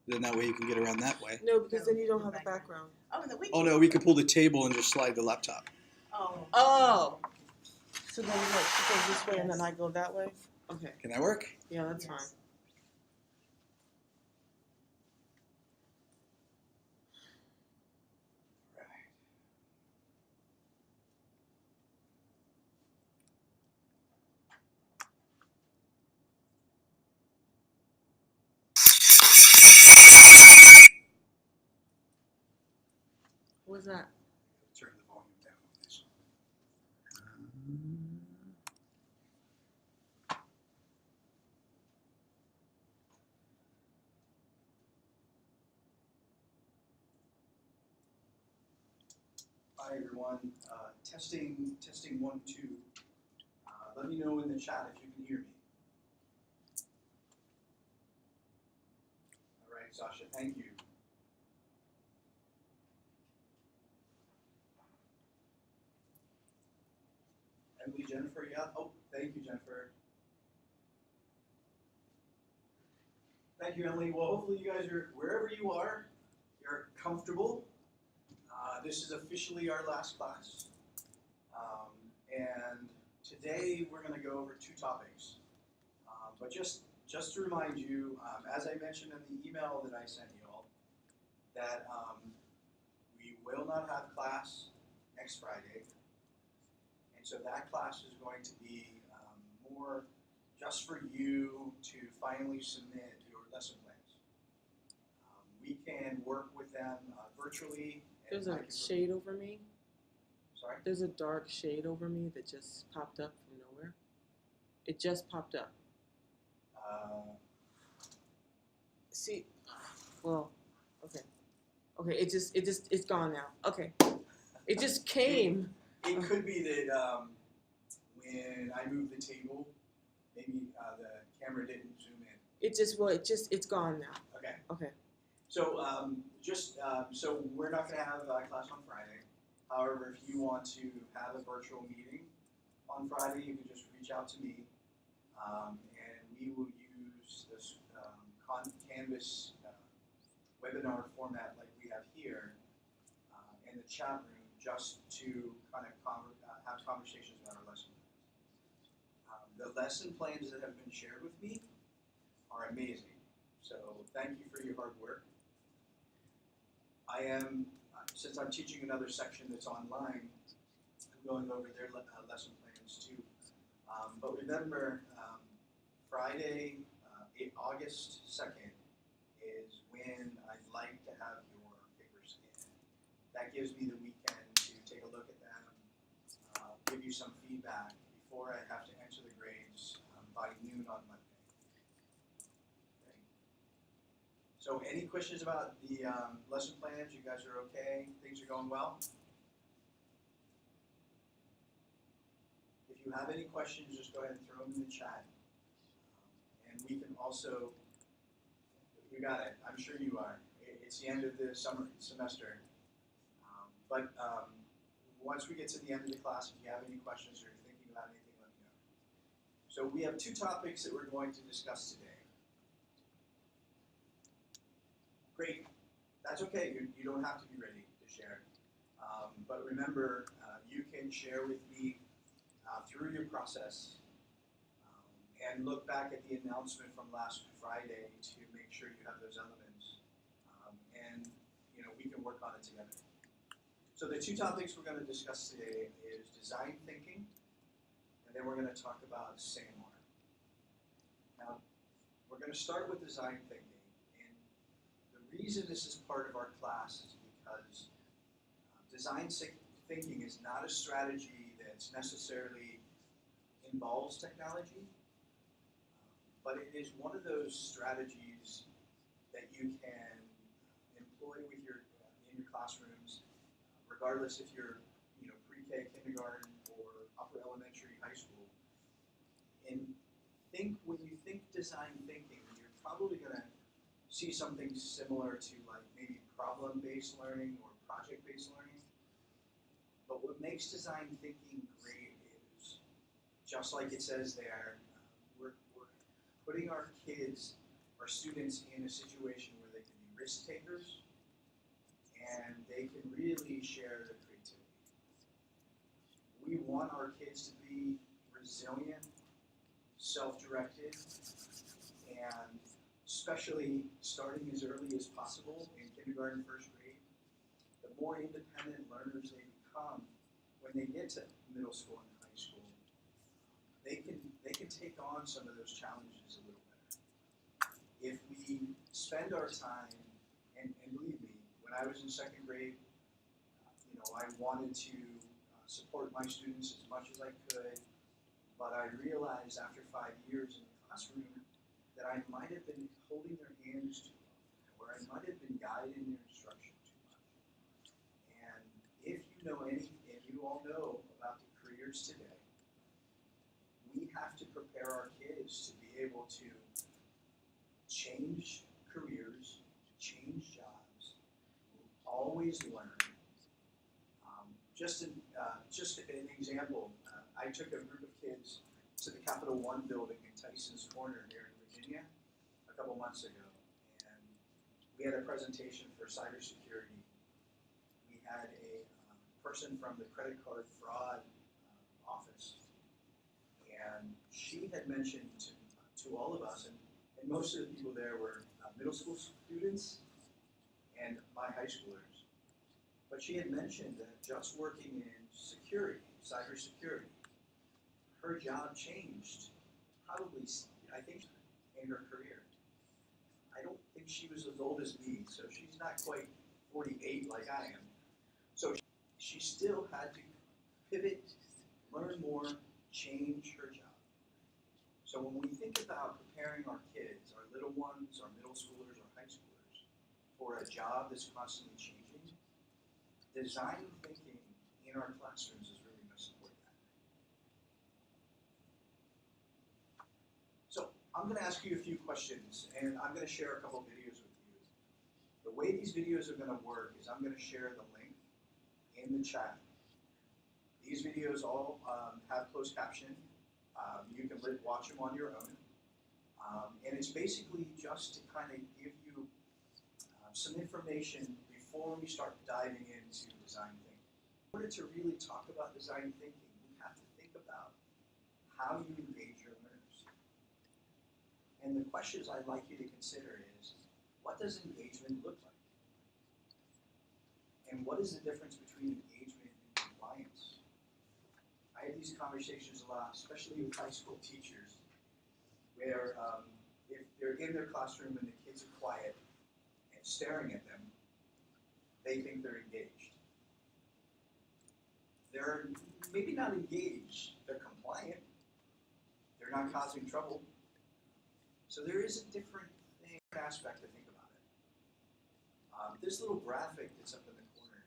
Then that way you can get around that way. No, because then you don't have the background. Oh, and the weekend. Oh no, we could pull the table and just slide the laptop. Oh. Oh. So then what? She goes this way and then I go that way? Okay. Can that work? Yeah, that's Yes. fine. What was that? Turn the volume down on this. Hi everyone. Testing 1, 2. Let me know in the chat if you can hear me. All right, Sasha, thank you. Emily, Jennifer, yeah. Oh, thank you, Jennifer. Thank you, Emily. Well, hopefully you guys are, wherever you are, you're comfortable. This is officially our last class. And today we're going to go over 2 topics. But just to remind you, as I mentioned in the email that I sent you all, that we will not have class next Friday. And so that class is going to be more just for you to finally submit your lesson plans. We can work with them virtually. There's a shade over me. Sorry? There's a dark shade over me that just popped up from nowhere. It just popped up. See, well, okay. Okay, it's gone now. Okay. It just came. It could be that when I moved the table, maybe the camera didn't zoom in. It's gone now. Okay. Okay. So so we're not going to have class on Friday. However, if you want to have a virtual meeting on Friday, you can just reach out to me, and we will use this Canvas webinar format like we have here in the chat room, just to kind of have conversations about our lesson plans. The lesson plans that have been shared with me are amazing. So thank you for your hard work. I am, since I'm teaching another section that's online, I'm going over their lesson plans too. But remember, Friday, August 2nd is when I'd like to have your papers in. That gives me the weekend to take a look at them, give you some feedback before I have to enter the grades by noon on Monday. Okay. So any questions about the lesson plans? You guys are okay? Things are going well? If you have any questions, just go ahead and throw them in the chat. And we can also, you got it, I'm sure you are. It's the end of the semester. But once we get to the end of the class, if you have any questions or you're thinking about anything, let me know. So we have 2 topics that we're going to discuss today. Great. That's okay. You don't have to be ready to share. But remember, you can share with me through your process and look back at the announcement from last Friday to make sure you have those elements. And we can work on it together. So the 2 topics we're going to discuss today is design thinking, and then we're going to talk about SAMR. Now, we're going to start with design thinking, and the reason this is part of our class is because design thinking is not a strategy that's necessarily involves technology, but it is one of those strategies that you can employ with in your classrooms, regardless if you're pre-K, kindergarten, or upper elementary, high school. And when you think design thinking, you're probably going to see something similar to like maybe problem-based learning or project-based learning. But what makes design thinking great is, just like it says there, we're putting our kids, our students, in a situation where they can be really share the creativity. We want our kids to be resilient, self-directed, and especially starting as early as possible in kindergarten, first grade, the more independent learners they become when they get to middle school and high school, they can take on some of those challenges a little better. If we spend our time, and believe me, when I was in second grade, I wanted to support my students as much as I could, but I realized after 5 years in the classroom that I might have been holding their hands too long, or I might have been guiding their instruction too much. And if you know any, and you all know about the careers today, we have to prepare our kids to be able to change careers, change jobs, always learn. Just an example, I took a group of kids to the Capital One building in Tyson's Corner here in Virginia a couple months ago, and we had a presentation for cybersecurity. We had a person from the credit card fraud office, and she had mentioned to all of us, and most of the people there were middle school students and my high schoolers. But she had mentioned that just working in security, cybersecurity, her job changed probably, I think, in her career. I don't think she was as old as me, so she's not quite 48 like I am. So she still had to pivot, learn more, change her job. So when we think about preparing our kids, our little ones, our middle schoolers, our high schoolers, for a job that's constantly changing, design thinking in our classrooms is really going to support that. So I'm going to ask you a few questions, and I'm going to share a couple videos with you. The way these videos are going to work is I'm going to share the link in the chat. These videos all have closed caption. You can watch them on your own. And it's basically just to kind of give you some information before we start diving into design thinking. In order to really talk about design thinking, we have to think about how you engage your learners. And the questions I'd like you to consider is, what does engagement look like? And what is the difference between engagement and compliance? I have these conversations a lot, especially with high school teachers, where if they're in their classroom and the kids are quiet and staring at them, they think they're engaged. They're maybe not engaged, they're compliant, they're not causing trouble. So there is a different aspect to think about it. This little graphic that's up in the corner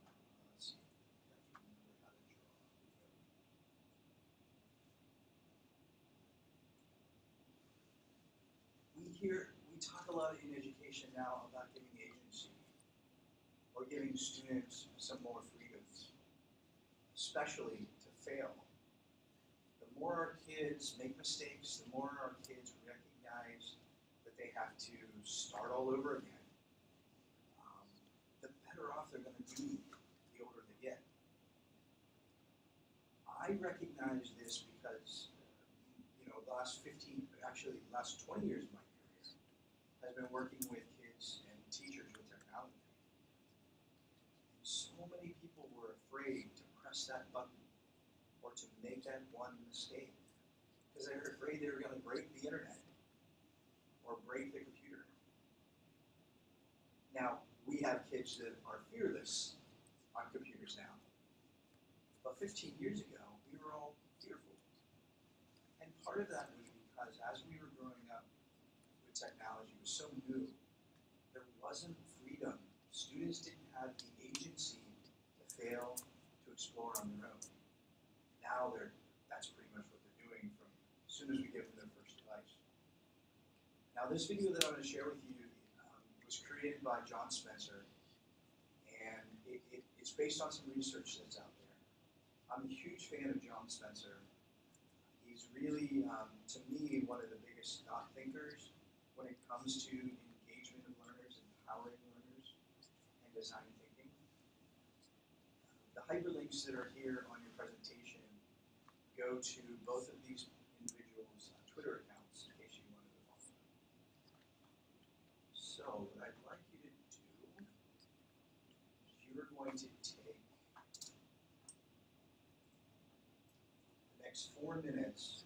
here, let's see, I have to remember how to draw. We talk a lot in education now about giving agency, or giving students some more freedoms, especially to fail. The more our kids make mistakes, the more our kids recognize that they have to start all over again, the better off they're going to be the older they get. I recognize this because, the last 20 years of my career has been working with kids and teachers with technology. So many people were afraid to press that button or to make that one mistake because they were afraid they were going to break the internet or break the computer. Now, we have kids that are fearless on computers now. But 15 years ago, we were all fearful. And part of that was because as we were growing up with technology, it was so new, there wasn't freedom. Students didn't have the agency to fail, to explore on their own. Now that's pretty much what they're doing from as soon as we give them their first device. Now this video that I'm going to share with you was created by John Spencer, and it's based on some research that's out there. I'm a huge fan of John Spencer. He's really, to me, one of the biggest thought thinkers when it comes to engagement of learners and empowering learners. design thinking. The hyperlinks that are here on your presentation go to both of these individuals' Twitter accounts in case you wanted to follow them. So what I'd like you to do is you're going to take the next 4 minutes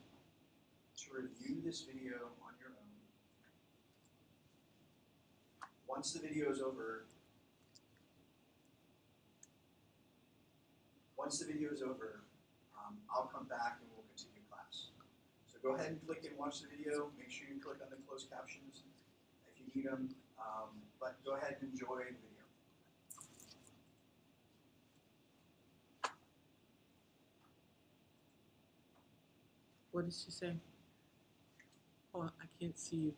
to review this video on your own. Once the video is over, I'll come back and we'll continue class. So go ahead and click and watch the video. Make sure you click on the closed captions if you need them. But go ahead and enjoy the video. What did she say? Oh, I can't see you.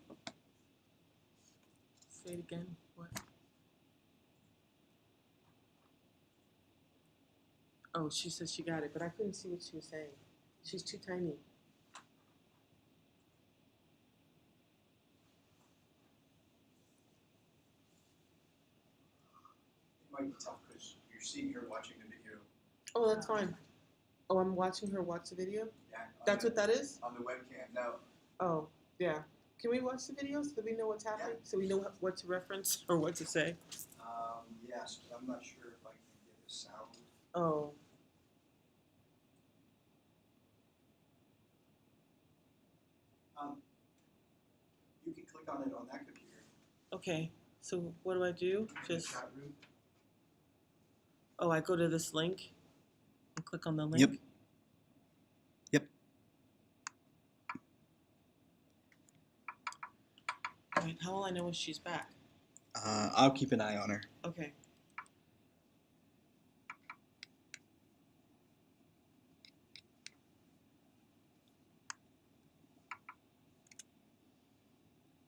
Say it again. What? Oh, she said she got it, but I couldn't see what she was saying. She's too tiny. It might be tough because you're sitting here watching the video. Oh, that's fine. Oh, I'm watching her watch the video? Yeah, That's what that is? on the webcam. No. Oh, yeah. Can we watch the video so we know what's happening? So we know what to reference or what to say? Yes, but I'm not sure if I can get the sound. Oh. You can click on it on that computer. Okay. So what do I do? In the Just, chat room. oh, I go to this link and click on the link? Yep. Yep. All right. How will I know when she's back? I'll keep an eye on her. Okay.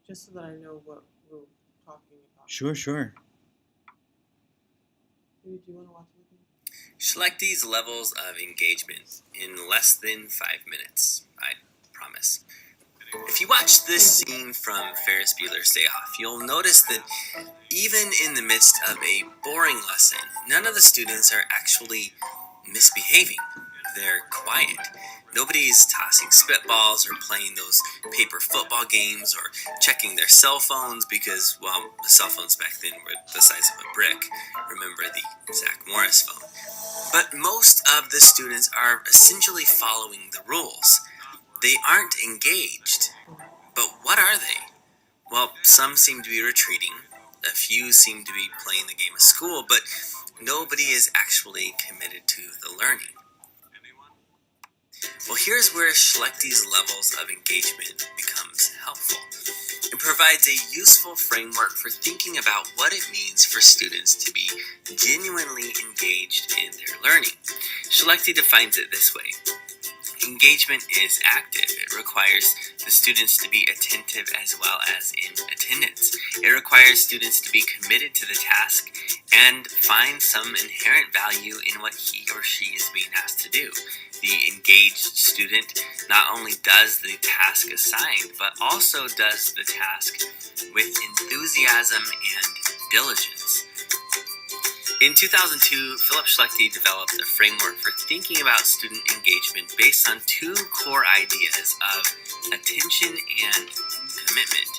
Just so that I know what we're talking about. Sure. Maybe, do you want to watch it with me? Select these levels of engagement in less than 5 minutes, I promise. If you watch this scene from Ferris Bueller's Day Off, you'll notice that even in the midst of a boring lesson, none of the students are actually misbehaving. They're quiet. Nobody's tossing spitballs or playing those paper football games or checking their cell phones because, well, the cell phones back then were the size of a brick. Remember the Zach Morris phone. But most of the students are essentially following the rules. They aren't engaged. But what are they? Well, some seem to be retreating. A few seem to be playing the game of school, but nobody is actually committed to the learning. Well, here's where Schlechty's levels of engagement becomes helpful. It provides a useful framework for thinking about what it means for students to be genuinely engaged in their learning. Schlechty defines it this way. Engagement is active. It requires the students to be attentive as well as in attendance. It requires students to be committed to the task and find some inherent value in what he or she is being asked to do. The engaged student not only does the task assigned, but also does the task with enthusiasm and diligence. In 2002, Philip Schlechty developed a framework for thinking about student engagement based on two core ideas of attention and commitment.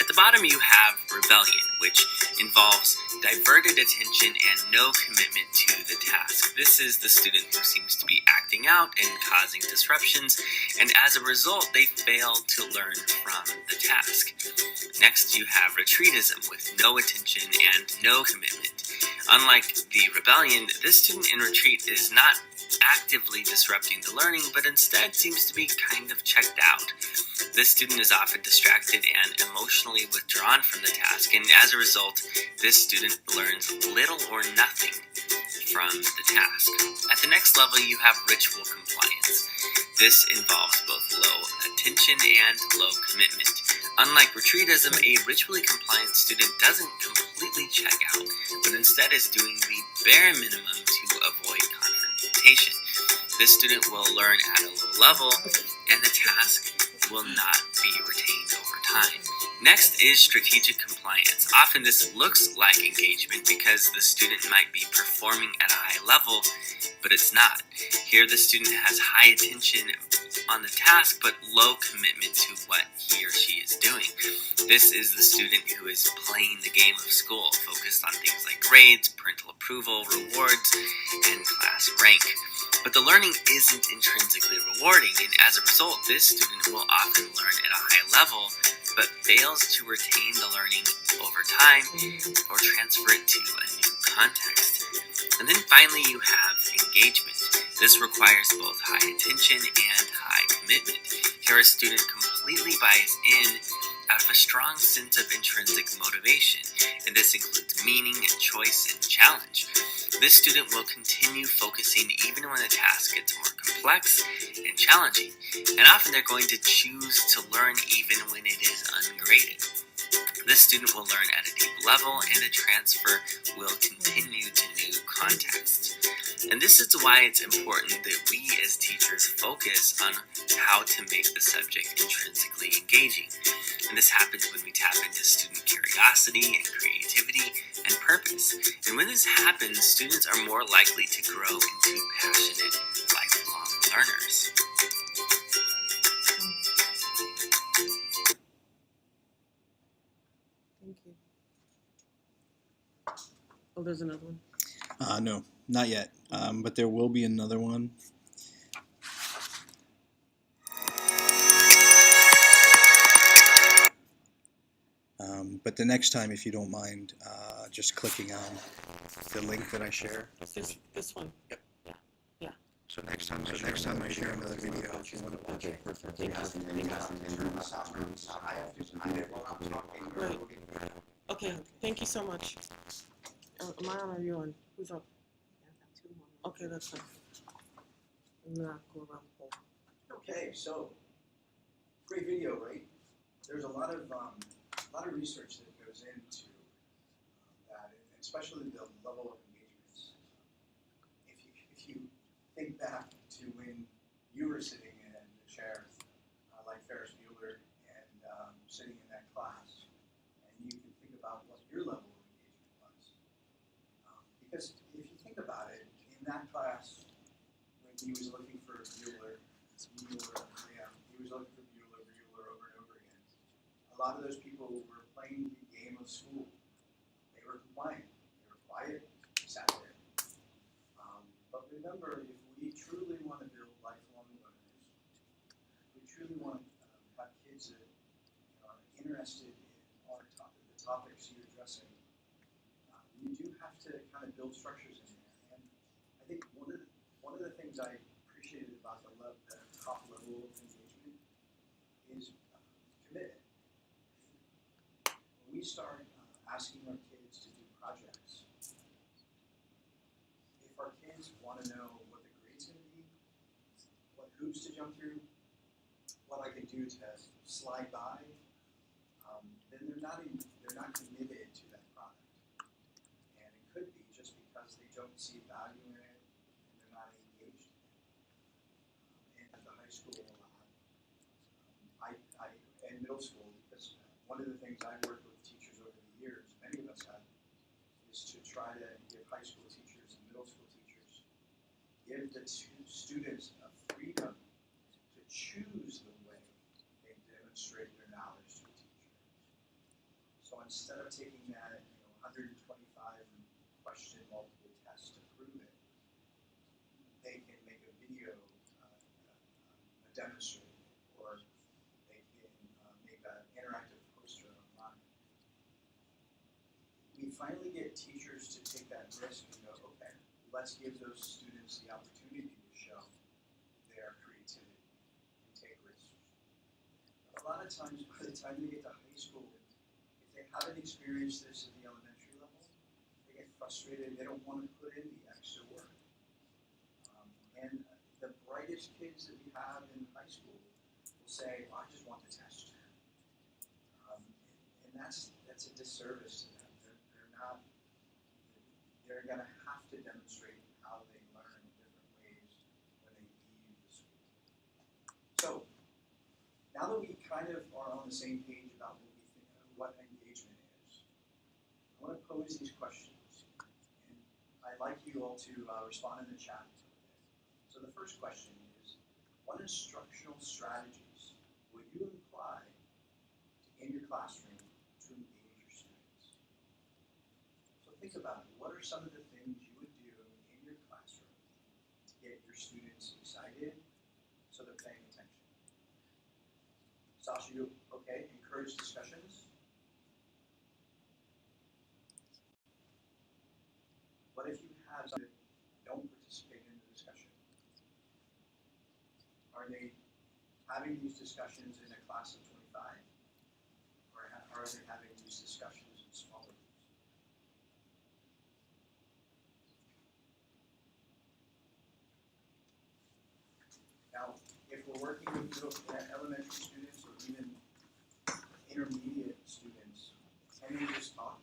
At the bottom you have rebellion, which involves diverted attention and no commitment to the task. This is the student who seems to be acting out and causing disruptions, and as a result, they fail to learn from the task. Next, you have retreatism with no attention and no commitment. Unlike the rebellion, this student in retreat is not actively disrupting the learning, but instead seems to be kind of checked out. This student is often distracted and emotionally withdrawn from the task, and as a result, this student learns little or nothing from the task. At the next level, you have ritual compliance. This involves both low attention and low commitment. Unlike retreatism, a ritually compliant student doesn't completely check out, but instead is doing the bare minimum to avoid confrontation. This student will learn at a low level, and the task will not be retained over time. Next is strategic compliance. Often this looks like engagement because the student might be performing at a high level, but it's not. Here the student has high attention on the task but low commitment to what he or she is doing. This is the student who is playing the game of school, focused on things like grades, parental approval, rewards, and class rank. But the learning isn't intrinsically rewarding, and as a result, this student will often learn at a high level but fails to retain the learning over time or transfer it to a new context. And then finally, you have engagement. This requires both high attention and high commitment. Here, a student completely buys in out of a strong sense of intrinsic motivation, and this includes meaning and choice and challenge. This student will continue focusing even when the task gets more complex and challenging, and often they're going to choose to learn even when it is ungraded. This student will learn at a deep level, and the transfer will continue to new contexts. And this is why it's important that we as teachers focus on how to make the subject intrinsically engaging. And this happens when we tap into student curiosity and creativity and purpose. And when this happens, students are more likely to grow into passionate, lifelong learners. Thank you. Oh, there's another one. No, not yet. But there will be another one. But the next time, if you don't mind, just clicking on the link that I share. This one. Yep. Yeah. So next time I share another video, if you want to watch it. Right. Okay. Thank you so much. Am I on or are you on? Who's on? Okay, that's fine. I'm not go around the pole. Okay, so great video, right? There's a lot of research that goes into that, and especially the level of engagements. If you think back to when you were sitting in a chair like Ferris Bueller and sitting in that class, and you can think about what your level of engagement was. Because if you think about it, in that class, when he was looking for Bueller over and over again. A lot of those people were playing the game of school. They were compliant. They were quiet. They sat there. But remember, if we truly want to build lifelong learners, we truly want to have kids that are interested in the topics you're addressing, you do have to kind of build structures in there. And I think one of the things I appreciated about the top level of engagement is commitment. When we start asking our kids to do projects, if our kids want to know what the grade's going to be, what hoops to jump through, what I can do to slide by, then they're not committed to that product. And it could be just because they don't see value in it and they're not engaged in it. And at the high school, and middle school, because one of the things I've worked with teachers over the years, many of us have, is to try to give high school teachers and middle school teachers, give the students a freedom to choose the way they demonstrate their knowledge to a teacher. So instead of taking that 125 question multiple test to prove it, they can make a video demonstrating it, or they can make an interactive poster online. We finally get teachers to take that risk and go, okay, let's give those students the opportunity to show their creativity and take risks. But a lot of times, by the time they get to high school, if they haven't experienced this at the elementary level, they get frustrated, they don't want to put in the extra work. And the brightest kids that we have in high school will say, well, I just want the test. And that's a disservice to them. They're going to have to demonstrate how they learn in different ways when they leave the school. So, now that we kind of are on the same page about what we think pose these questions, and I'd like you all to respond in the chat. So the first question is, what instructional strategies will you apply in your classroom to engage your students? So think about it. What are some of the things you would do in your classroom to get your students excited so they're paying attention? Sasha, you okay? Encourage discussions. What if you have some that don't participate in the discussion? Are they having these discussions in a class of 25? Or are they having these discussions in smaller groups? Now, if we're working with elementary students or even intermediate students, can they just talk?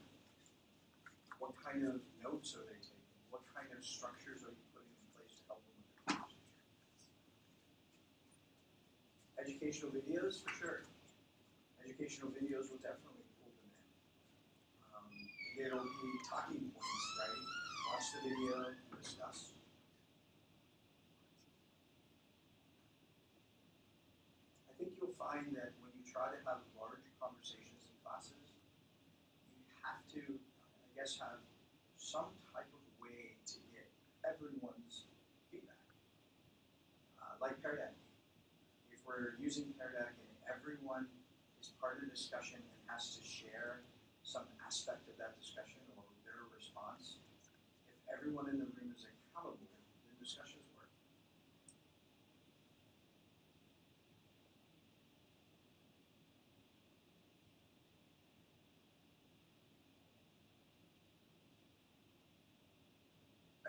What kind of notes are they taking? What kind of structures are you putting in place to help them with their conversation? Educational videos, for sure. Educational videos will definitely pull them in. It'll be talking points, right? Watch the video, discuss. I think you'll find that when you try to have large conversations in classes, you have to, I guess, have some type of way to get everyone's feedback. Like Pear Deck. If we're using Pear Deck and everyone is part of the discussion and has to share some aspect of that discussion or their response, if everyone in the room is accountable, then discussions work.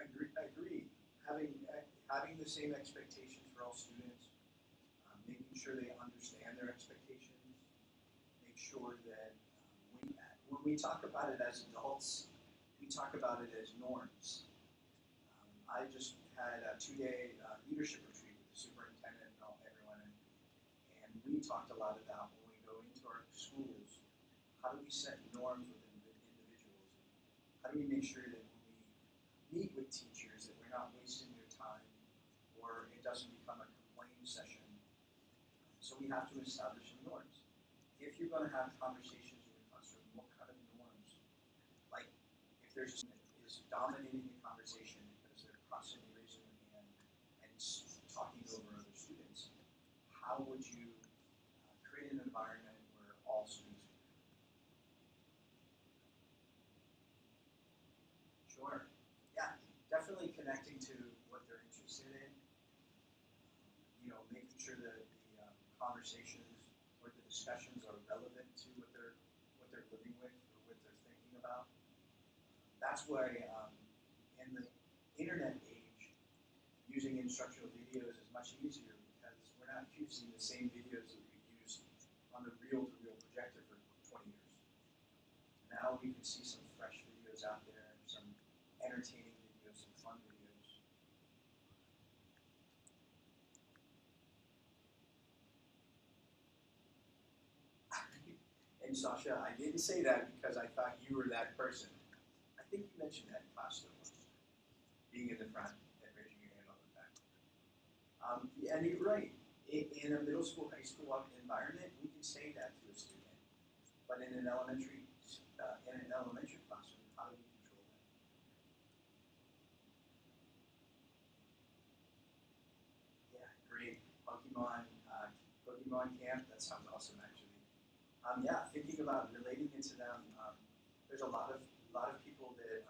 Agree. Having the same expectations for all students, making sure they understand their expectations, make sure that when we talk about it as adults, we talk about it as norms. I just had a 2-day leadership retreat with the superintendent and everyone, and we talked a lot about when we go into our schools, how do we set norms within the individuals? How do we make sure that when we meet with teachers that we're not wasting their time or it doesn't become a complaint session? So we have to establish some norms. If you're going to have conversations in your classroom, what kind of norms? Like if there's a student that is dominating the conversation because they're constantly raising their hand and talking over other students, how would you create an environment where all students can? Sure. Yeah, definitely connecting to what they're interested in. Making sure that the conversations or the discussions are relevant to what they're living with or what they're thinking about. That's why in the internet age, using instructional videos is much easier because we're not using the same videos that we've used on the reel-to-reel projector for 20 years. Now we can see some fresh videos out there, some entertaining videos, some fun videos. And Sasha, I didn't say that because I thought you were that person. I think you mentioned that in class once, being in the front and raising your hand all the time. And you're right. In a middle school, high school environment, we can say that to a student. But in an elementary classroom, how do we control that? Yeah, great. Pokemon camp. That sounds awesome, actually. Yeah, thinking about relating it to them. There's a lot of people that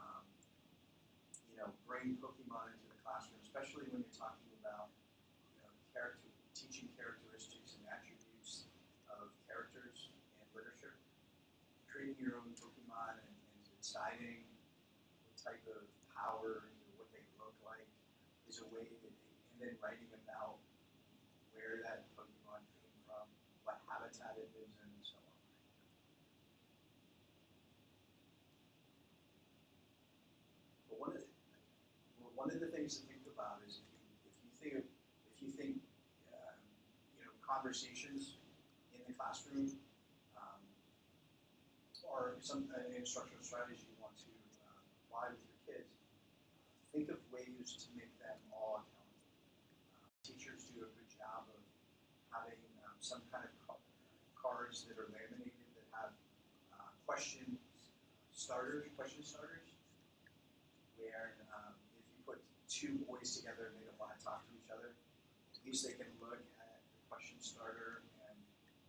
bring Pokemon into the classroom, especially when you're talking about teaching characteristics and attributes of characters and literature. Creating your own Pokemon and deciding what type of powers or what they look like is a way that and then writing about where that Pokemon came from, what habitat it lives in, and so on. But one of the things to think about is if you think conversations in the classroom or some instructional strategy you want to apply with your kids, think of ways to make them all accountable. Teachers do a good job of having some kind of cards that are laminated that have question starters, where if you put two boys together and they don't want to talk to each other, at least they can look at the question starter and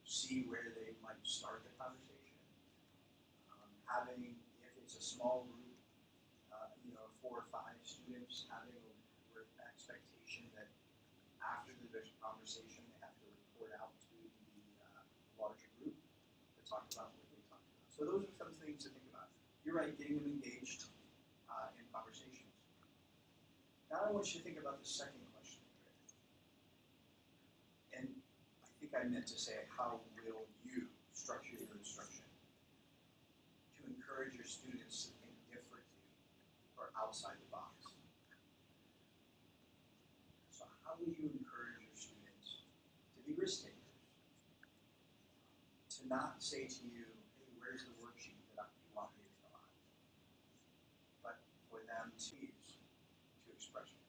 see where they might start the conversation. Having, if it's a small group, 4 or 5 students, having an expectation that after the conversation they have to report out to the larger group to talk about what they talked about. So those are some things to think about. You're right, getting them engaged in conversations. Now I want you to think about the second question. And I think I meant to say, how will you structure your instruction to encourage your students to think differently or outside the box? So how will you encourage your students to be risk takers? To not say to you, hey, where's the worksheet that you want me to fill out? But for them to use to express it.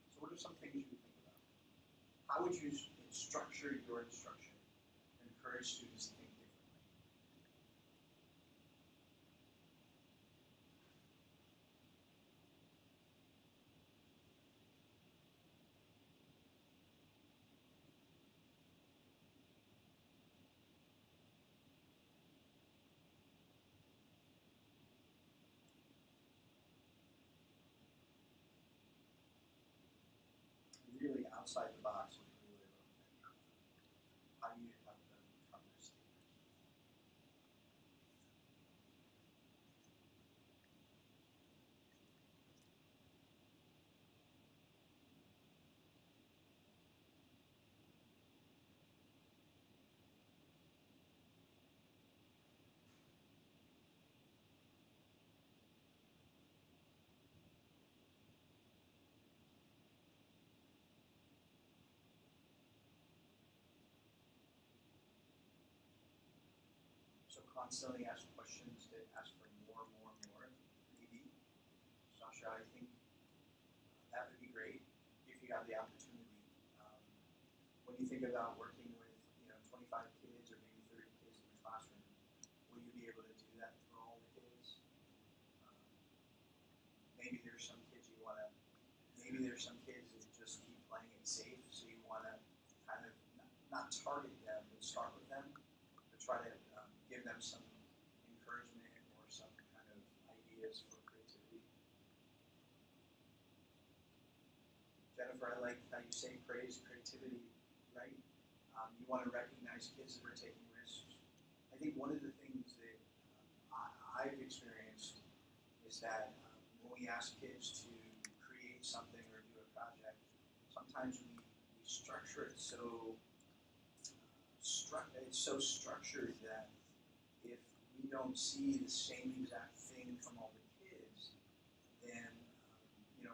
So what are some things you would think about? How would you structure your instruction to encourage students to think differently? Really outside the box is really what I'm thinking of. How do you help them become risk takers? So constantly ask questions that ask for more, maybe. Sasha, I think that would be great if you have the opportunity. When you think about working with 25 kids or maybe 30 kids in the classroom, will you be able to do that for all the kids? Maybe there's some kids that just keep playing it safe, so you want to kind of not target them, but start with them, but try to give them some encouragement or some kind of ideas for creativity. Jennifer, I like how you say praise creativity, right? You want to recognize kids that are taking risks. I think one of the things that I've experienced is that when we ask kids to create something or do a project, sometimes we structure it so structured that if we don't see the same exact thing from all the kids, then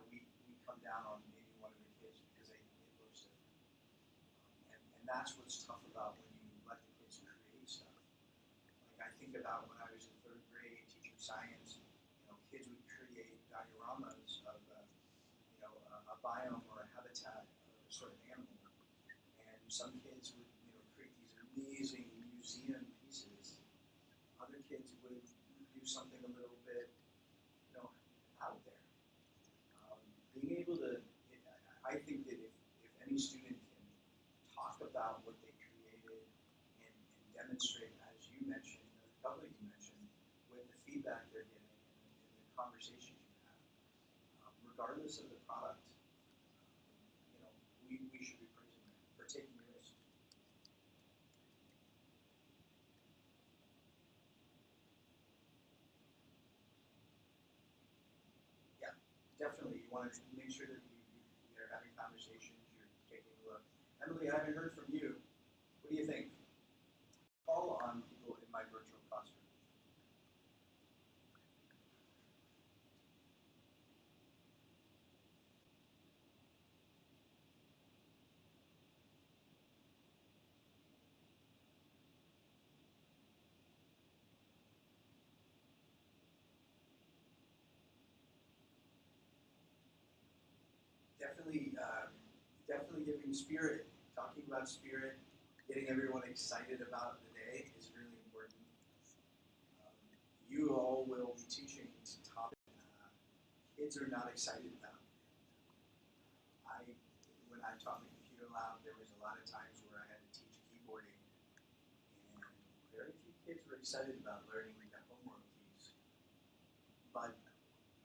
we come down on maybe one of the kids because it looks different. And that's what's tough about when you let the kids create stuff. Like I think about when I was in 3rd grade teaching science, kids would create dioramas of a biome or a habitat of a sort of animal, and some kids would create these amazing museum pieces. Other kids would do something a little bit out there. Being able to, I think that if any student can talk about what they created and demonstrate, as you mentioned, a couple of you mentioned, with the feedback they're getting and the conversations you have, regardless of the product, we should be praising them for taking risks. Yeah, definitely. You want to make sure that you're having conversations, you're taking a look. Emily, I haven't heard from you. What do you think? Call on people in my virtual classroom. definitely giving spirit, talking about spirit, getting everyone excited about the day is really important. You all will be teaching topics kids are not excited about. When I taught the computer lab, there was a lot of times where I had to teach keyboarding, and very few kids were excited about learning the homework keys. But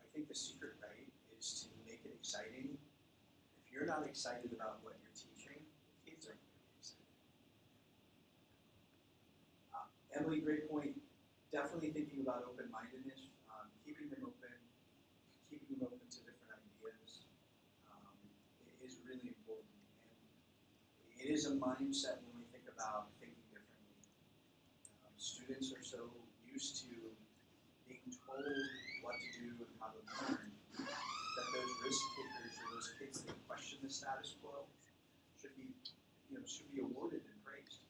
I think the secret, right, is to make it exciting. If you're not excited about what you're teaching, the kids aren't going to be excited. Emily, great point. Definitely thinking about open-mindedness, keeping them open to different ideas is really important. And it is a mindset when we think about thinking differently. Students are so used to being told what to do and how to learn that those risk takers or those kids that question the status quo should be awarded and praised.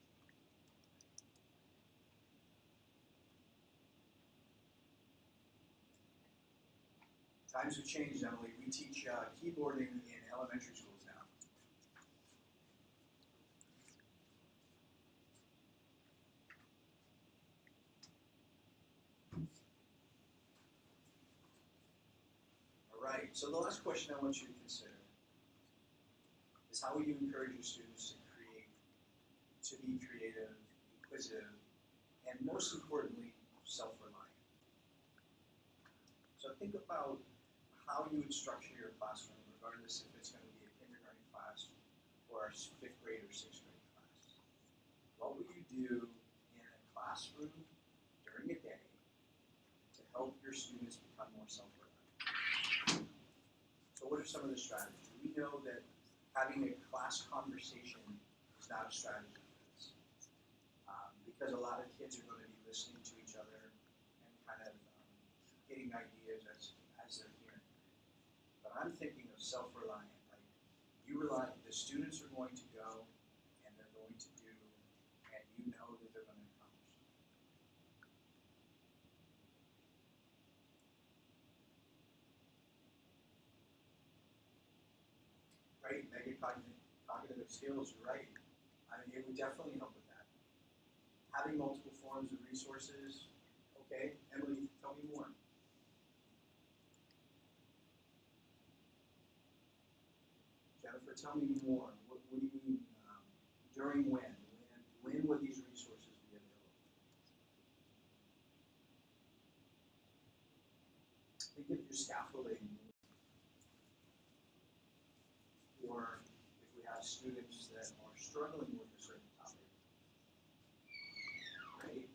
Times have changed, Emily. We teach keyboarding in elementary schools now. All right, so the last question I want you to consider is how will you encourage your students to be creative, inquisitive, and most importantly, self-reliant. So think about how you would structure your classroom, regardless if it's going to be a kindergarten class or a 5th grade or 6th grade class. What will you do in a classroom during a day to help your students become more self-reliant? So what are some of the strategies? We know that having a class conversation is not a strategy for this. Because a lot of kids are going to be listening to each other and kind of getting ideas as they're hearing. But I'm thinking of self-reliant, like the students are going to go and they're going to do, and you know that they're going to accomplish. Right, cognitive skills, you're right. I mean, it would definitely help with that. Having multiple forms of resources, okay, Emily, tell me more. Jennifer, tell me more. What do you mean? During when? When would these resources be available? Think of your scaffolding. Or if we have students that are struggling with a certain topic, right?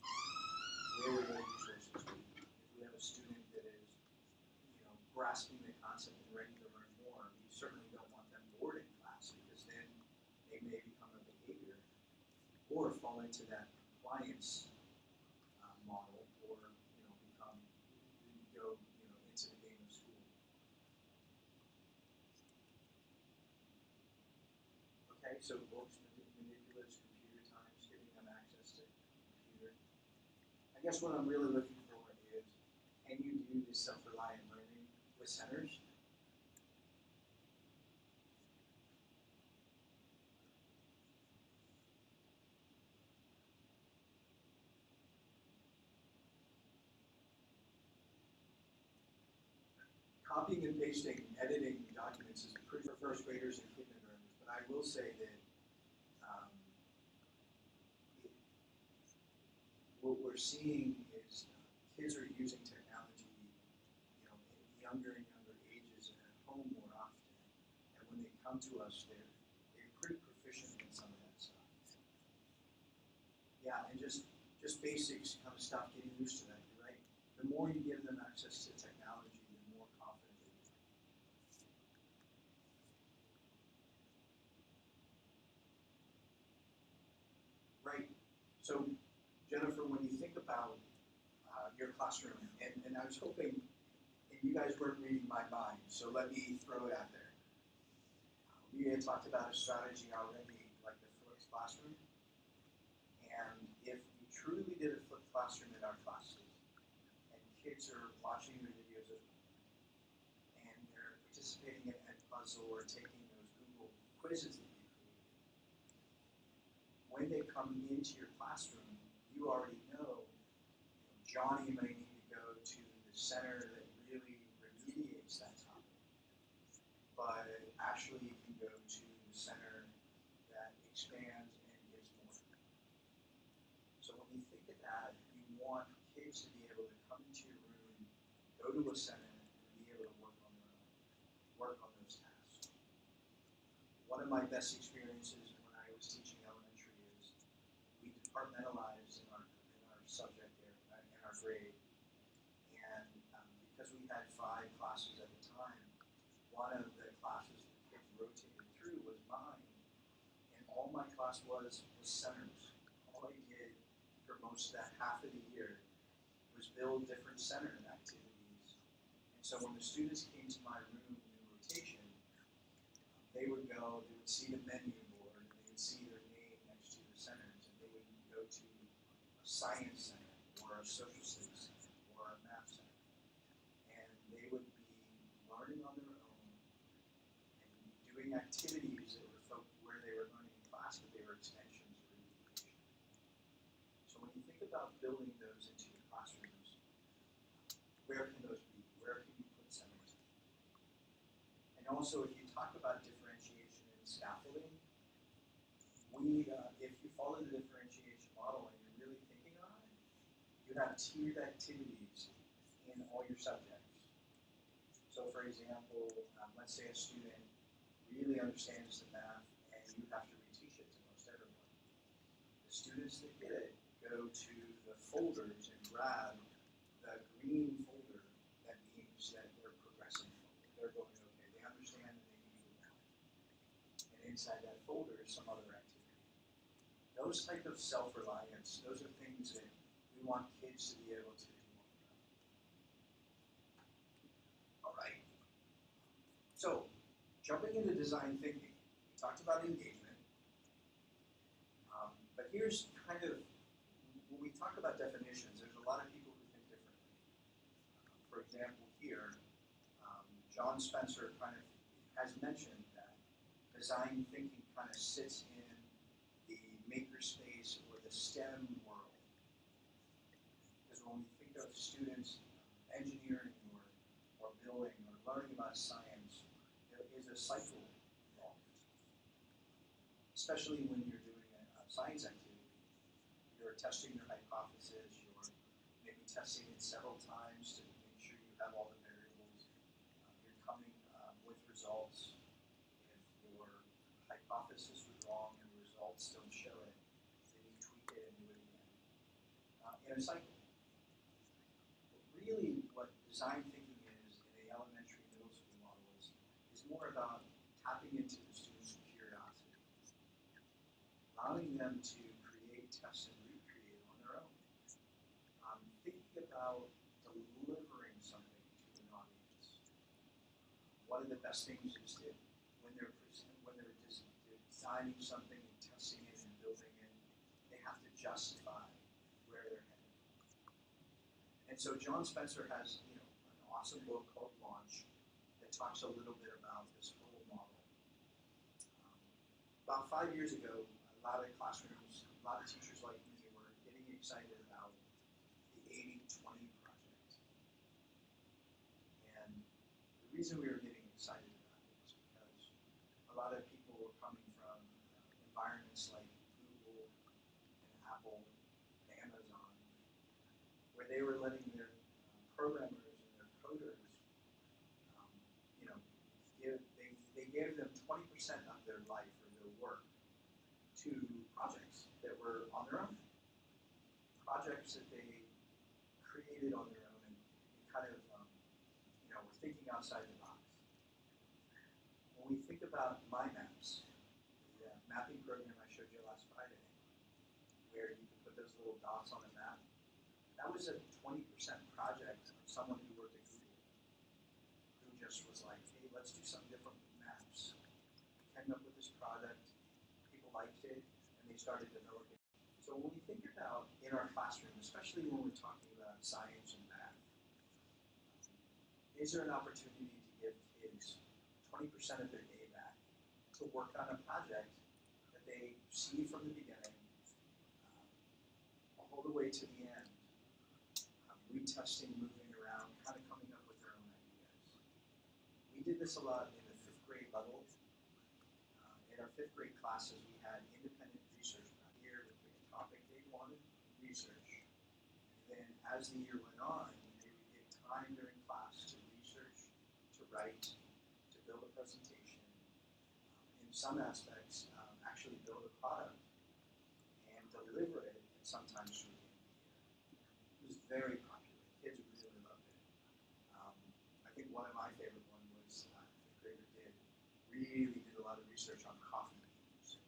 Where would those resources be? If we have a student that is, grasping the concept and ready to learn more, we certainly don't want them bored in class because then they may become a behavior or fall into that compliance model or go into the game of school. Okay, so books, manipulatives, computer times, giving them access to computer. I guess what I'm really looking for is, can you do this self-reliant learning with centers? Copying and pasting, editing documents is pretty for first graders and kindergartners, but I will say that what we're seeing is kids are using technology, in younger and younger ages and at home more often. And when they come to us, they're pretty proficient in some of that stuff. Yeah, and just basics kind of stuff, getting used to that. You're right. The more you give them access to technology, the more confident they become. Right. So, Jennifer, when you think about your classroom, and I was hoping, and you guys weren't reading my mind, so let me throw it out there. We had talked about a strategy already, like the flipped classroom. And if we truly did a flipped classroom in our classes, and kids are watching the videos and they're participating in Edpuzzle or taking those Google quizzes that you when they come into your classroom, you already know, Johnny may need to go to the center that really remediates that topic, but Ashley can go to the center that expands and gives more. So when you think of that, you want kids to be able to come into your room, go to a center, and be able to work on their own, work on those tasks. One of my best experiences when I was teaching elementary is we departmentalized in our subject area, in our grade, and because we had 5 classes at the time, one of the classes the kids rotated through was mine, and all my class was centers. All I did for most of that half of the year was build different center activities. And so when the students came to my room in rotation, they would go, they would see the menu board, and they would see their name next to the centers, and they would go to a science center, or a social studies center, or a math center. And they would be learning on their own, and doing activities that were where they were learning in class, but they were extensions or remediation. So when you think about building those into your classrooms, where can those be? Where can you put centers? And also, if you talk about differentiation and scaffolding, if you follow the differentiation model and you're really thinking on it, you have tiered activities in all your subjects. So for example, let's say a student really understands the math and you have to reteach it to most everyone. The students that get it go to the folders and grab the green folder that means that they're progressing forward. They're going, okay, they understand and they need to move on. And inside that folder is some other activity. Those type of self-reliance, those are things that we want kids to be able to do on their own. All right. So, jumping into design thinking, we talked about engagement, but here's kind of, when we talk about definitions, there's a lot of people who think differently. For example, here, John Spencer kind of has mentioned that design thinking kind of sits in the makerspace or the STEM world. Because when we think of students engineering or building or learning about science, there is a cycle involved. Especially when you're doing a science activity. You're testing your hypothesis, you're maybe testing it several times to make sure you have all the variables. You're coming with results. If your hypothesis was wrong and the results don't show it, then you tweak it and do it again. In a cycle. But really what design thinking is in the elementary middle school model is more about tapping into the students' curiosity. Allowing them to create, test, and recreate on their own. Thinking about delivering something to an audience. One of the best things is that when they're designing something and testing it and building it, they have to justify where they're headed. And so John Spencer has, an awesome book called Launch that talks a little bit about this whole model. About 5 years ago, a lot of classrooms, a lot of teachers like me were getting excited about the 80-20 project. And the reason we were getting excited about it was because a lot of people were coming from environments like Google and Apple and Amazon, where they were letting their programmers and their coders, they gave them 20% of their life or their work to projects that were on their own. Projects that they created on their own and kind of, were thinking outside the box. When we think about MyMaps, the mapping program I showed you last Friday, where you could put those little dots on a map, that was a 20% project of someone who worked at Google, who just was like, hey, let's do something different with maps. We came up with this product, people liked it, and they started developing. So when we think about in our classroom, especially when we're talking about science and math, is there an opportunity to give kids 20% of their day back to work on a project that they see from the beginning all the way to the end, retesting, moving around, kind of coming up with their own ideas. We did this a lot in the 5th grade level. In our 5th grade classes, we had independent research here with a topic they wanted to research. And then as the year went on, they would get time during class to research, to write, to build a presentation. In some aspects, actually build a product and deliver it, and sometimes through the end of the year. It was very popular. Kids really loved it. I think one of my favorite ones was 5th grader really did a lot of research on coffee beans,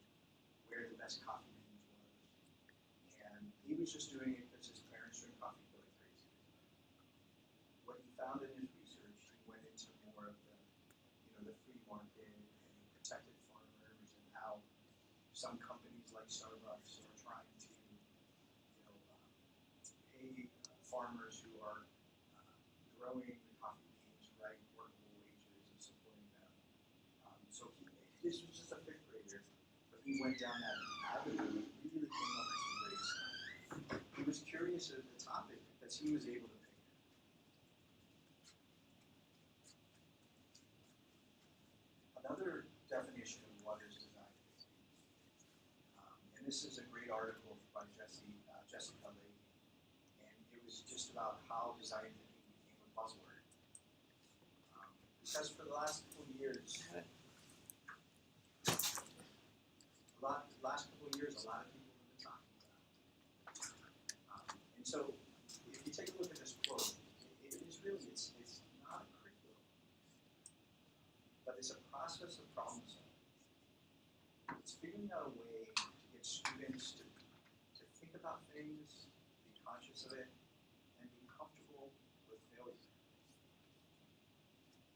where the best coffee beans was. And he was just doing it because his parents drink coffee really crazy. What he found in his research, he went into more of the free market and protected farmers and how some companies like Starbucks are trying to pay farmers who are growing the coffee beans, right, workable wages and supporting them. So this was just a 5th grader, but he went down that avenue and really came up with some great stuff. He was curious of the topic because he was able to pick it. Another definition of what is design thinking, and this is a great article by Jessica Lake, and it was just about how design thinking became a buzzword. Because for the last couple of years, a lot of people have been talking about it. And so, if you take a look at this quote, it is really, it's not a curriculum, but it's a process of problem solving. It's figuring out a way to get students to think about things, be conscious of it, and be comfortable with failure.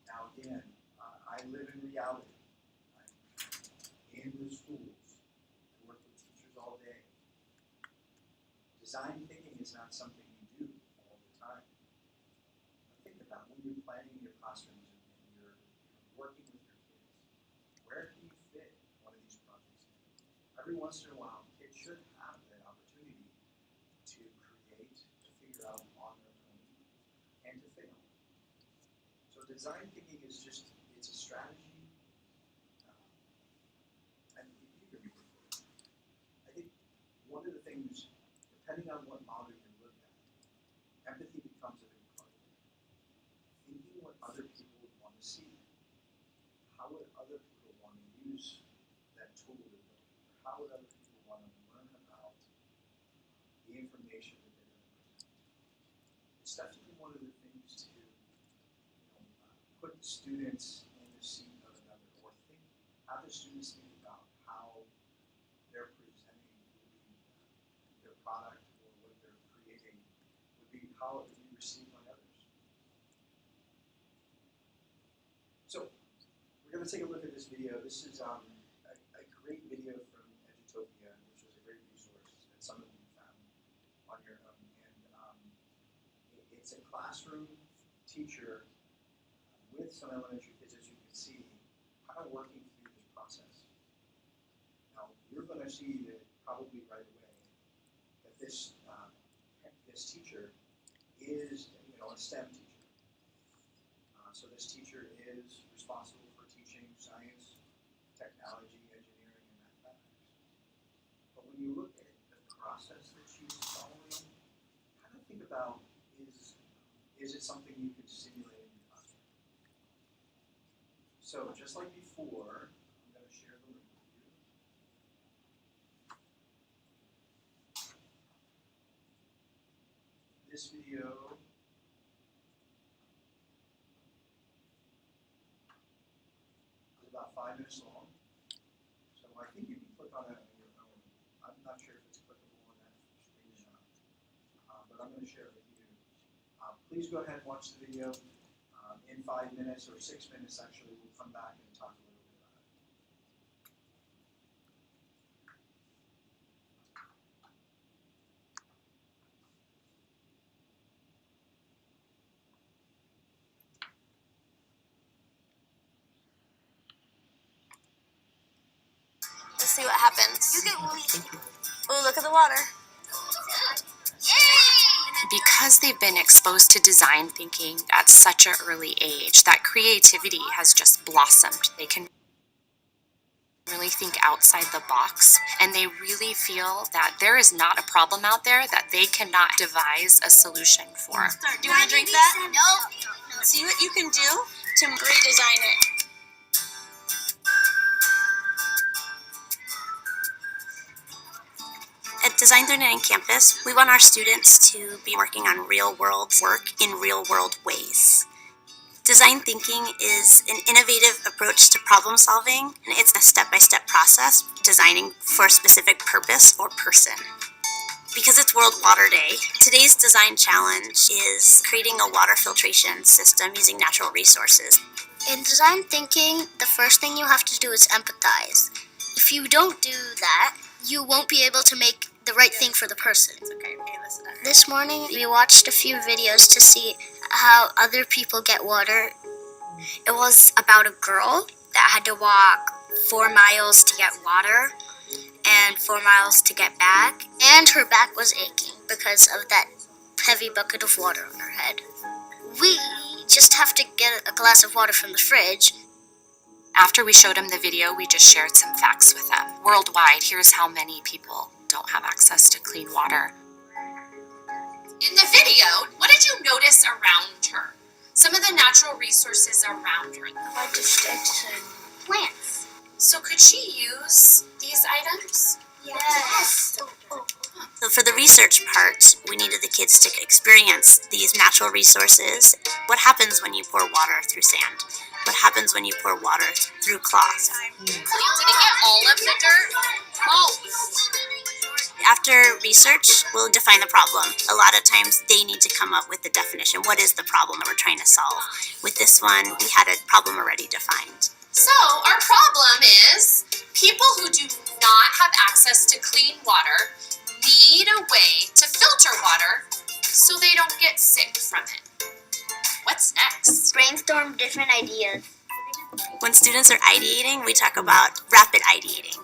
Now again, I live in reality. I'm in the schools. I work with teachers all day. Design thinking is not something you do all the time. But think about when you're planning your classrooms and you're working with your kids. Where can you fit one of these projects in? Every once in a while, kids should have that opportunity to create, to figure out on their own, and to fail. So design thinking is just, it's a strategy. And you can read it. I think one of the things, depending on what model you look at, empathy becomes a big part of it. Thinking what other people would want to see. How would other people want to use that tool to build? How would other people want to learn about the information that they're going to present? It's definitely one of the things to put students in the seat of another, or have the students think about how they're presenting their product or what they're creating, how it would be received by others. So we're going to take a look at this video. This is a great video from Edutopia, which was a great resource that some of you found on your own. And it's a classroom teacher with some elementary kids, as you can see, kind of working through this process. Now, you're going to see that probably right away that this teacher is, a STEM teacher. So this teacher is responsible for teaching science, technology, engineering, and mathematics. But when you look at the process that she's following, kind of think about, is it something you could simulate in your classroom? So just like before, I'm going to share the link with you. This video is about 5 minutes long. So I think you can click on that on your own. I'm not sure if it's clickable on that screen or not, but I'm going to share it with you. Please go ahead and watch the video. In 5 minutes or 6 minutes, actually, we'll come back and talk a little bit about it. Let's see what happens. Oh, look at the water. because they've been exposed to design thinking at such an early age, that creativity has just blossomed. They can really think outside the box, and they really feel that there is not a problem out there that they cannot devise a solution for. Do you want to drink that? No. See what you can do to redesign it. At Design 39 campus, we want our students to be working on real-world work in real-world ways. Design thinking is an innovative approach to problem solving, and it's a step-by-step process designing for a specific purpose or person. Because it's World Water Day, today's design challenge is creating a water filtration system using natural resources. In design thinking, the first thing you have to do is empathize. If you don't do that, you won't be able to make the right thing for the person. Okay, listen. This morning, we watched a few videos to see how other people get water. It was about a girl that had to walk 4 miles to get water and 4 miles to get back, and her back was aching because of that heavy bucket of water on her head. We just have to get a glass of water from the fridge. After we showed them the video, we just shared some facts with them. Worldwide, here's how many people don't have access to clean water. In the video, what did you notice around her? Some of the natural resources around her. A bunch of sticks and plants. So could she use these items? Yes. So for the research part, we needed the kids to experience these natural resources. What happens when you pour water through sand? What happens when you pour water through cloth? Did it get all of the dirt? Most. After research, we'll define the problem. A lot of times they need to come up with the definition. What is the problem that we're trying to solve? With this one, we had a problem already defined. So our problem is people who do not have access to clean water need a way to filter water so they don't get sick from it. What's next? Brainstorm different ideas. When students are ideating, we talk about rapid ideating.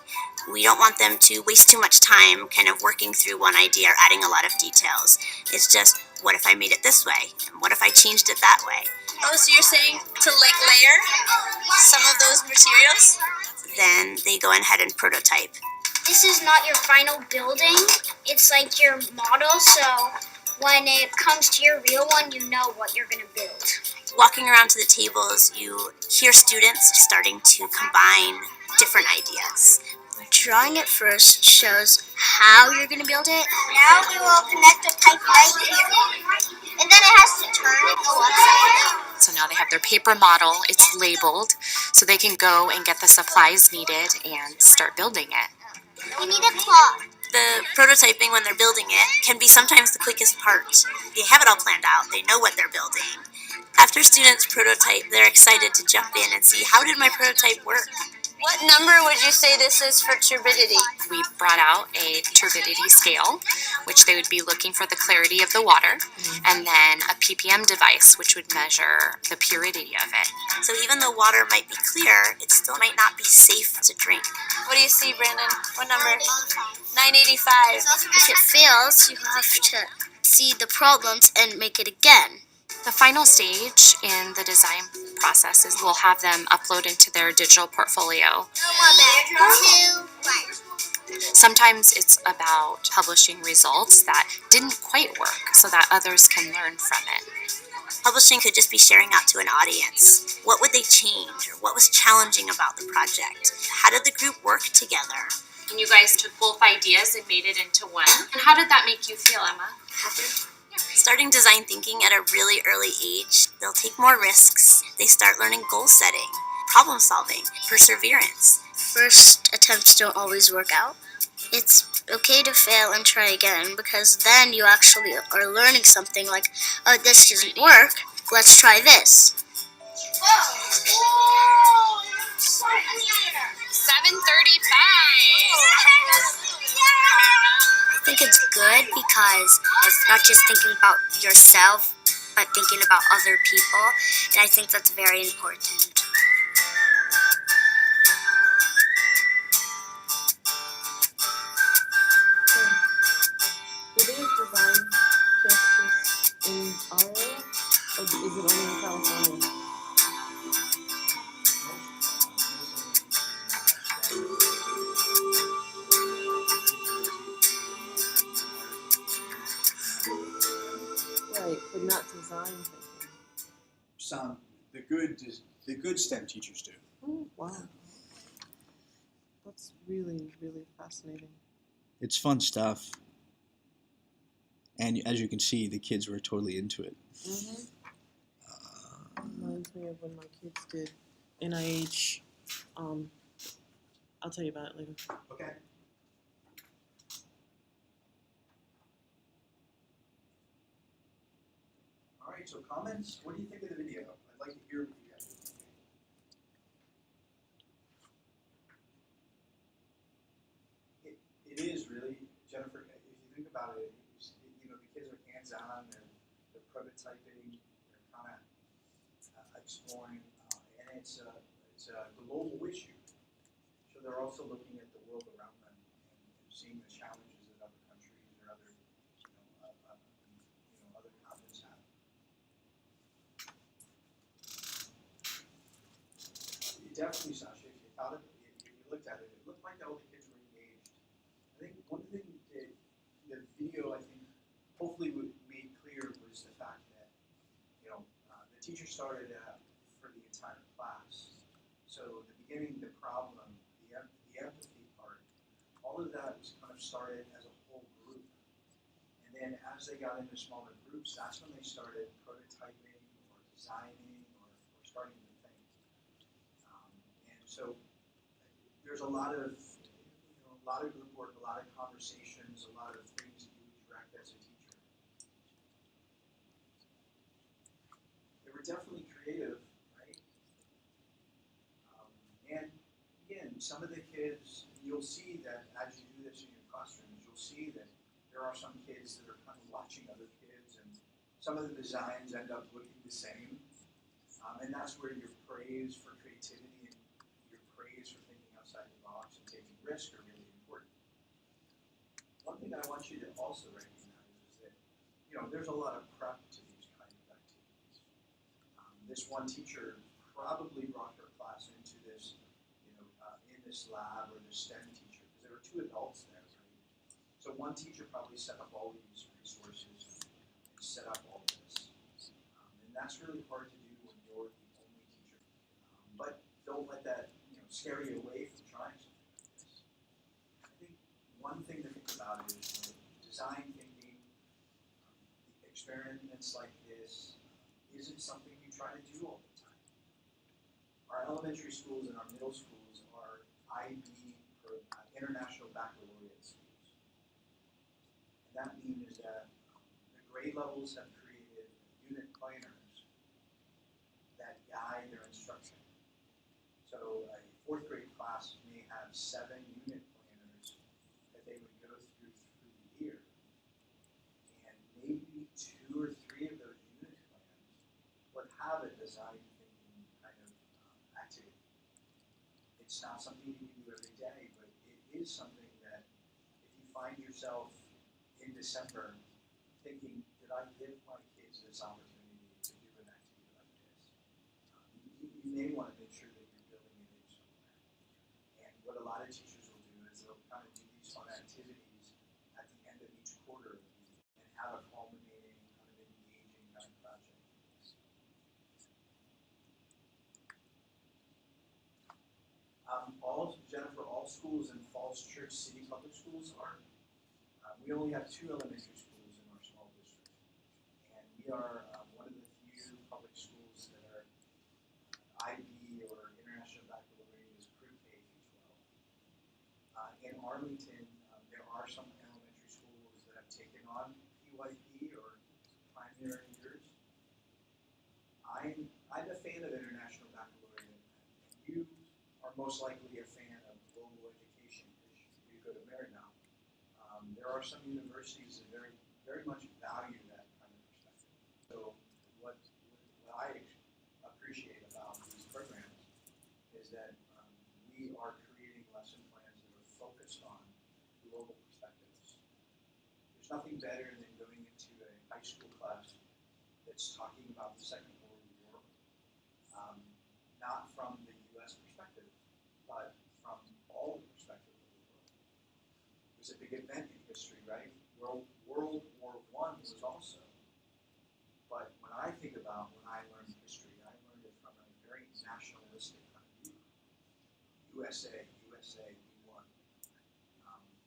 We don't want them to waste too much time kind of working through one idea or adding a lot of details. It's just, what if I made it this way? And what if I changed it that way? Oh, so you're saying to like layer some of those materials? Then they go ahead and prototype. This is not your final building. It's like your model, so when it comes to your real one, you know what you're going to build. Walking around to the tables, you hear students starting to combine different ideas. Drawing it first shows how you're going to build it. Now we will connect the pipe right here. And then it has to turn and go upside down. So now they have their paper model, it's labeled, so they can go and get the supplies needed and start building it. We need a clock. The prototyping when they're building it can be sometimes the quickest part. They have it all planned out, they know what they're building. After students prototype, they're excited to jump in and see, how did my prototype work? What number would you say this is for turbidity? We brought out a turbidity scale, which they would be looking for the clarity of the water, and then a ppm device, which would measure the purity of it. So even though water might be clear, it still might not be safe to drink. What do you see, Brandon? What number? 985. If it fails, you have to see the problems and make it again. The final stage in the design process is we'll have them upload into their digital portfolio. Sometimes it's about publishing results that didn't quite work so that others can learn from it. Publishing could just be sharing out to an audience. What would they change, or what was challenging about the project? How did the group work together? And you guys took both ideas and made it into one. And how did that make you feel, Emma? Starting design thinking at a really early age, they'll take more risks. They start learning goal setting, problem solving, perseverance. First attempts don't always work out. It's okay to fail and try again, because then you actually are learning something like, oh, this doesn't work, let's try this. 7:35. I think it's good because it's not just thinking about yourself, but thinking about other people, and I think that's very important. Today's design campus Or is it only in California? Right, but not design thinking. Some, the good STEM teachers do. Oh, wow. That's really, really fascinating. It's fun stuff. And as you can see, the kids were totally into it. Reminds me of when my kids did NIH. I'll tell you about it later. Okay. All right, so comments. What do you think of the video? I'd like to hear what you guys think. It is really, Jennifer, if you think about it, you know, the kids are hands-on, they're prototyping, they're kind of exploring, and it's a global issue. So they're also looking at the world around them and seeing the challenges that other countries or other, other continents have. You definitely, Sasha, if you thought of it, if you looked at it, it looked like all the kids were engaged. I think one thing that the video, I think, hopefully made clear was the fact that, the teacher started for the entire class. So the beginning, the problem, the empathy part, all of that was kind of started as a whole group. And then as they got into smaller groups, that's when they started prototyping or designing or starting to think. And so there's a lot of group work, a lot of conversations, a lot of things that you would direct as a teacher. They were definitely creative, right? And again, some of the kids, you'll see that as you do this in your classrooms, you'll see that there are some kids that are kind of watching other kids, and some of the designs end up looking the same. And that's where your praise for creativity and your praise for thinking outside the box and taking risks are really important. One thing I want you to also recognize is that, there's a lot of prep to these kind of activities. This one teacher probably brought her class into this, in this lab, or this STEM teacher, because there were two adults there, right? So one teacher probably set up all these resources and set up all this. And that's really hard to do when you're the only teacher. But don't let that, scare you away from trying something like this. I think one thing to think about is design thinking. Experiments like this isn't something you try to do all the time. Our elementary schools and our middle schools are IB, or International Baccalaureate schools. And that means that the grade levels have created unit planners that guide their instruction. So a fourth grade class may have 7 unit planners that they would go through the year. And maybe 2 or 3 of those unit plans would have a design thinking kind of activity. It's not something you can do every day, but it is something that if you find yourself in December thinking, did I give my kids this opportunity to do an activity like this? You may want to make sure that you're building it in somewhere. And what a lot of teachers will do is they'll kind of do these fun activities at the end of each quarter and have a culminating, kind of engaging kind of project. All schools in Falls Church City Public Schools are. We only have 2 elementary schools in our small district. And we are one of the few public schools that are IB, or International Baccalaureate, Pre K through 12. In Arlington, there are some elementary schools that have taken on PYP, or Pioneer Years. I'm a fan of International Baccalaureate. You are most likely a fan of global education because you go to Marymount. There are some universities that very, very much value that kind of perspective. So what I appreciate about these programs is that we are creating lesson plans that are focused on global perspectives. There's nothing better than going into a high school class that that's talking about the Second World War, not from the U.S. perspective, but from all the perspectives of the world. It was a big event in history, right? World War I was also. But when I think about when I learned history, I learned it from a very nationalistic kind of view. USA, USA, we won.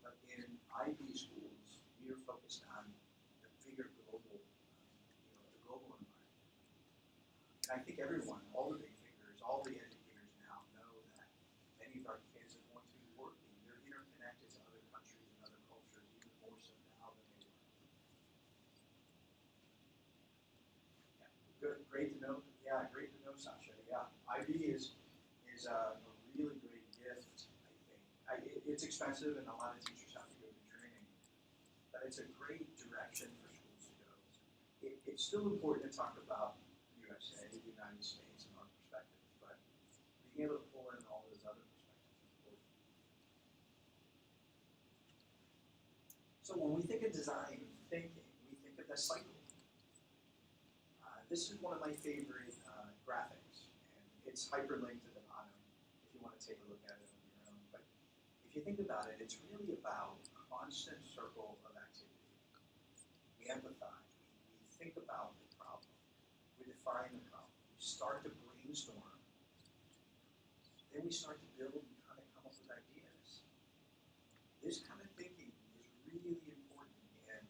But in IB schools, we are focused on the bigger global, the global environment. And I think everyone, all the big figures, all the educators now know that many of our kids are going to be working. They're interconnected to other countries and other cultures, even more so now than they were. Yeah, good, great to know. Yeah, great to know, Sasha. Yeah, IB is a really great gift. I think it's expensive, and a lot of teachers have to go to training, but it's a great direction for schools to go. It's still important to talk about USA, the United States, and our perspective, but being able to pull in all those other perspectives is important. So when we think of design thinking, we think of the cycle. This is one of my favorite graphics, and it's hyperlinked at the bottom if you want to take a look at it on your own. But if you think about it, it's really about a constant circle of activity. We empathize, we think about the problem, we define the problem, we start to brainstorm, then we start to build and kind of come up with ideas. This kind of thinking is really important for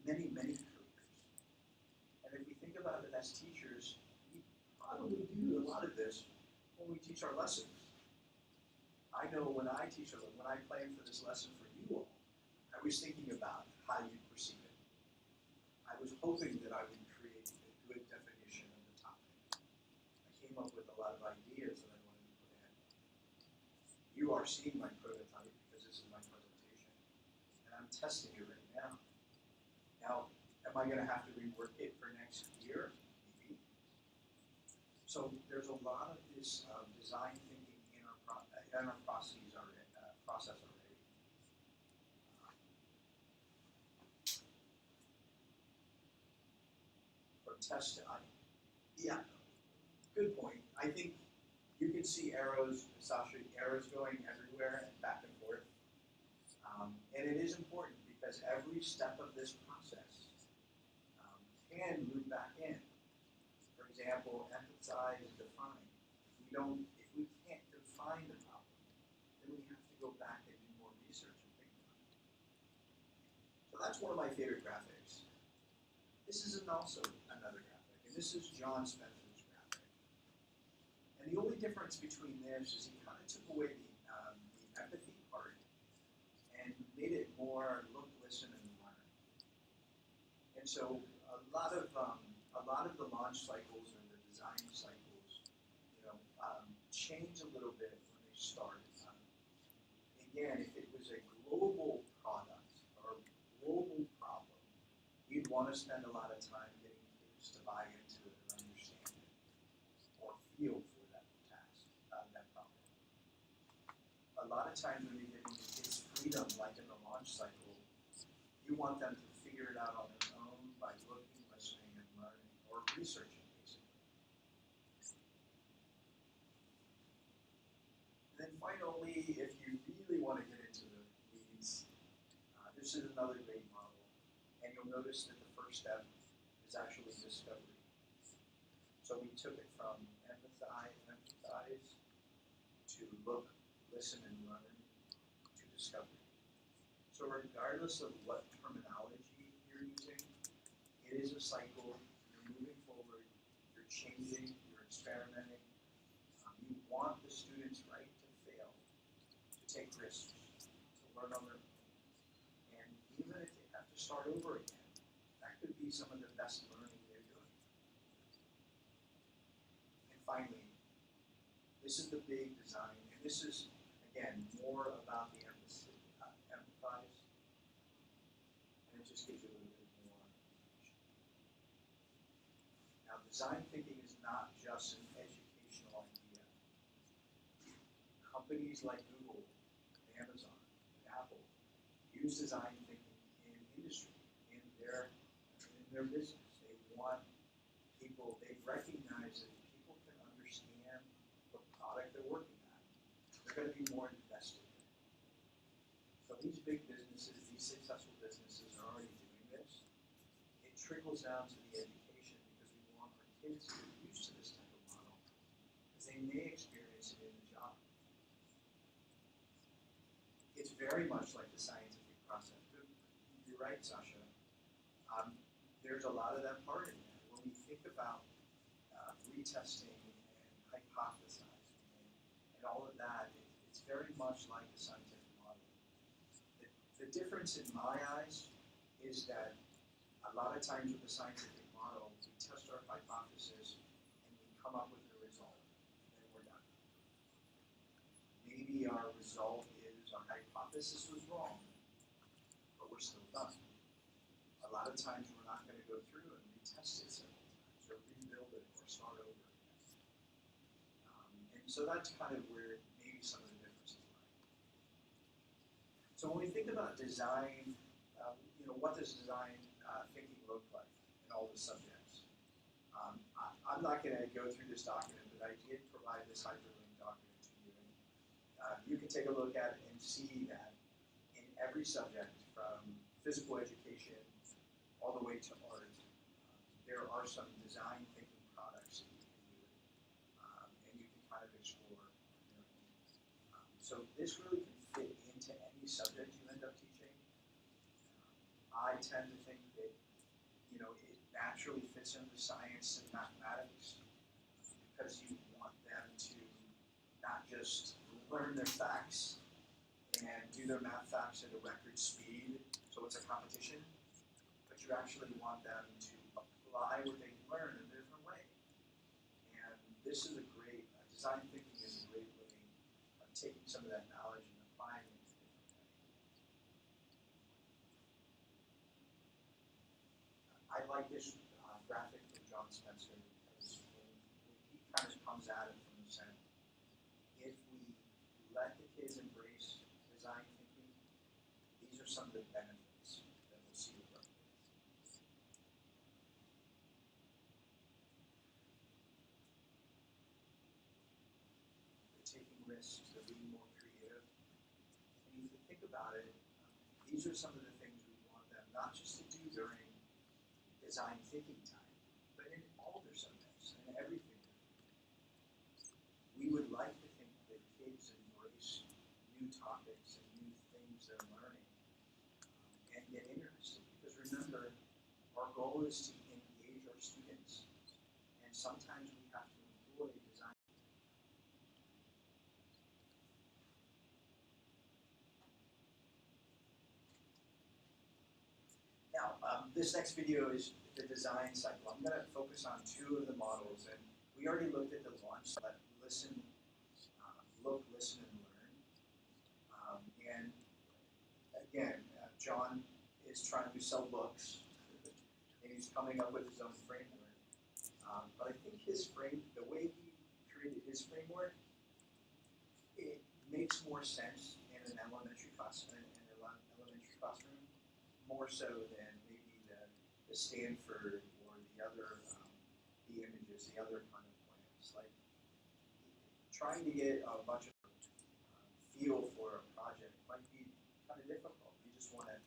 many, many careers. And if we think about it as teachers, we probably do a lot of this when we teach our lessons. I know when I teach, when I planned for this lesson for you all, I was thinking about how you perceive it. I was hoping that I would create a good definition of the topic. I came up with a lot of ideas that I wanted to put in. You are seeing my prototype because this is my presentation, and I'm testing it right now. Now, am I going to have to rework it for next year? Maybe. So there's a lot of this design thinking in our processes already. From test to yeah, good point. I think you can see arrows, Sasha, arrows going everywhere and back and forth. And it is important because every step of this process can loop back in. For example, empathize and define. If we can't define the problem, then we have to go back and do more research and think about it. So that's one of my favorite graphics. This is also another graphic, and this is John Spencer's graphic. And the only difference between this is he kind of took away the empathy part and made it more look, listen, and learn. And so a lot of the launch cycles or the design cycles, change a little bit when they start. Again, if it was a global product or a global problem, you'd want to spend a lot of time getting kids to buy into it and understand it or feel for that task, that problem. A lot of times when you're giving the kids freedom, like in the launch cycle, you want them to figure it out on their own by looking, listening, and learning, or researching, basically. And then finally, if you really want to get into the weeds, this is another great model. And you'll notice that the first step is actually discovery. So we took it from empathize to look, listen, and learn to discovery. So regardless of what terminology you're using, it is a cycle. You're moving forward, you're changing, you're experimenting. You want the students, right, to fail, to take risks, to learn on their own. And even if they have to start over again, that could be some of the best learning they're doing. And finally, this is the big design, and this is, again, more about the empathize, and it just gives you a little bit more information. Now, design thinking is not just an educational idea. Companies like Google, Amazon, and Apple use design thinking in industry, in their business. They want people, they've recognized that if people can understand the product they're working on, they're going to be more invested. So these big businesses, these successful businesses are already doing this. It trickles down to the education because we want our kids to get used to this type of model because they may experience it in the job. It's very much like the scientific process. You're right, Sasha. There's a lot of that part in there. When we think about retesting and hypothesizing and all of that, it's very much like the scientific model. The difference in my eyes is that a lot of times with the scientific model, we test our hypothesis and we come up with a result, and then we're done. Maybe our result is our hypothesis was wrong, but we're still done. A lot of times we're not going to go through and retest it several times or rebuild it or start over again. And so that's kind of where maybe some of the differences lie. So when we think about design, what does design thinking look like in all the subjects? I'm not going to go through this document, but I did provide this hyperlink document to you. You can take a look at it and see that in every subject, from physical education all the way to art, there are some design thinking products that you can do, and you can kind of explore. So this really can fit into any subject you end up teaching. I tend to think that it naturally fits into science and mathematics because you want them to not just learn their facts and do their math facts at a record speed, so it's a competition, but you actually want them to apply what they learn in a different way. And this is design thinking is a great way of taking some of that knowledge and applying it in a different way. I like this graphic from John Spencer because when he kind of comes at it from the center, if we let the kids embrace design thinking, these are some of the benefits that we'll see with our kids. They're taking risks, they're being more creative. And if you think about it, these are some of the things we want them not just to do during design thinking time, but in all their subjects and everything. We would like to think that kids embrace new topics and new things they're learning and get interested. Because remember, our goal is to engage our students, and sometimes we have to employ design. Now, this next video is the design cycle. I'm going to focus on two of the models, and we already looked at the one, so that look, listen, and learn. And again, John is trying to sell books, and he's coming up with his own framework. But I think the way he created his framework, it makes more sense in an elementary classroom, more so than maybe the Stanford or the other the images, the other kind of plans. Like trying to get a bunch of feel for a project might be kind of difficult. You just want to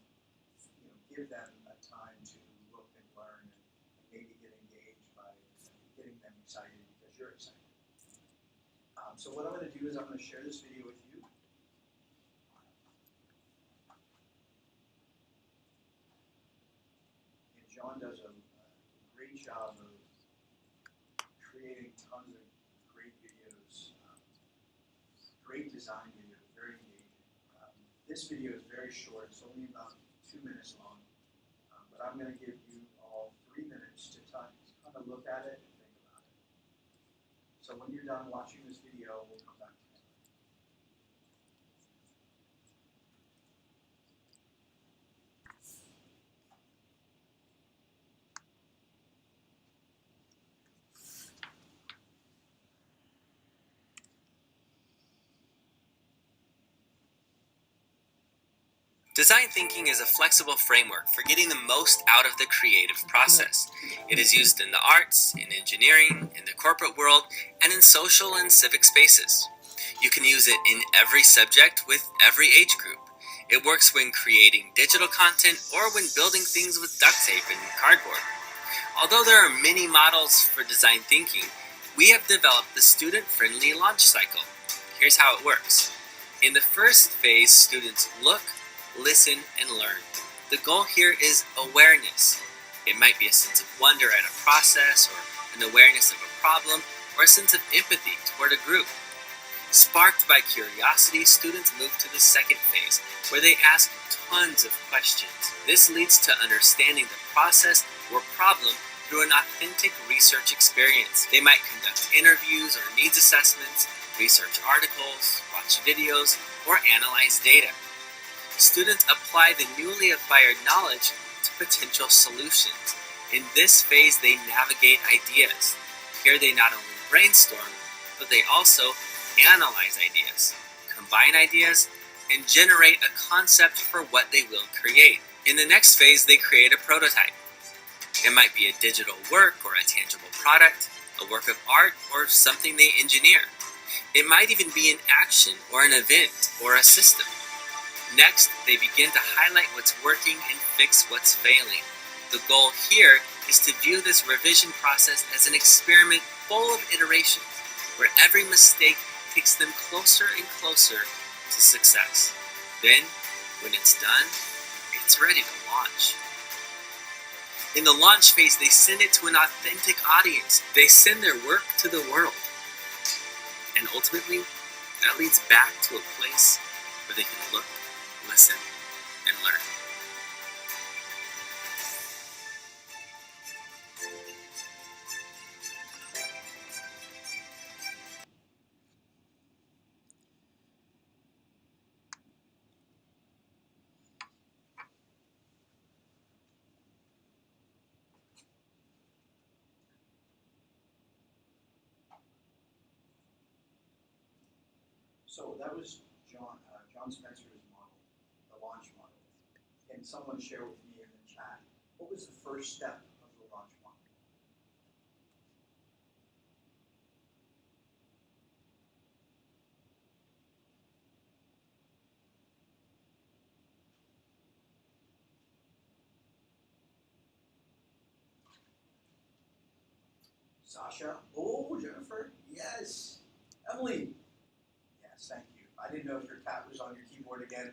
give them a time to look and learn and maybe get engaged by getting them excited because you're excited. So what I'm going to do is I'm going to share this video with you. And John does a great job of creating tons of great videos, great design videos, very engaging. This video is very short, it's only about 2 minutes long, but I'm going to give you all 3 minutes to kind of look at it and think about it. So when you're done watching this video, we'll come back together. Design thinking is a flexible framework for getting the most out of the creative process. It is used in the arts, in engineering, in the corporate world, and in social and civic spaces. You can use it in every subject with every age group. It works when creating digital content or when building things with duct tape and cardboard. Although there are many models for design thinking, we have developed the student-friendly launch cycle. Here's how it works. In the first phase, students look, listen, and learn. The goal here is awareness. It might be a sense of wonder at a process, or an awareness of a problem, or a sense of empathy toward a group. Sparked by curiosity, students move to the second phase, where they ask tons of questions. This leads to understanding the process or problem through an authentic research experience. They might conduct interviews or needs assessments, research articles, watch videos, or analyze data. Students apply the newly acquired knowledge to potential solutions. In this phase, they navigate ideas. Here they not only brainstorm, but they also analyze ideas, combine ideas, and generate a concept for what they will create. In the next phase, they create a prototype. It might be a digital work or a tangible product, a work of art, or something they engineer. It might even be an action or an event or a system. Next, they begin to highlight what's working and fix what's failing. The goal here is to view this revision process as an experiment full of iterations, where every mistake takes them closer and closer to success. Then, when it's done, it's ready to launch. In the launch phase, they send it to an authentic audience. They send their work to the world. And ultimately, that leads back to a place where they can look, listen, and learn. So that was John Spencer's model, the launch model. Can someone share with me in the chat, what was the first step of the launch model? Sasha? Oh, Jennifer? Yes. Emily? Yes, thank you. I didn't know if your cat was on your keyboard again.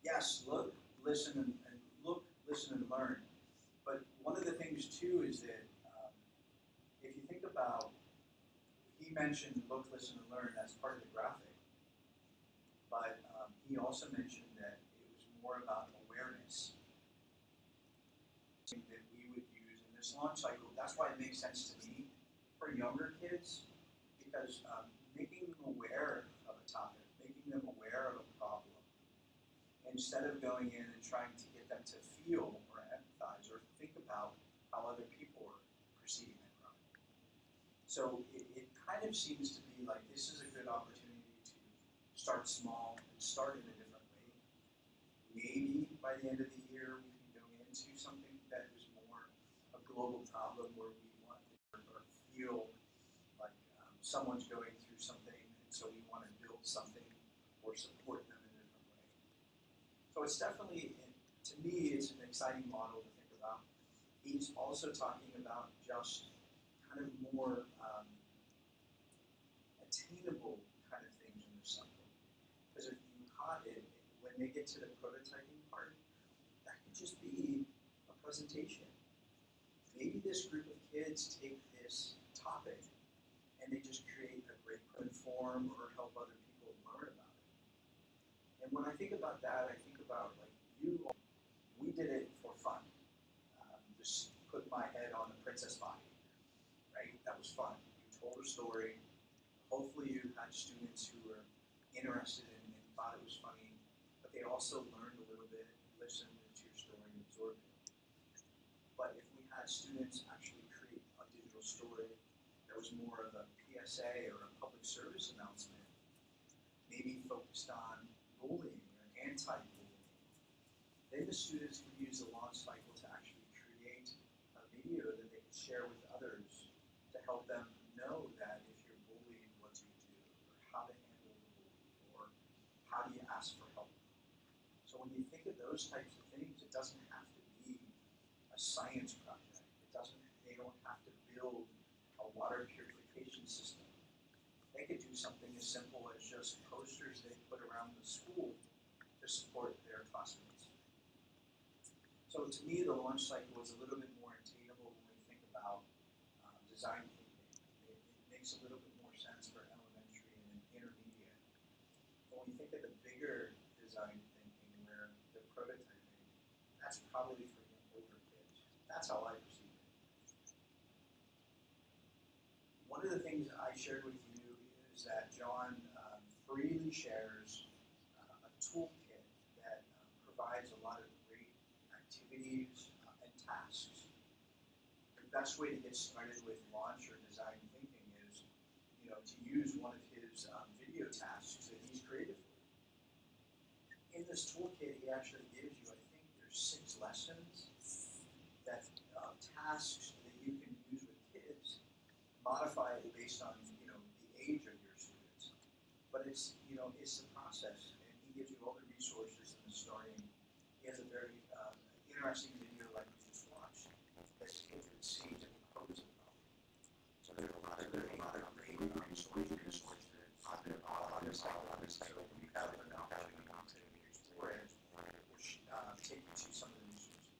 Yes, look, listen, and look, listen, and learn. But one of the things too is that if you think about, he mentioned look, listen, and learn. That's part of the graphic. But he also mentioned that it was more about awareness that we would use in this launch cycle. That's why it makes sense to me for younger kids, because making them aware of a topic, making them aware of a problem, instead of going in and trying to get them to feel or empathize or think about how other people are perceiving that problem. So it kind of seems to be like this is a good opportunity to start small and start in a different way. Maybe by the end of the year we can go into something that is more a global problem where we want to or feel like someone's going through something, and so we want to build something or support them in a different way. So it's definitely, to me, it's an exciting model to think about. He's also talking about just kind of more attainable kind of things in the cycle. Because if you when they get to the prototyping part, that could just be a presentation. Maybe this group of kids take this topic and they just create a great inform or help other people learn about it. And when I think about that, I think about like we did it for fun. Just put my head on the princess body, right? That was fun. You told a story. Hopefully you had students who were interested and thought it was funny, but they also learned a little bit, listened to your story, and absorbed it. But if we had students actually create a digital story that was more of a PSA or a public service announcement, maybe focused on bullying or anti-bullying, then the students can use the launch cycle to actually create a video that they can share with others to help them know that if you're bullied, what do you do, or how to handle the bully, or how do you ask for help. So when you think of those types of things, it doesn't have to be a science project. They don't have to build a water purification system. They could do something as simple as just posters they put around the school to support their classmates. So to me, the launch cycle is a little bit more attainable when we think about design thinking. It makes a little bit more sense for elementary and intermediate. But when you think of the bigger design thinking where they're prototyping, that's probably for older kids. That's how I perceive it. One of the things I shared with you is that John freely shares a toolkit that provides a lot of great activities and tasks. The best way to get started with launch or design thinking is, to use one of his video tasks that he's created for you. In this toolkit, he actually gives you, I think there's 6 lessons that tasks that you can use with kids, modify it based on the age of your students. But it's the process, and he gives you all the resources and the starting. He has a very interesting video like you just watched that kids would see to propose a problem. So there's a lot of great resources on this site. So you have an opportunity to explore it, which take you to some of the resources.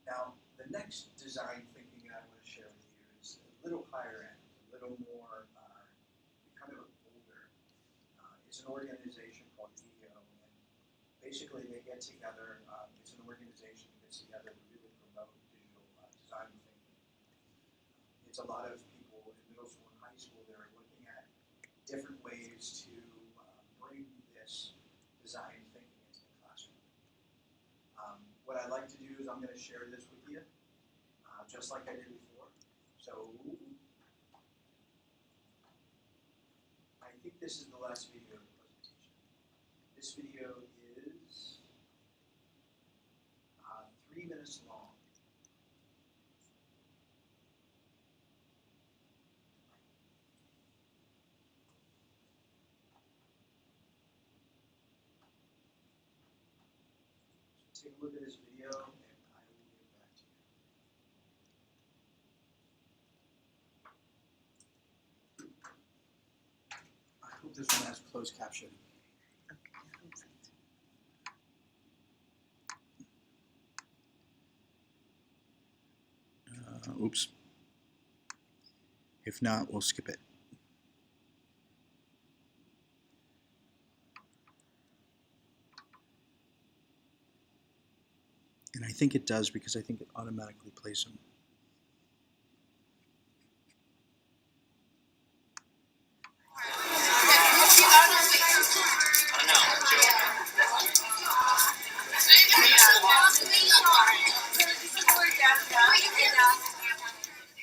Now, the next design thinking I want to share with you is a little higher end, a little more kind of older. It's an organization called EO, and basically they get together. It's an organization that gets together to really promote digital design thinking. It's a lot of people in middle school and high school that are looking at different ways to bring this design thinking into the classroom. What I'd like to do is I'm going to share this with you, just like I did before. So I think this is the last video of the presentation. This video is 3 minutes long. So take a look at this video, and I will get back to you. I hope this one has closed caption. Oops. If not, we'll skip it. And I think it does because I think it automatically plays them.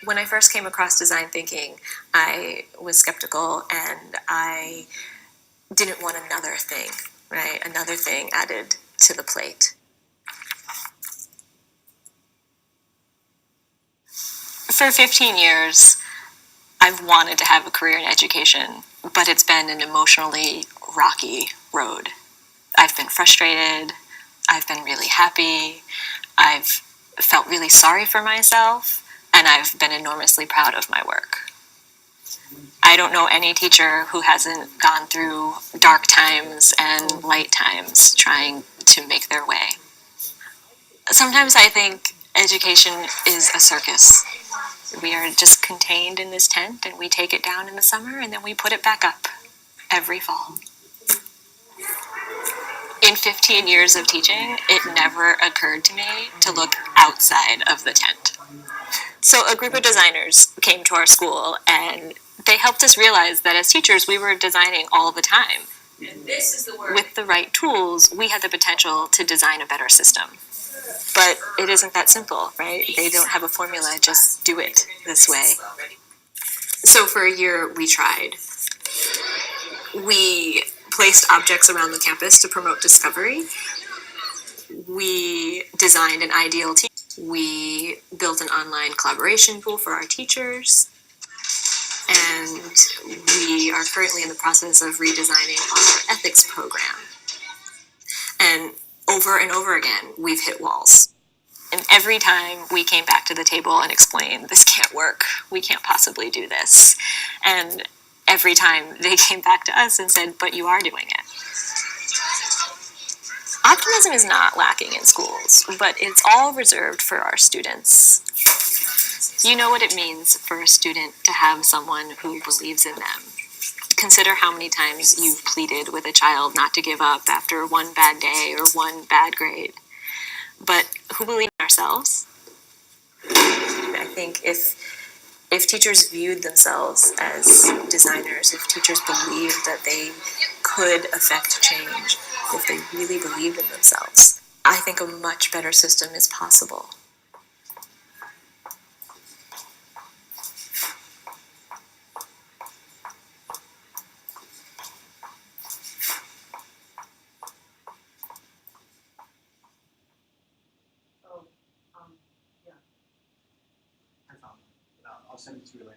When I first came across design thinking, I was skeptical and I didn't want another thing, right? Another thing added to the plate. For 15 years, I've wanted to have a career in education, but it's been an emotionally rocky road. I've been frustrated, I've been really happy, I've felt really sorry for myself, and I've been enormously proud of my work. I don't know any teacher who hasn't gone through dark times and light times trying to make their way. Sometimes I think education is a circus. We are just contained in this tent and we take it down in the summer and then we put it back up every fall. In 15 years of teaching, it never occurred to me to look outside of the tent. So a group of designers came to our school and they helped us realize that as teachers, we were designing all the time. And this is the word. With the right tools, we had the potential to design a better system. But it isn't that simple, right? They don't have a formula, just do it this way. So for a year, we tried. We placed objects around the campus to promote discovery. We designed an ideal team. We built an online collaboration tool for our teachers. And we are currently in the process of redesigning our ethics program. And over again, we've hit walls. And every time we came back to the table and explained, this can't work, we can't possibly do this. And every time they came back to us and said, but you are doing it. Optimism is not lacking in schools, but it's all reserved for our students. You know what it means for a student to have someone who believes in them. Consider how many times you've pleaded with a child not to give up after one bad day or one bad grade. But who believe in ourselves? I think if teachers viewed themselves as designers, if teachers believed that they could affect change, if they really believed in themselves, I think a much better system is possible. I found it. I'll send it to you later.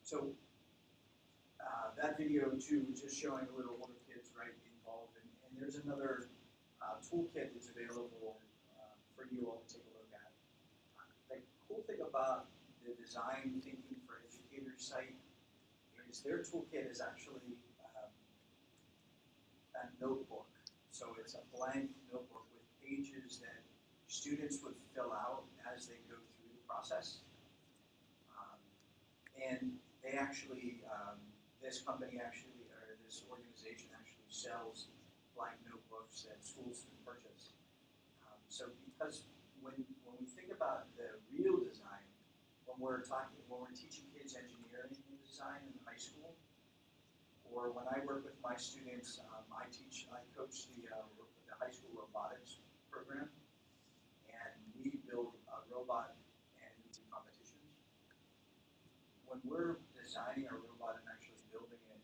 So that video too was just showing a little older kids right involved, and there's another toolkit that's available for you all to take a look at. The cool thing about the Design Thinking for Educators site is their toolkit is actually a notebook. So it's a blank notebook with pages that students would fill out as they go through the process. And they actually, this company actually, or this organization actually sells blank notebooks that schools can purchase. So because when we think about the real design, when we're teaching kids engineering and design in high school, or when I work with my students, I coach the high school robotics program, and we build a robot and we do competitions. When we're designing a robot and actually building it,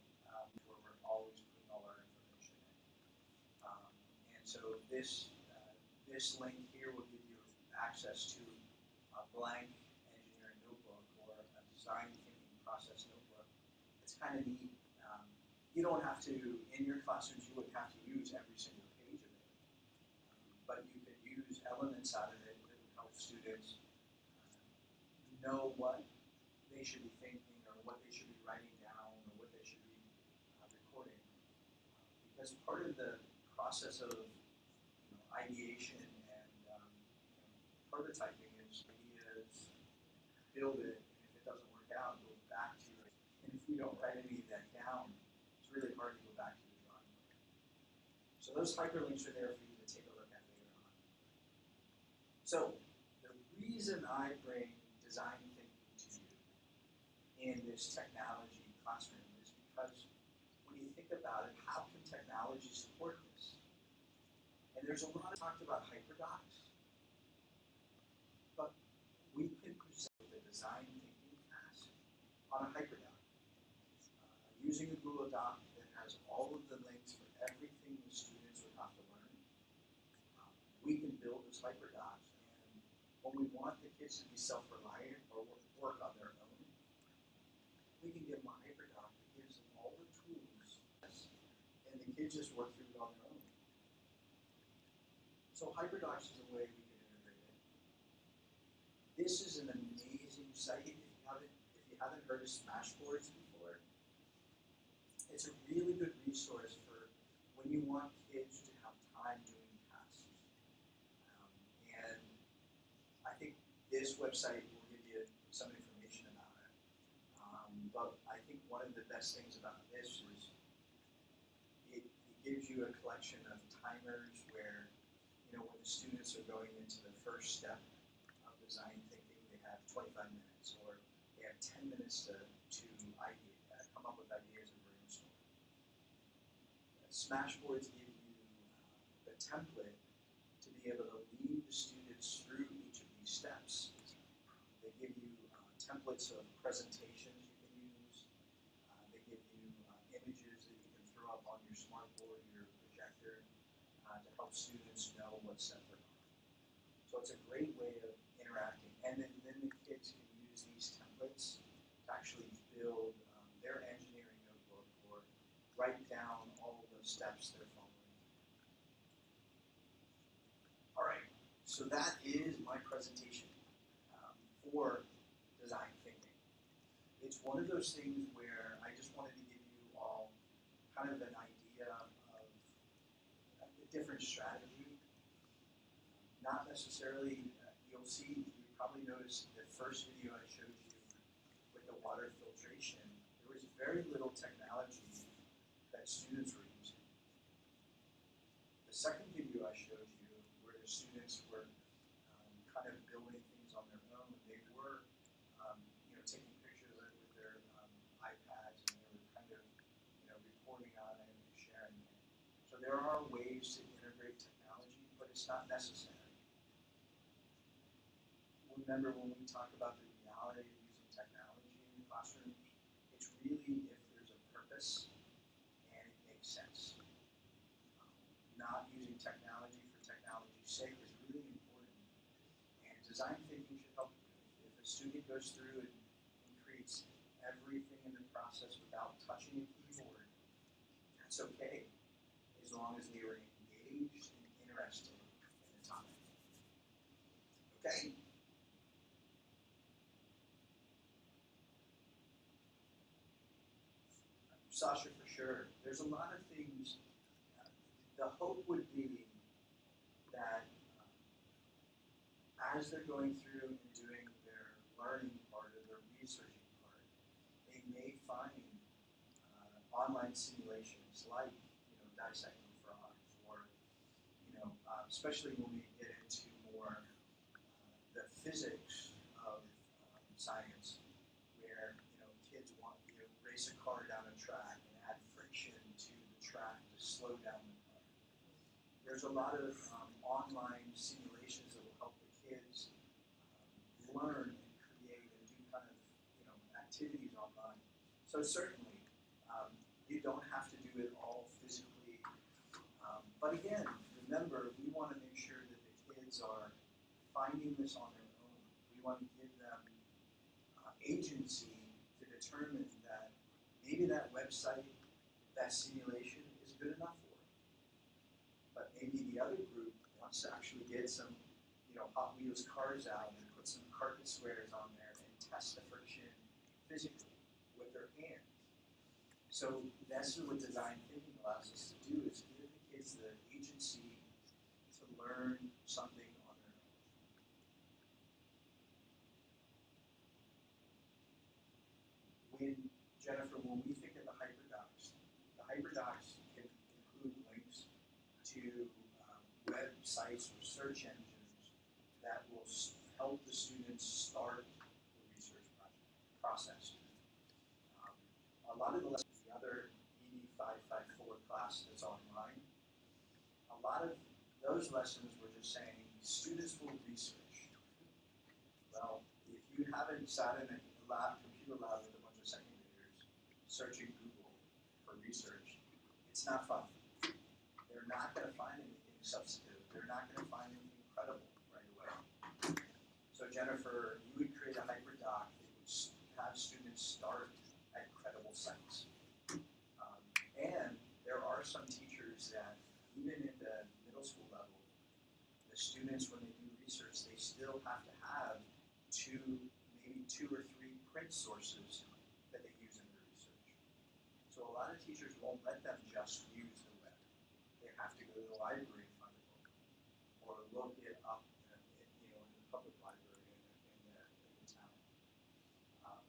where we're always putting all our information in. And so this link here will give you access to a blank engineering notebook or a design thinking process notebook. It's kind of neat. You don't have to, in your classrooms, you wouldn't have to use every single page of it. But you could use elements out of it that would help students know what they should be thinking or what they should be writing down or what they should be recording. Because part of the process of ideation and prototyping is ideas, build it, and if it doesn't work out, go back to it. And if we don't write any of that down, it's really hard to go back to the drawing board. So those hyperlinks are there for you to take a look at later on. So the reason I bring design thinking to you in this technology classroom is because when you think about it, how can technology support this? And there's a lot talked about hyperdocs, but we can present the design thinking task on a hyperdoc. Using a Google Doc that has all of the links for everything the students would have to learn, we can build this hyperdocs, and when we want the kids to be self-reliant or work on their own, we can give them a hyperdoc that gives them all the tools, and the kids just work through it on their own. So hyperdocs is a way we can integrate it. This is an amazing site. If you haven't heard of Smashboards before, it's a really good resource for when you want kids to have time doing tasks. And I think this website will give you some information about it. But I think one of the best things about this is it gives you a collection of timers where, when the students are going into the first step of design thinking, they have 25 minutes, or they have 10 minutes to come up with ideas and brainstorm. Smashboards give you the template to be able to lead the students through each of these steps. They give you templates of presentations you can use. They give you images that you can throw up on your smartboard, your projector, to help students know what step they're on. So it's a great way of interacting. And then the kids can use these templates to actually build their engineering notebook or write down all of those steps they're following. All right, so that is my presentation for design thinking. It's one of those things where I just wanted to give you all kind of an idea of a different strategy. Not necessarily, you'll see, you probably noticed the first video I showed you with the water filtration, there was very little technology that students were using. The second video I showed you, where the students were kind of building things on their own, they were taking pictures of it with their iPads, and they were kind of recording on it and sharing it. So there are ways to integrate technology, but it's not necessary. Remember, when we talk about the reality of using technology in the classroom, it's really if there's a purpose and it makes sense. Not using technology for technology's sake is really important. And design thinking should help you. If a student goes through and creates everything in the process without touching a keyboard, that's okay, as long as they were engaged and interested in the topic. Okay? Sasha, for sure. There's a lot of things. The hope would be that as they're going through and doing their learning part or their researching part, they may find online simulations like dissecting frogs, or especially when we get into more the physics of science, where kids want to race a car down a track and add friction to the track to slow down the car. There's a lot of online simulations that will help the kids learn and create and do kind of activities online. So certainly you don't have to do it all physically, but again, remember, we want to make sure that the kids are finding this on their own. We want to give them agency to determine that maybe that website, that simulation is good enough for them. But maybe the other group wants to actually get some Hot Wheels cars out and put some carpet squares on there and test the friction physically with their hands. So that's what design thinking allows us to do, is give the kids the agency to learn something on their own. Jennifer, when we think of the hyperdocs can include links to websites or search engines that will help the students start the research process. A lot of the lessons, the other ED 554 class that's online, a lot of those lessons were just saying students will research. Well, if you haven't sat in a computer lab with a bunch of second graders searching Google for research, it's not fun. They're not going to find anything substantive. They're not going to find anything credible right away. So Jennifer, you would create a hyperdoc that would have students start at credible sites. And there are some teachers that, even in the middle school level, the students, when they do research, they still have to have maybe two or three print sources that they use in their research. So a lot of teachers won't let them just use the web. They have to go to the library and find a book, or look it up in the public library in the town,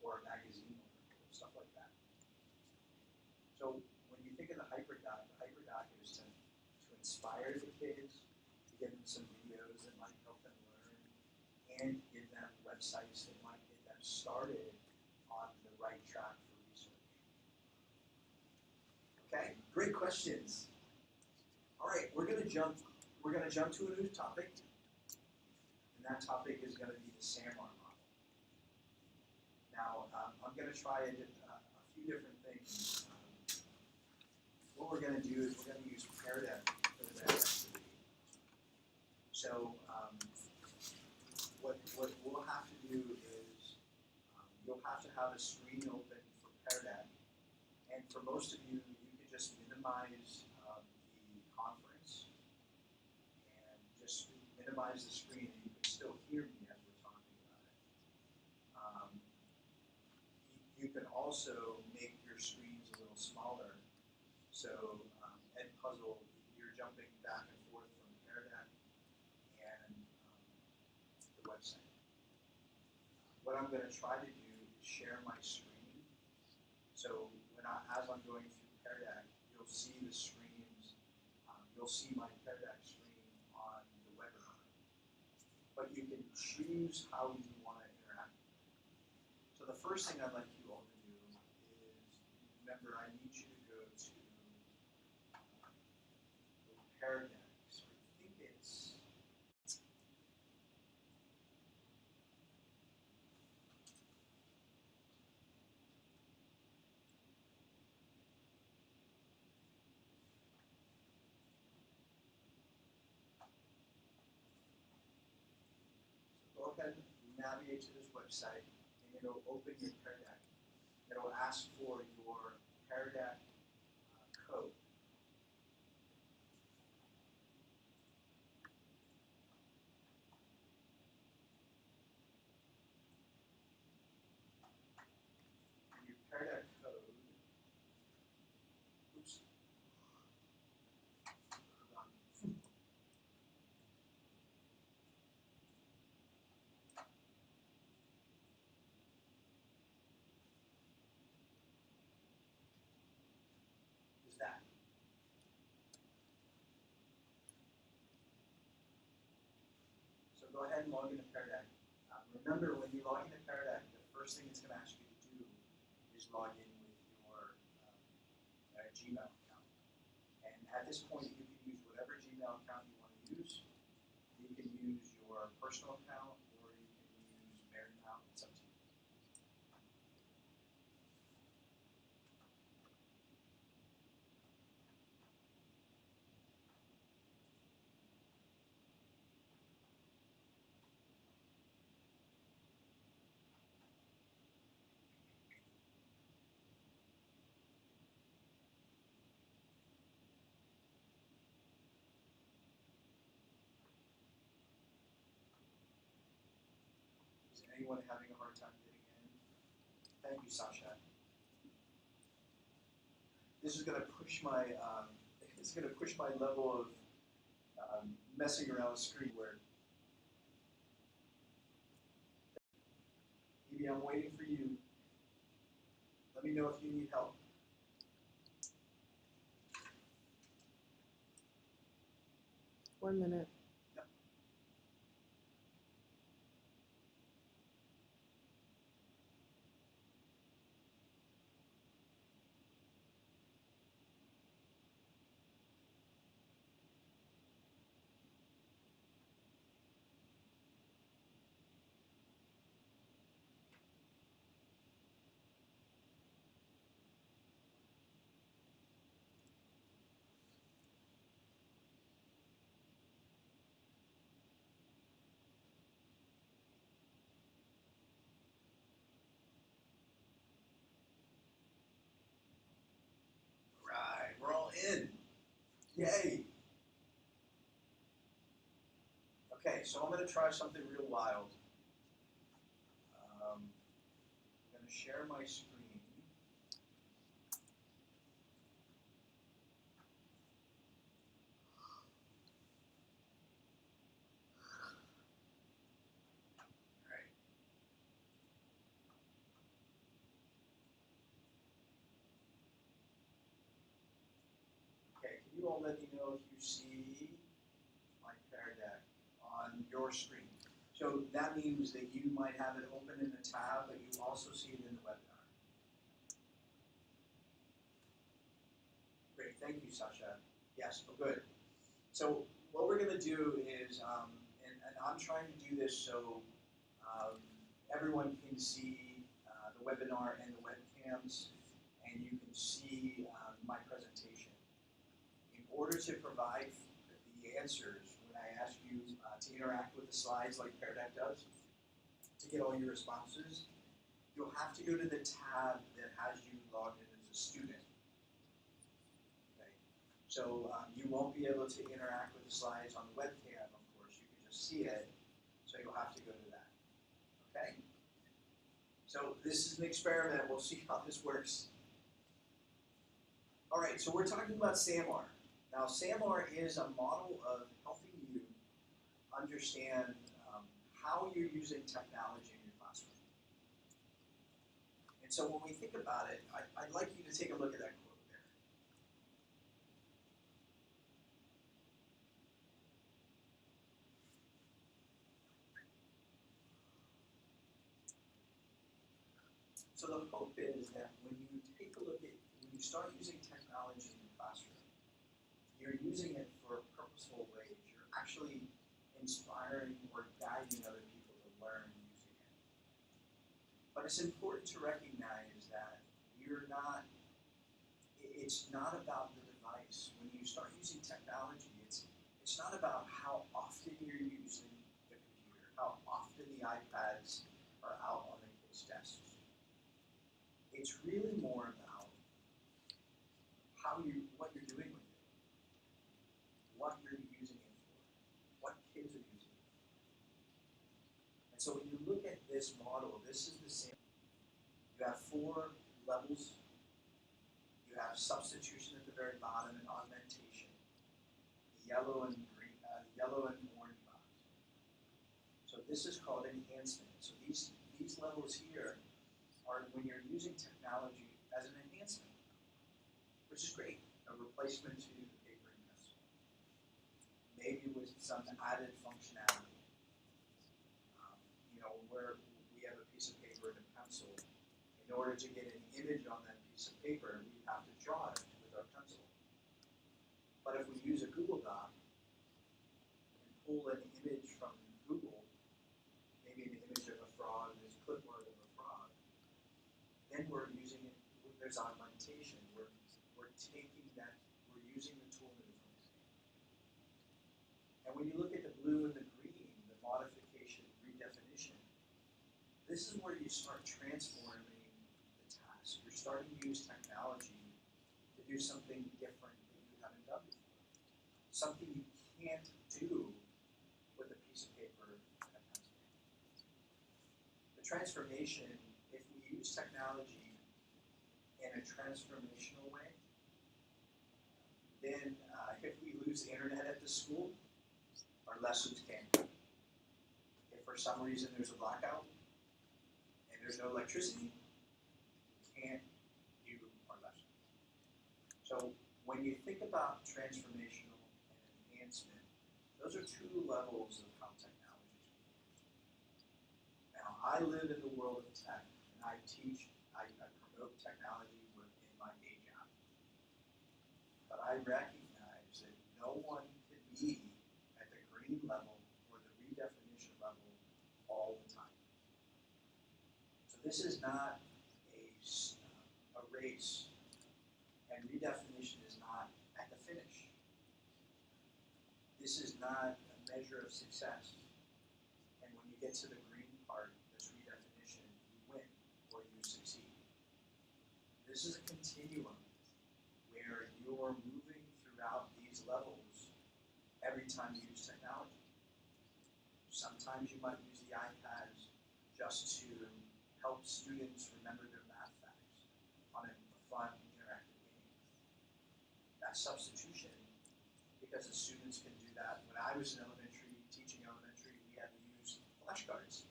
or a magazine article, stuff like that. So when you think of the hyperdoc is to inspire the kids, to give them some videos that might help them learn, and give them websites that might get them started Great questions. All right, we're gonna jump to a new topic, and that topic is gonna be the SAMR model. Now, I'm gonna try a few different things. What we're gonna do is we're gonna use Pear Deck for the next activity. So, what we'll have to do is you'll have to have a screen open for Pear Deck, and for most of you, you can just minimize the conference and just minimize the screen, and you can still hear me as we're talking about it. You can also make your screens a little smaller. So Edpuzzle, you're jumping back and forth from Pear Deck and the website. What I'm going to try to do is share my screen. So as I'm going through Pear Deck, you'll see the screens. You'll see my Pear Deck screen on the webinar. But you can choose how you want to interact with it. So the first thing I'd like you all to do is, remember, I need you to go to the Pear Deck. So I think it's go ahead and navigate to this website, and it'll open your Pear Deck. It'll ask for your Pear Deck code. And your Pear Deck code. Oops. Is that. So go ahead and log into Pear Deck. Remember, when you log into Pear Deck, the first thing it's going to ask you to do is log in with your Gmail account. And at this point, you can use whatever Gmail account you want to use. You can use your personal account, or you can use Marymount. It's up to you. Is anyone having a hard time getting in? Thank you, Sasha. This is going to push my level of messing around with screenware. Evie, I'm waiting for you. Let me know if you need help. One minute. Yep. Right, we're all in. Yay. Okay, so I'm going to try something real wild. I'm going to share my screen. All right. Okay, can you all let me know if you see my Pear Deck on your screen? So that means that you might have it open in the tab, but you also see it in the webinar. Great. thank you, Sasha. Yes, oh, good. So what we're gonna do is, and I'm trying to do this so everyone can see the webinar and the webcams, and you can see my presentation. In order to provide the answers, when I ask you to interact with the slides like Pear Deck does, to get all your responses, you'll have to go to the tab that has you logged in as a student. Okay? So you won't be able to interact with the slides on the webcam, of course, you can just see it, so you'll have to go to that. Okay? So this is an experiment, we'll see how this works. All right, so we're talking about SAMR. Now, SAMR is a model of helping you understand how you're using technology in your classroom. And so when we think about it, I'd like you to take a look at that quote there. So the hope is that when you take a look at, when you start using technology in your classroom, you're using it for purposeful ways. You're actually inspiring or guiding other people to learn using it. But it's important to recognize that it's not about the device. When you start using technology, it's not about how often you're using the computer, how often the iPads are out on the kids' desks. It's really more about what you're doing with it, what you're using it for, what kids are using it for. And so when you look at this model, this is the same. You have 4 levels. You have substitution at the very bottom and augmentation. The yellow and green, yellow and orange box. So this is called enhancement. So these levels here are when you're using technology as an enhancement, which is great, a replacement to paper and pencil. Maybe with some added functionality. Where we have a piece of paper and a pencil, in order to get an image on that piece of paper, we have to draw it with our pencil. But if we use a Google Doc and pull an image from Google, maybe an image of a frog, this clipboard of a frog, then we're using it, there's augmentation. We're taking that, we're using the tool in a different way. And when you look at the blue and the green, the modification, redefinition, this is where you start transforming the task. You're starting to use technology to do something different that you haven't done before. Something you can't do with a piece of paper and a pencil. The transformation, if we use technology in a transformational way, then if we lose the internet at the school, our lessons can't go. If for some reason there's a blackout, there's no electricity, we can't do our lessons. So when you think about transformational and enhancement, those are 2 levels of how technology is used. Now, I live in the world of tech, and I promote technology in my day job. But I recognize that no one can be at the green level or the redefinition level all the time. This is not a race, and redefinition is not at the finish. This is not a measure of success. And when you get to the green part, this redefinition, you win or you succeed. This is a continuum where you're moving throughout these levels every time you use technology. Sometimes you might use the iPads just to help students remember their math facts on a fun, interactive game. That's substitution, because the students can do that. When I was in elementary, teaching elementary, we had to use flashcards.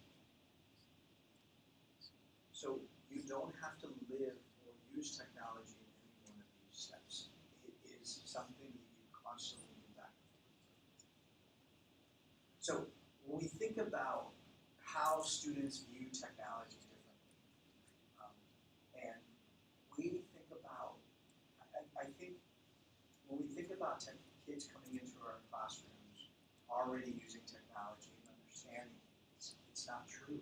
So you don't have to live or use technology in any one of these steps. It is something that you constantly do back and forth. So when we think about how students view technology differently, and we think about, I think lot of kids coming into our classrooms already using technology and understanding it's not true.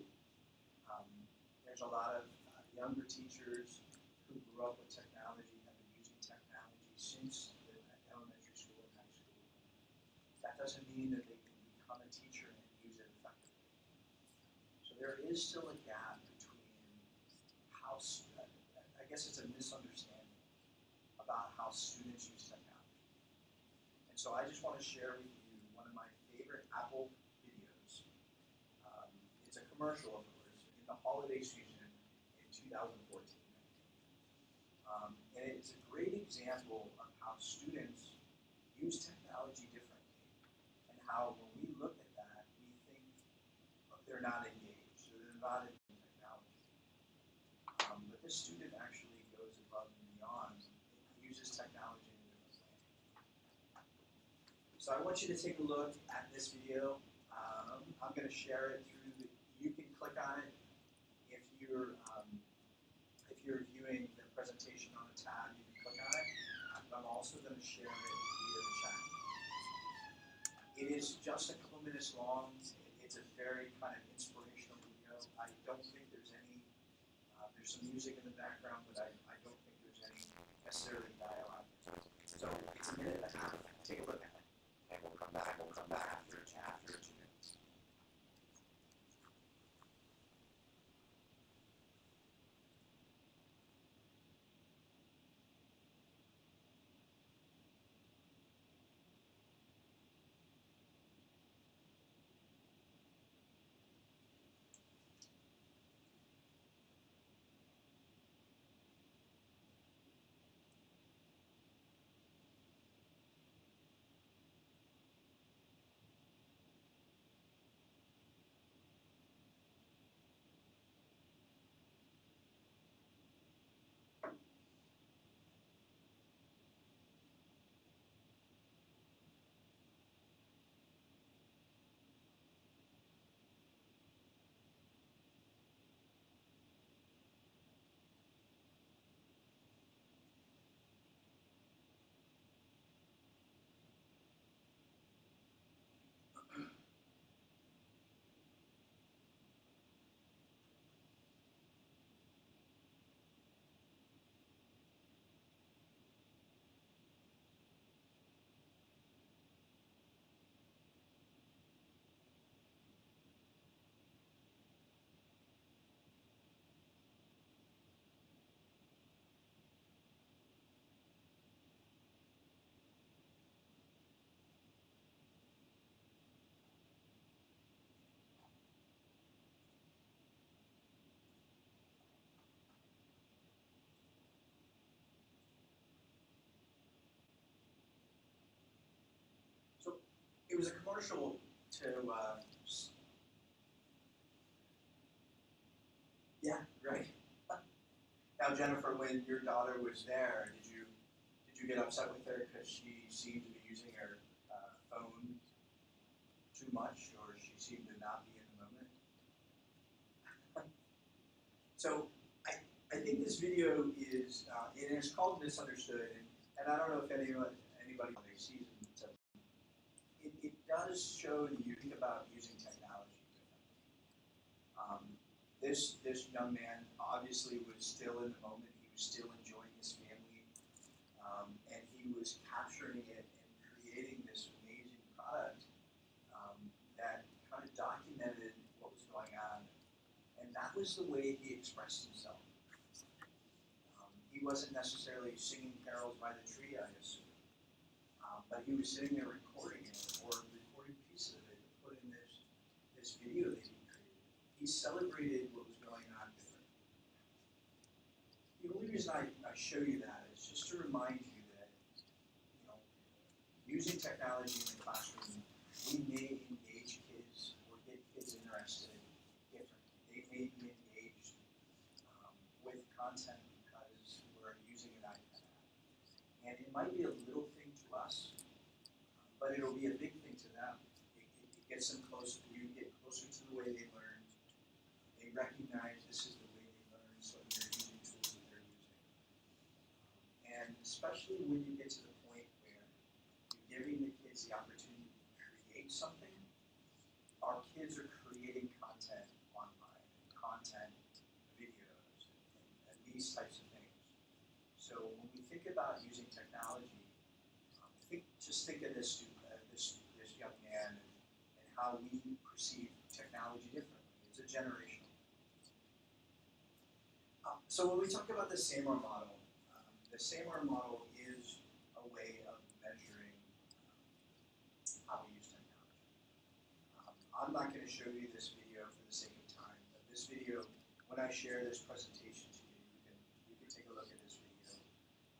There's a lot of younger teachers who grew up with technology, have been using technology since elementary school and high school. That doesn't mean that they can become a teacher and use it effectively. So there is still a gap between how, I guess it's a misunderstanding about how students use technology. And so I just want to share with you one of my favorite Apple videos. It's a commercial, of course, in the holiday season in 2014. And it's a great example of how students use technology differently, and how when we look at that, we think they're not engaged, or they're not in technology. But this student actually goes above and beyond and uses technology in a different way. So I want you to take a look at this video. I'm going to share it through you can click on it if you're viewing the presentation on a tab, you can click on it. But I'm also going to share it via the chat. It is just a couple minutes long. It's a very kind of inspirational video. I don't think there's any, there's some music in the background, but I don't think there's any necessarily dialogue. So it's a minute and a half. Take a look at it. And we'll come back after 2 minutes. So it was a commercial to, yeah, right. Now, Jennifer, when your daughter was there, did you get upset with her because she seemed to be using her phone too much, or she seemed to not be in the moment? So I think this video is, and it's called Misunderstood, and I don't know if anybody sees it. It does show that you think about using technology differently. This young man obviously was still in the moment. He was still enjoying his family, and he was capturing it and creating this amazing product that kind of documented what was going on. And that was the way he expressed himself. He wasn't necessarily singing carols by the tree, I assume, but he was sitting there recording it, or recording pieces of it to put in this video that he created. He celebrated what was going on differently. The only reason I show you that is just to remind you that, using technology in the classroom, we may engage kids or get kids interested differently. They may be engaged with content because we're using an iPad app. And it might be a little thing to us, but it'll be a big thing to them. It gets them closer to you, get closer to the way they learn. They recognize this is the way they learn, so they're using tools that they're using. And especially when you get to the point where create something, our kids are creating content online, content, videos, and these types of things. So when we think about using technology, just think of this student, this young man, and how we perceive technology differently. It's a generational. So when we talk about the SAMR model, the SAMR model is a way of measuring how we use technology. I'm not going to show you this video for the sake of time, but this video, when I share this presentation to you, you can take a look at this video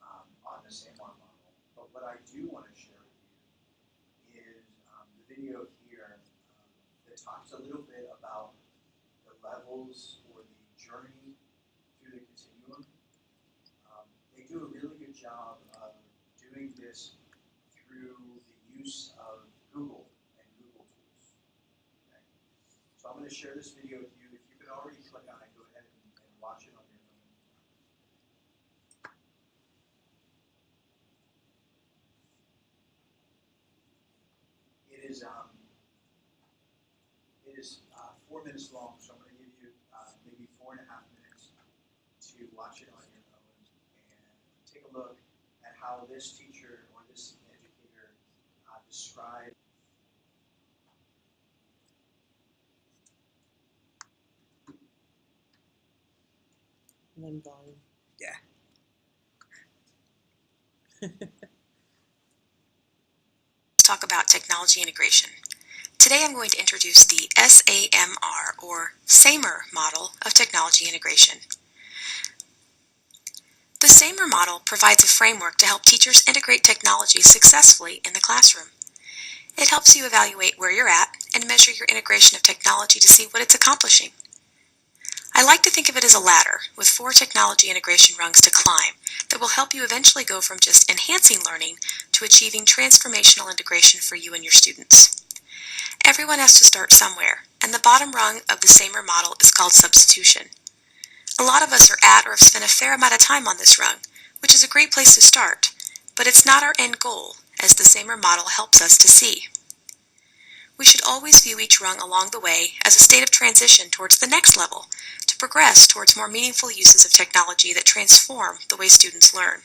on the SAMR model. But what I do want to share with you is the video here that talks a little bit about the levels or the journey through the continuum. They do a really good job of doing this through the use of Google and Google tools. Okay? So I'm going to share this video with you. If you can already click on it, go ahead and watch it on your own. It is 4 minutes long, so I'm going to give you maybe 4.5 minutes to watch it on your own and take a look at how this teacher or this educator described. And then volume. Yeah. Talk about technology integration. Today I'm going to introduce the SAMR or SAMR model of technology integration. The SAMR model provides a framework to help teachers integrate technology successfully in the classroom. It helps you evaluate where you're at and measure your integration of technology to see what it's accomplishing. I like to think of it as a ladder with 4 technology integration rungs to climb that will help you eventually go from just enhancing learning to achieving transformational integration for you and your students. Everyone has to start somewhere, and the bottom rung of the SAMR model is called substitution. A lot of us are at or have spent a fair amount of time on this rung, which is a great place to start, but it's not our end goal, as the SAMR model helps us to see. We should always view each rung along the way as a state of transition towards the next level, to progress towards more meaningful uses of technology that transform the way students learn.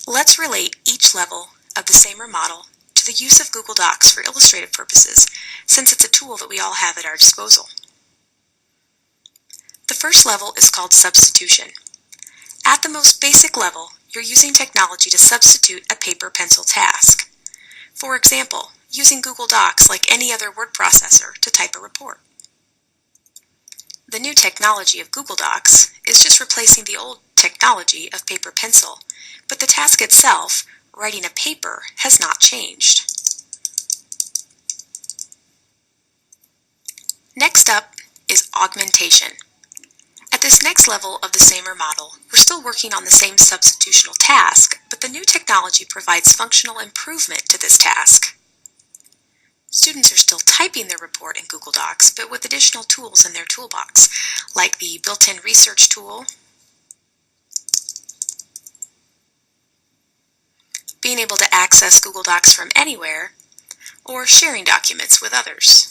Let's relate each level of the SAMR model to the use of Google Docs for illustrative purposes, since it's a tool that we all have at our disposal. The first level is called substitution. At the most basic level, you're using technology to substitute a paper-pencil task. For example, using Google Docs like any other word processor to type a report. The new technology of Google Docs is just replacing the old technology of paper-pencil, but the task itself, writing a paper, has not changed. Next up is augmentation. At this next level of the SAMR model, we're still working on the same substitutional task, but the new technology provides functional improvement to this task. Students are still typing their report in Google Docs, but with additional tools in their toolbox, like the built-in research tool, being able to access Google Docs from anywhere, or sharing documents with others.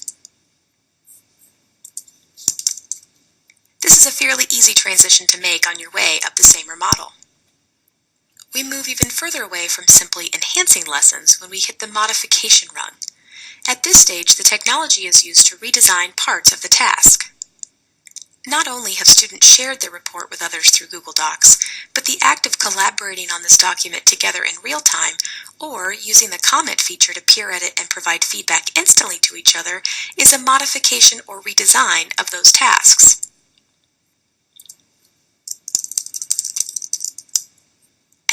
This is a fairly easy transition to make on your way up the SAMR model. We move even further away from simply enhancing lessons when we hit the modification rung. At this stage, the technology is used to redesign parts of the task. Not only have students shared their report with others through Google Docs, but the act of collaborating on this document together in real time, or using the comment feature to peer edit and provide feedback instantly to each other, is a modification or redesign of those tasks.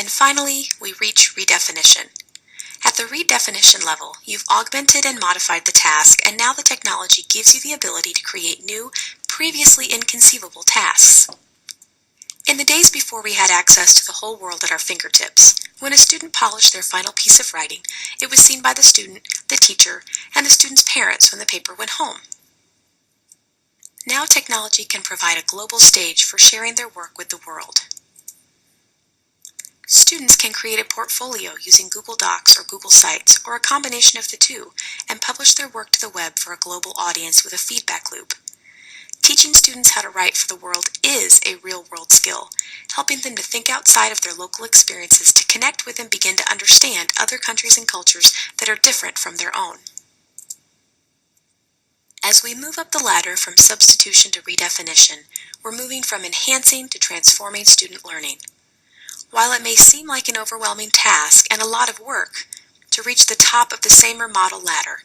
And finally, we reach redefinition. At the redefinition level, you've augmented and modified the task, and now the technology gives you the ability to create new, previously inconceivable tasks. In the days before we had access to the whole world at our fingertips, when a student polished their final piece of writing, it was seen by the student, the teacher, and the student's parents when the paper went home. Now technology can provide a global stage for sharing their work with the world. Students can create a portfolio using Google Docs or Google Sites, or a combination of the two, and publish their work to the web for a global audience with a feedback loop. Teaching students how to write for the world is a real-world skill, helping them to think outside of their local experiences to connect with and begin to understand other countries and cultures that are different from their own. As we move up the ladder from substitution to redefinition, we're moving from enhancing to transforming student learning. While it may seem like an overwhelming task and a lot of work to reach the top of the SAMR model ladder,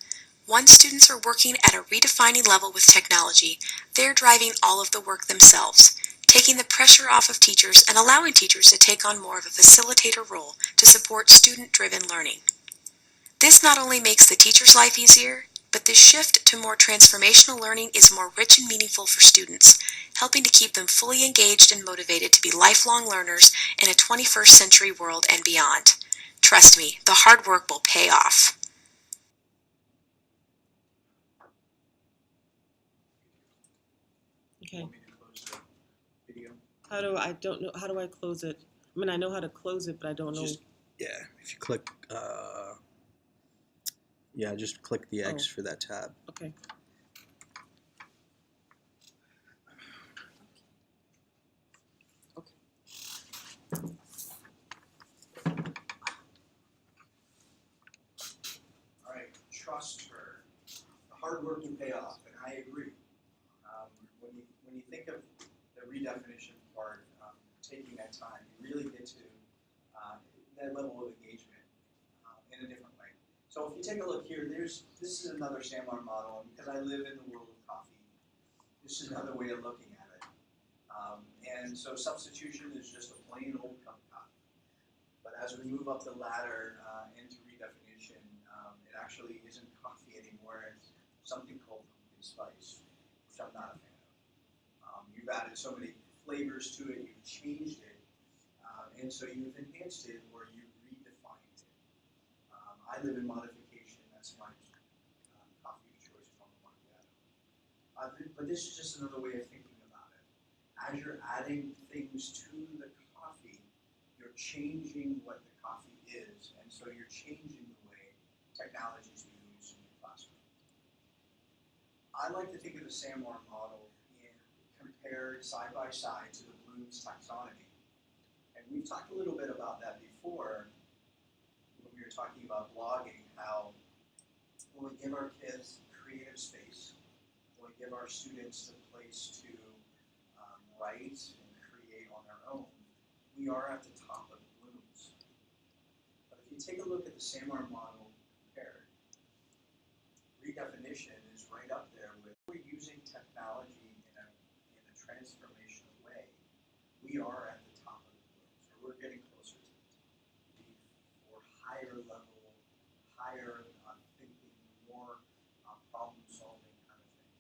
once students are working at a redefining level with technology, they're driving all of the work themselves, taking the pressure off of teachers and allowing teachers to take on more of a facilitator role to support student-driven learning. This not only makes the teacher's life easier, but this shift to more transformational learning is more rich and meaningful for students, helping to keep them fully engaged and motivated to be lifelong learners in a 21st century world and beyond. Trust me, the hard work will pay off. Okay. Want me to close the video? I don't know, how do I close it? I mean, I know how to close it, but I don't know. Yeah, if you click, yeah, just click the X for that tab. Okay. All right, trust her. The hard work will pay off, and I agree. When you think of the redefinition part, taking that time, you really get to that level of engagement in a different way. So if you take a look here, this is another SAMR model, and because I live in the world of coffee, this is another way of looking at it. And so substitution is just a plain old cup of coffee. But as we move up the ladder into redefinition, it actually isn't coffee anymore. It's something called pumpkin spice, which I'm not a fan of. You've added so many flavors to it, you've changed it, and so you've enhanced it or you've redefined it. I live in modification. That's my coffee of choice from the macchiato. But this is just another way of thinking about it. As you're adding things to the coffee, you're changing what the coffee is, and so you're changing the way technology is being used in your classroom. I like to think of the SAMR model and compare it side by side to the Bloom's taxonomy. And we've talked a little bit about that before when we were talking about blogging, how when we give our kids creative space, when we give our students the place to write and create on their own, we are at the top of Bloom's. But if you take a look at the SAMR model compared, redefinition is right up there with we're using technology in a transformational way. We are at the top of the Bloom's, or we're getting closer to the for higher level, higher thinking, more problem solving kind of things.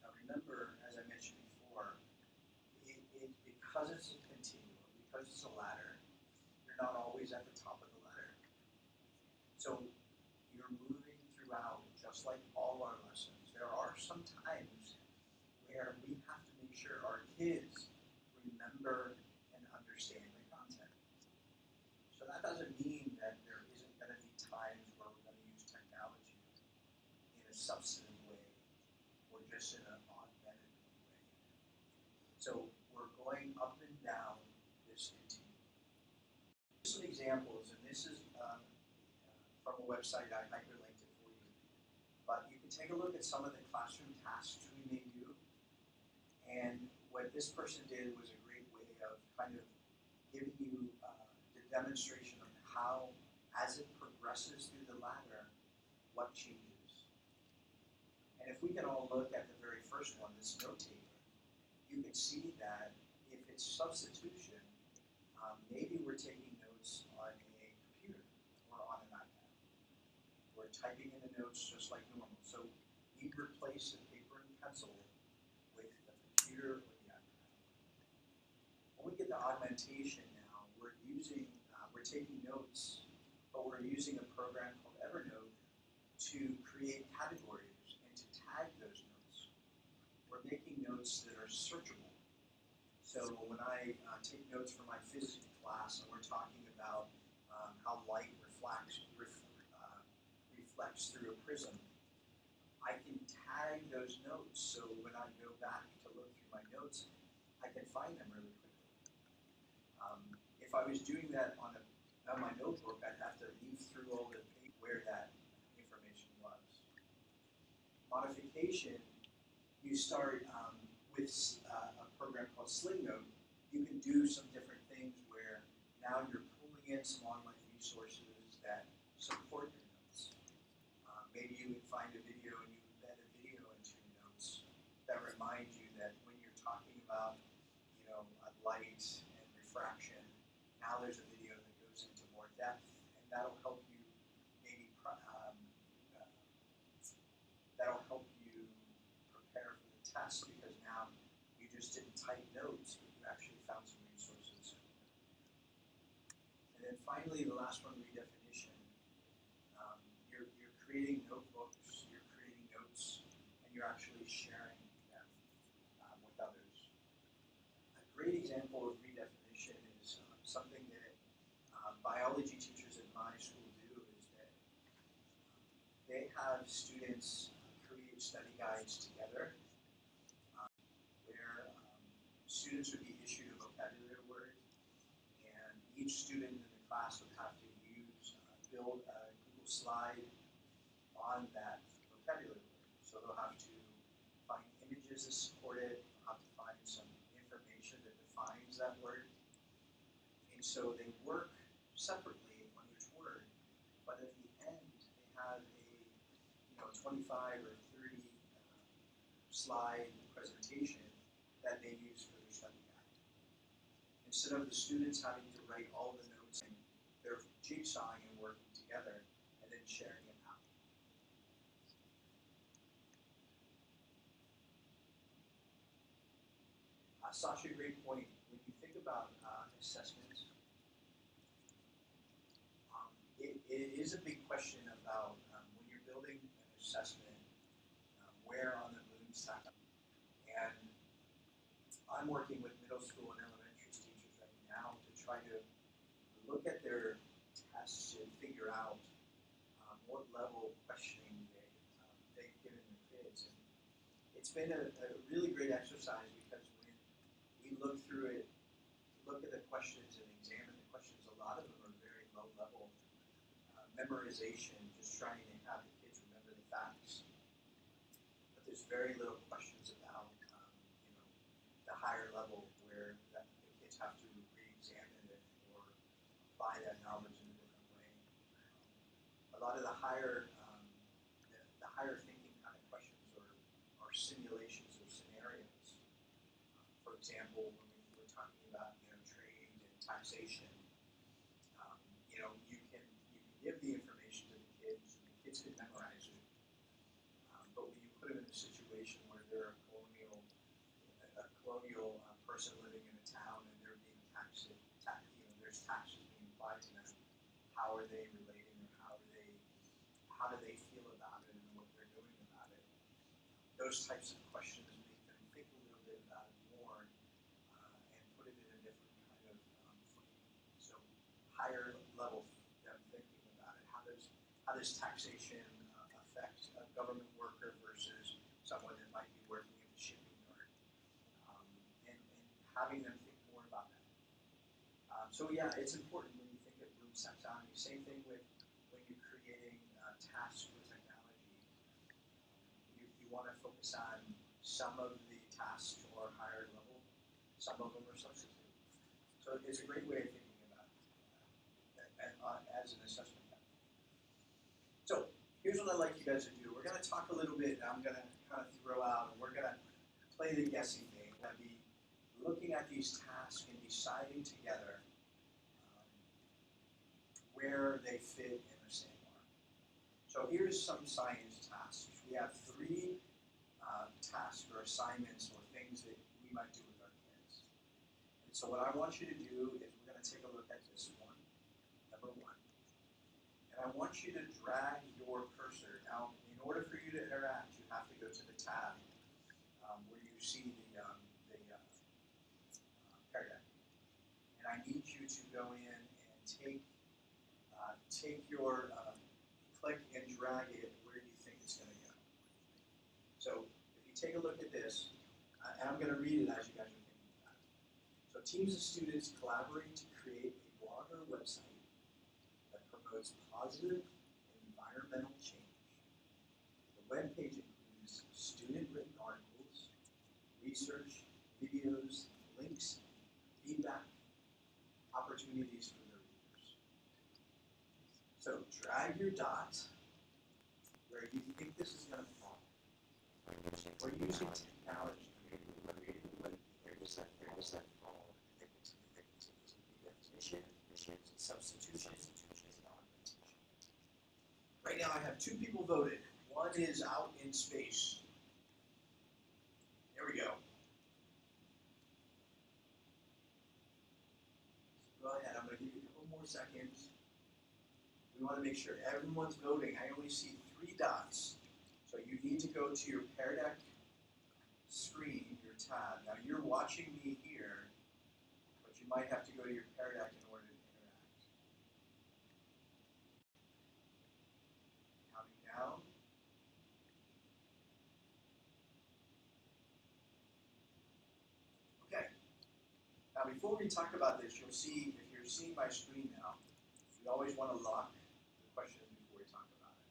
Now remember, as I mentioned before, because it's a continuum, because it's a ladder, you're not always at the top of the ladder. So you're moving throughout, just like all our lessons. There are some times where we have to make sure our kids remember and understand the content. So that doesn't mean that there isn't going to be times where we're going to use technology in a substantive way or just in an augmented way. So we're going up and down this continuum. Some examples, and this is from a website I hyperlinked it for you. But you can take a look at some of the classroom tasks we may do. And what this person did was a great way of kind of giving you the demonstration of how, as it progresses through the ladder, what changes. And if we can all look at the very first one, this note taker, you can see that if it's substitution, maybe we're taking notes on a computer or on an iPad. We're typing in the notes just like normal. So we replace the paper and pencil with the computer or the iPad. When we get to augmentation now, we're taking notes, but we're using a program called Evernote to create categories and to tag those notes. We're making notes that are searchable. So when I take notes for my physics class and we're talking about how light reflects through a prism, I can tag those notes so when I go back to look through my notes, I can find them really quickly. If I was doing that on my notebook, I'd have to leaf through all the pages where that information was. Modification, you start with a program called SlingNote. You can do some different things where now you're pulling in some online resources that support your notes. Maybe you would find a video and you embed a video into your notes that reminds you that when you're talking about, light and refraction, now there's a video that goes into more depth, and that'll help you maybe that'll help you prepare for the test because now you just didn't type notes, but you actually found some resources. And then finally, the last one, redefinition. You're creating notebooks, you're creating notes, and you're actually sharing them with others. A great example of redefinition is something that biology teachers at my school do is that they have students create study guides together where students would be issued a vocabulary word and each student in the class would have to build a Google slide on that vocabulary word. So they'll have to find images that support it, they'll have to find some information that defines that word. And so they work separately on each word, but at the end they have a 25 or 30 slide presentation that they use for their study guide. Instead of the students having to write all the notes, and they're jigsawing and working together and then sharing it out. Sasha, great point. When you think about assessment, it is a big question about when you're building an assessment, where on the Bloom's taxonomy. And I'm working with middle school and elementary teachers right now to try to look at their tests and figure out what level of questioning they've given their kids. And it's been a really great exercise because when we look through it, look at the questions and examine the questions, a lot of them are very low level memorization, just trying to have the kids remember the facts. But there's very little questions about the higher level where the kids have to re-examine it or apply that knowledge in a different way. A lot of the higher thinking kind of questions are simulations or scenarios. For example, when we're talking about trade and taxation, you can give the information to the kids and the kids can memorize it. But when you put them in a situation where they're a colonial person living in a town and they're being taxed, there's taxes being applied to them, how are they relating or how do they feel about it and what they're doing about it? Those types of questions make them think a little bit about it more and put it in a different kind of footing. So higher level them thinking about it. How does taxation affect a government worker versus someone that might be working in the shipping yard? And having them think more about that. So yeah, it's important when you think of Bloom's taxonomy. Same thing with when you're creating tasks with technology. You want to focus on some of the tasks or higher level, some of them are substitute. So it's a great way of thinking about it as an assessment method. So here's what I'd like you guys to do. We're going to talk a little bit, I'm going to kind of throw out, and we're going to play the guessing game. We're going to be looking at these tasks and deciding together where they fit in the sandbar. So here's some science tasks. We have 3 tasks or assignments or things that we might do with our kids. And so what I want you to do is we're going to take a look at this one, number 1. And I want you to drag your cursor. Now, in order for you to interact, you have to go to the tab where you see the paradigm. And I need you to go in and take your click and drag it where you think it's going to go. So if you take a look at this, and I'm going to read it as you guys are thinking about it. So teams of students collaborate to create a blog or website that promotes positive environmental change. The web page includes student-written articles, research, videos, links, feedback, opportunities for their readers. So drag your dot where you think this is going to fall. We're using technology. Substitution. Right now I have 2 people voted. One is out in space. There we go. Go ahead, I'm going to give you a couple more seconds. We want to make sure everyone's voting. I only see 3 dots. So you need to go to your Pear Deck screen, your tab. Now you're watching me here, but you might have to go to your Pear Deck in order to interact. Counting down. Okay. Now before we talk about this, you'll see, if you're seeing my screen now, we always want to lock the questions before we talk about it.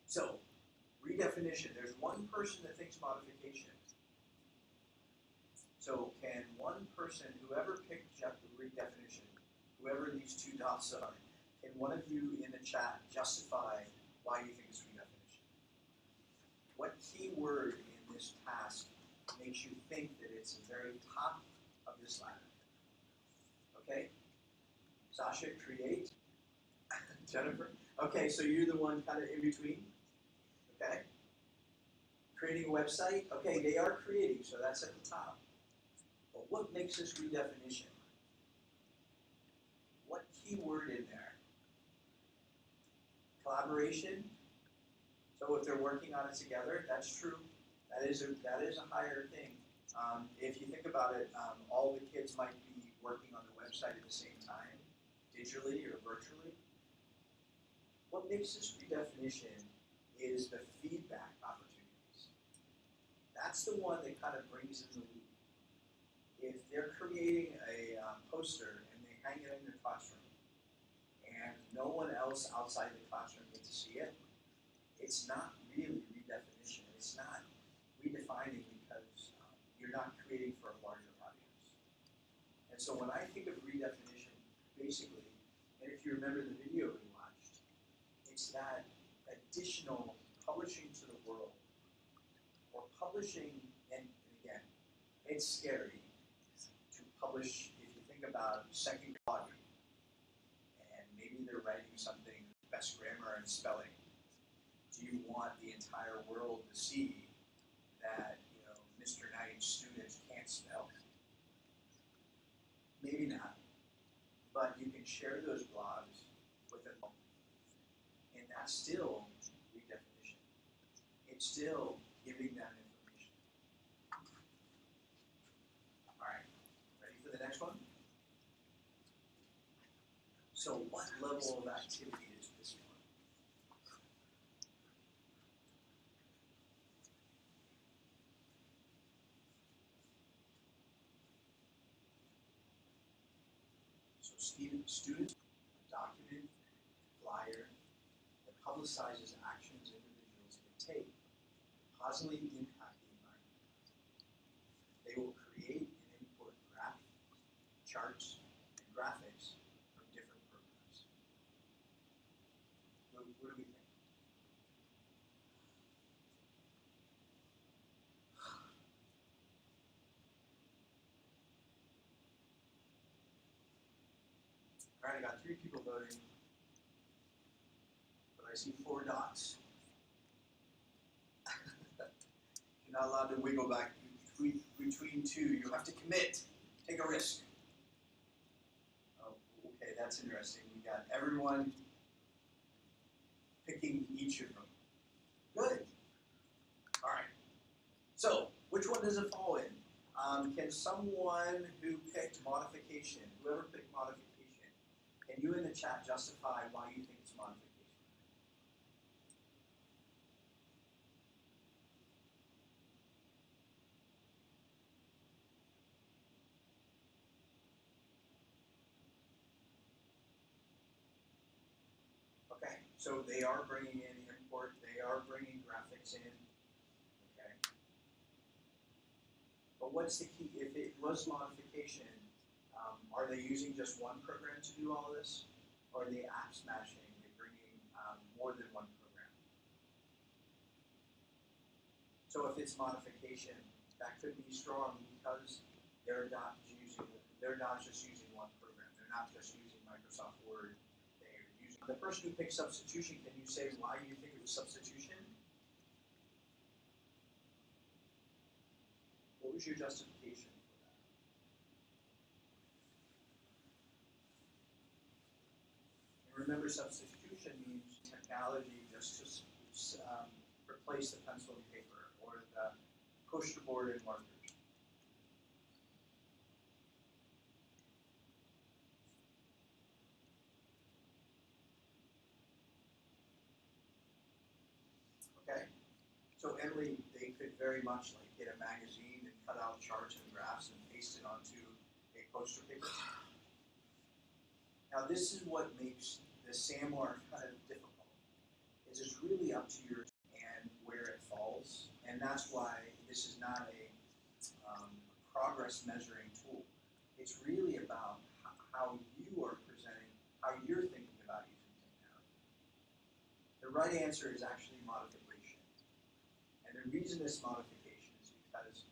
So, redefinition. There's one person that thinks modification. So can one person, whoever picked redefinition, whoever these 2 dots are, can one of you in the chat justify why you think it's redefinition? What key word in this task makes you think that it's the very top of this ladder? Okay? Sasha, create. Jennifer? Okay, so you're the one kind of in between? Okay? Creating a website? Okay, they are creating, so that's at the top. But what makes this redefinition? What key word in there? Collaboration? So if they're working on it together, that's true. That is a higher thing. If you think about it, all the kids might be working on the website at the same time, digitally or virtually. What makes this redefinition is the feedback opportunities. That's the one that kind of brings in the loop. If they're creating a poster and they hang it in their classroom and no one else outside the classroom gets to see it, it's not really redefinition. It's not redefining because you're not creating for a larger audience. And so when I think of redefinition, basically, and if you remember the video we watched, it's that additional publishing to the world, or publishing, and again, it's scary to publish, if you think about second grade, and maybe they're writing something, best grammar and spelling. Do you want the entire world to see that, Mr. Knight's students can't spell? Maybe not, but you can share those blogs with them, and that's still redefinition. It's still giving them information. All right, ready for the next one? So what level of activity is this one? So student, document, flyer that publicizes actions individuals can take to positively impact the environment. They will create and import graphs, charts, and graphics from different programs. What do we think? All right, I got 3 people voting, but I see 4 dots. You're not allowed to wiggle back between 2. You have to commit. Take a risk. Oh, okay, that's interesting. We got everyone picking each of them. Good. All right. So, which one does it fall in? Can someone who picked modification, whoever picked modification, can you in the chat justify why you think it's modification? Okay, so they are bringing in import, they are bringing graphics in. Okay. But what's the key? If it was modification, are they using just one program to do all this? Or are they app smashing? They're bringing more than one program? So if it's modification, that could be strong because they're not just using one program. They're not just using Microsoft Word. They're using the person who picked substitution. Can you say why you think it was substitution? What was your justification for that? And remember, substitution means technology just to replace the pencil and paper or the poster board and markers. Okay, so Emily, they could very much like get a magazine and cut out charts and graphs and paste it onto a poster paper. Now this is what makes the SAMR kind of difficult, is it's really up to your and where it falls, and that's why this is not a progress measuring tool. It's really about how you are presenting, how you're thinking about using technology. The right answer is actually modification. And the reason it's modification is because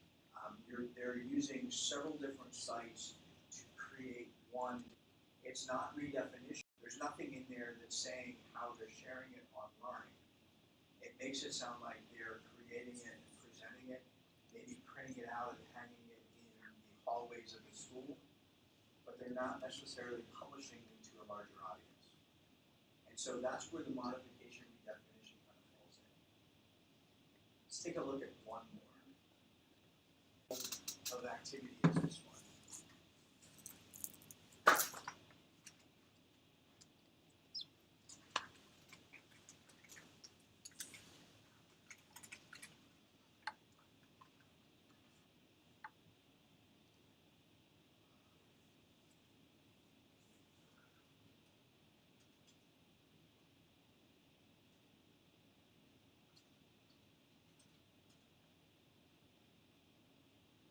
they're using several different sites to create one. It's not redefinition. There's nothing in there that's saying how they're sharing it online. It makes it sound like they're creating it and presenting it, maybe printing it out and hanging it in the hallways of the school, but they're not necessarily publishing it to a larger audience. And so that's where the modification redefinition kind of falls in. Let's take a look at one more of activity as this one.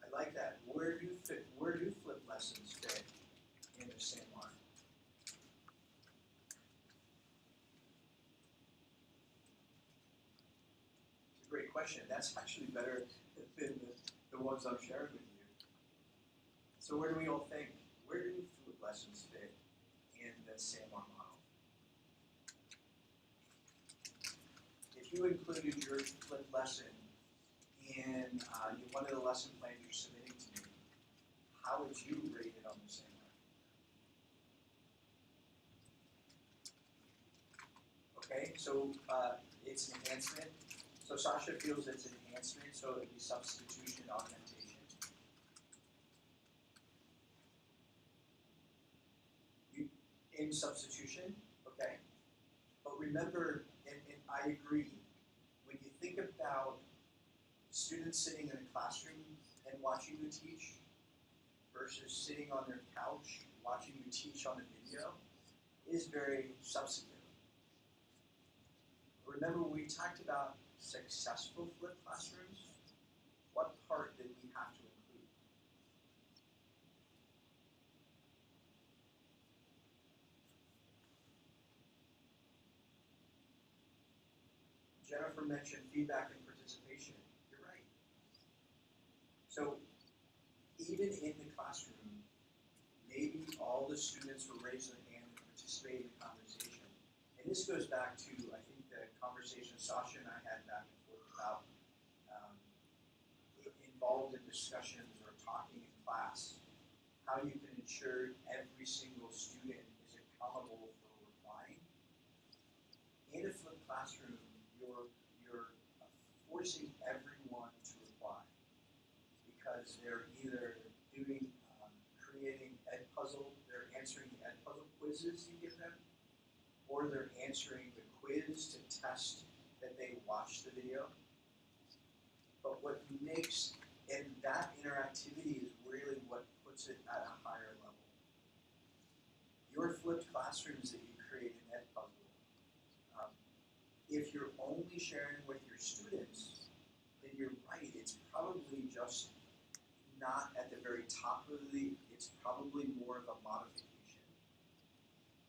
I like that. Where do flip lessons fit in the same line? It's a great question. That's actually better than the ones I'm sharing with you. So where do we all think? Where do flip lessons fit in the SAMR model? If you included your flip lesson in one of the lesson plans you're submitting to me, how would you rate it on the SAMR? Okay, so it's an enhancement. So Sasha feels it's enhancement, so it would be substitution, augmentation. In substitution, okay. But remember, and I agree, when you think about students sitting in a classroom and watching you teach versus sitting on their couch watching you teach on a video is very substantive. Remember, we talked about successful flipped classrooms. What part did we have to include? Jennifer mentioned feedback and participation. You're right. So even in the classroom, maybe all the students will raise their hand and participate in the conversation. And this goes back to, I think, the conversation Sasha and I had back and forth about involved in discussions or talking in class, how you can ensure every single student is accountable for replying. In a flipped classroom, you're forcing everyone to reply because they're either doing, creating Edpuzzle, they're answering the Edpuzzle quizzes you give them, or they're answering the quiz to test that they watched the video. But what makes, and that interactivity is really what puts it at a higher level. Your flipped classrooms that you create in Edpuzzle, if you're only sharing with your students, then you're right, it's probably just not at the very top of the league, it's probably more of a modification.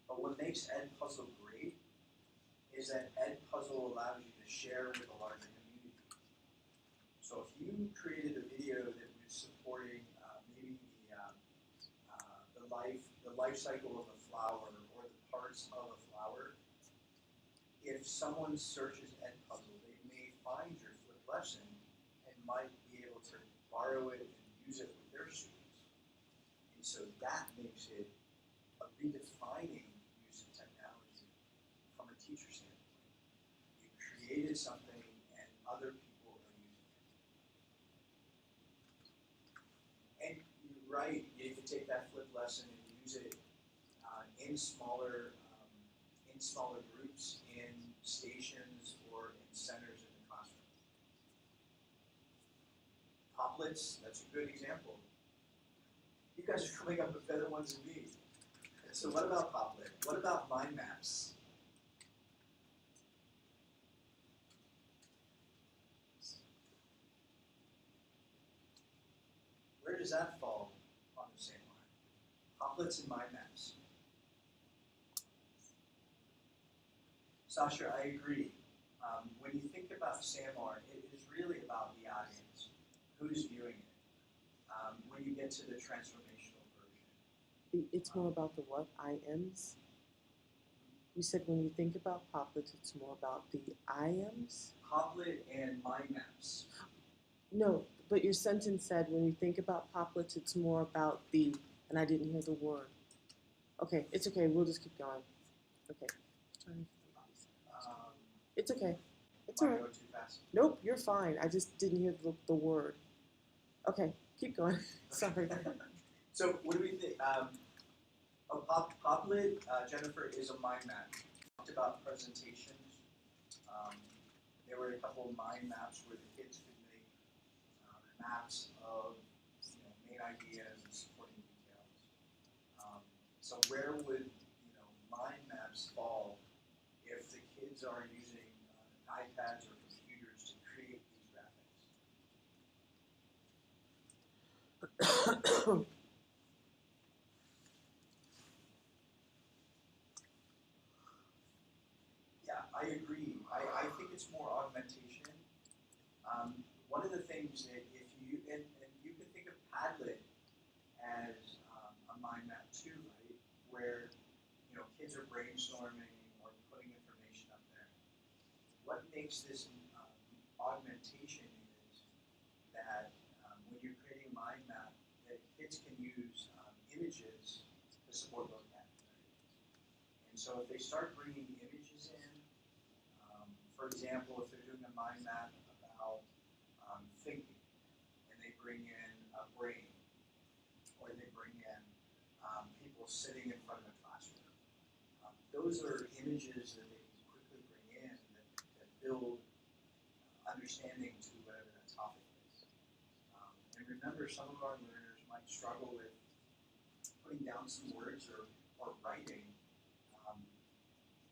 But what makes Edpuzzle great is that Edpuzzle allows you to share with a larger community. So if you created a video that was supporting maybe the life cycle of a flower or the parts of a flower, if someone searches Edpuzzle, they may find your flipped lesson and might be able to borrow it and use it with their students. And so that makes it a redefining use of technology from a teacher standpoint. You created something and other people are using it. And you're right, you can take that flipped lesson and use it in smaller groups, in stations, or in centers in the classroom. Poplets, that's a good example. You guys are coming up with better ones than me. So what about Poplet? What about mind maps? Where does that fall on the same line? Poplets and mind maps. Sasha, I agree. When you think about SAMR, it is really about the audience, who's viewing it. When you get to the transformational version. It's more about the what? IMs? You said when you think about Poplets, it's more about the IMs? Poplet and mind maps. No, but your sentence said when you think about Poplets, it's more about the, and I didn't hear the word. Okay, it's okay, we'll just keep going. Okay. It's okay. It's Might alright. go too fast. Nope, you're fine. I just didn't hear the word. Okay, keep going. Sorry. So what do we think? Poplet, Jennifer, is a mind map. We talked about presentations. There were a couple of mind maps where the kids could make maps of main ideas and supporting details. So where would mind maps fall if the kids are using iPads or computers to create these graphics? Yeah, I agree. I think it's more augmentation. One of the things that if you, and you can think of Padlet as a mind map too, right? Where kids are brainstorming or putting information up there. What makes this augmentation is that when you're creating a mind map, that kids can use images to support vocabulary. And so if they start bringing images in, for example, if they're doing a mind map about thinking, and they bring in a brain, or they bring in people sitting in front of a classroom, those are images that they can quickly bring in that build understanding to whatever that topic is. And remember, some of our learners might struggle with putting down some words or writing,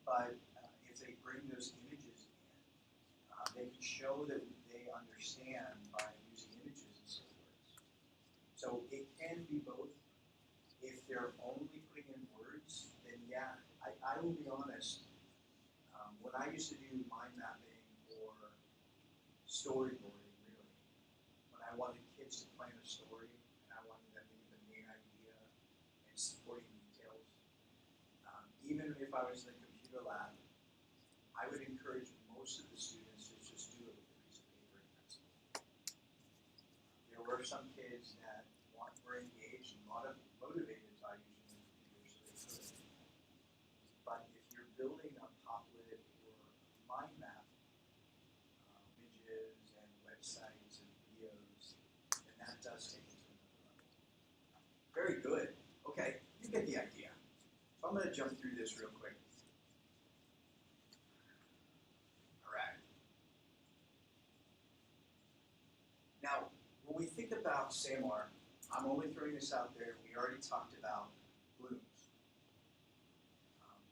but if they bring those images in, they can show that they understand by using images instead of words. So it can be both. If they're only putting in words, then yeah, I will be honest, when I used to do mind mapping or storyboarding, really, when I wanted kids to plan a story and I wanted them to get the main idea and supporting details, even if I was in the computer lab, I would encourage most of the students to just do it with a piece of paper and pencil. There were some kids that were engaged and motivated by using the computer, so they could. But if you're building a Poplet or mind map, images and websites and videos, then that that does take it to another level. Very good. Okay, you get the idea. So I'm going to jump through this real quick. All right. Now, when we think about SAMR, I'm only throwing this out there. We already talked about Blooms.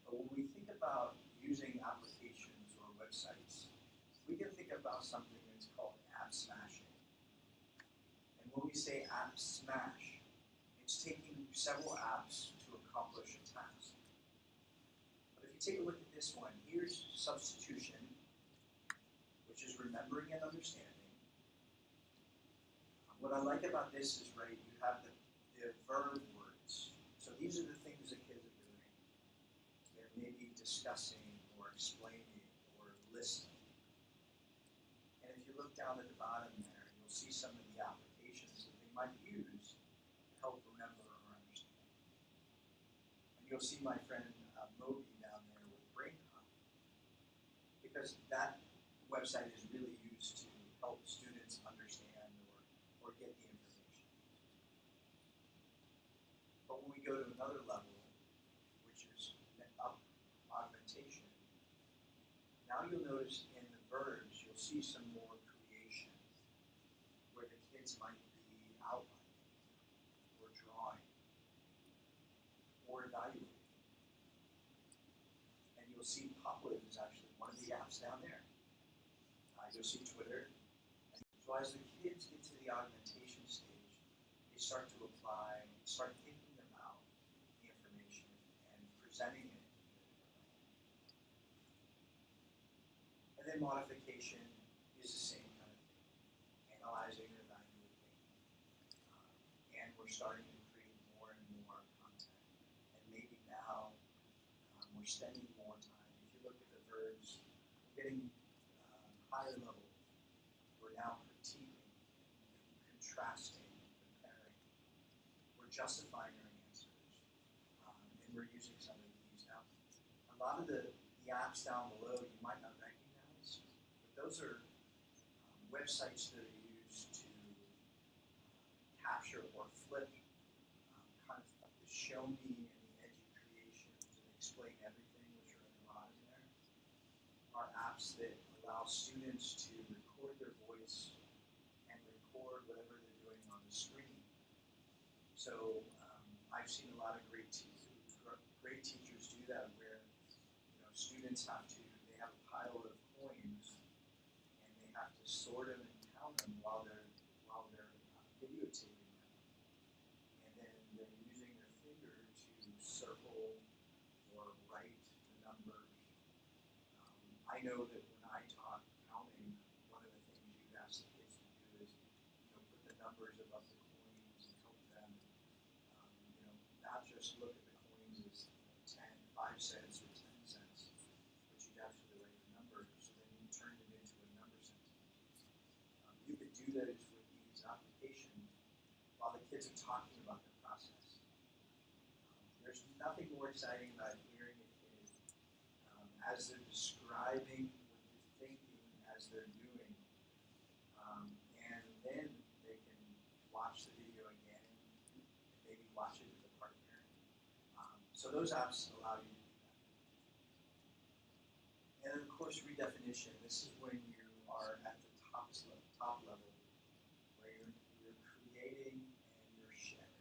But when we think about using applications or websites, we can think about something that's called app smashing. And when we say app smash, it's taking several apps to accomplish a task. But if you take a look at this one, here's substitution, which is remembering and understanding. What I like about this is, right, you have the verb words. So these are the things that kids are doing. They're maybe discussing or explaining or listening. And if you look down at the bottom there, you'll see some of the applications that they might use to help remember or understand. And you'll see my friend Moby down there with BrainCon, because that website is really used to help students understand or get the information. But when we go to another level, which is augmentation, now you'll notice in the verbs, you'll see some more creation, where the kids might be outlining, or drawing, or evaluating. And you'll see Poplet is actually one of the apps down there. You'll see Twitter. So as the kids get to the augmentation stage, they start to apply, start thinking about the information and presenting it in a different way. And then modification is the same kind of thing, analyzing and evaluating. And we're starting to create more and more content. And maybe now we're spending more time. If you look at the verbs, we're getting higher level. We're now critiquing, contrasting, comparing. We're justifying our answers, and we're using some of these. Now, a lot of the apps down below you might not recognize, but those are websites that are used to capture or flip kind of the show me and the edgy creations and explain everything, which are in a lot in there. Are apps that allow students to record their voice and record whatever they're doing on the screen. So I've seen a lot of great teachers do that, where students they have a pile of coins and they have to sort them and count them while they're videotaping them, and then they're using their finger to circle or write the numbers. I know that when I taught counting, one of the things you ask the kids to do is, put the numbers above the coins and help them, not just look at the coins as 5 cents or 10 cents, but you'd actually write the number, so then you turn it into a number sentence. You could do that with these applications while the kids are talking about the process. There's nothing more exciting about hearing a kid as they're describing what they're thinking as they're doing, and then they can watch the video again, and maybe watch it with a partner. So those apps allow you to do that. And then of course redefinition. This is when you are at the top level, where you're creating and you're sharing.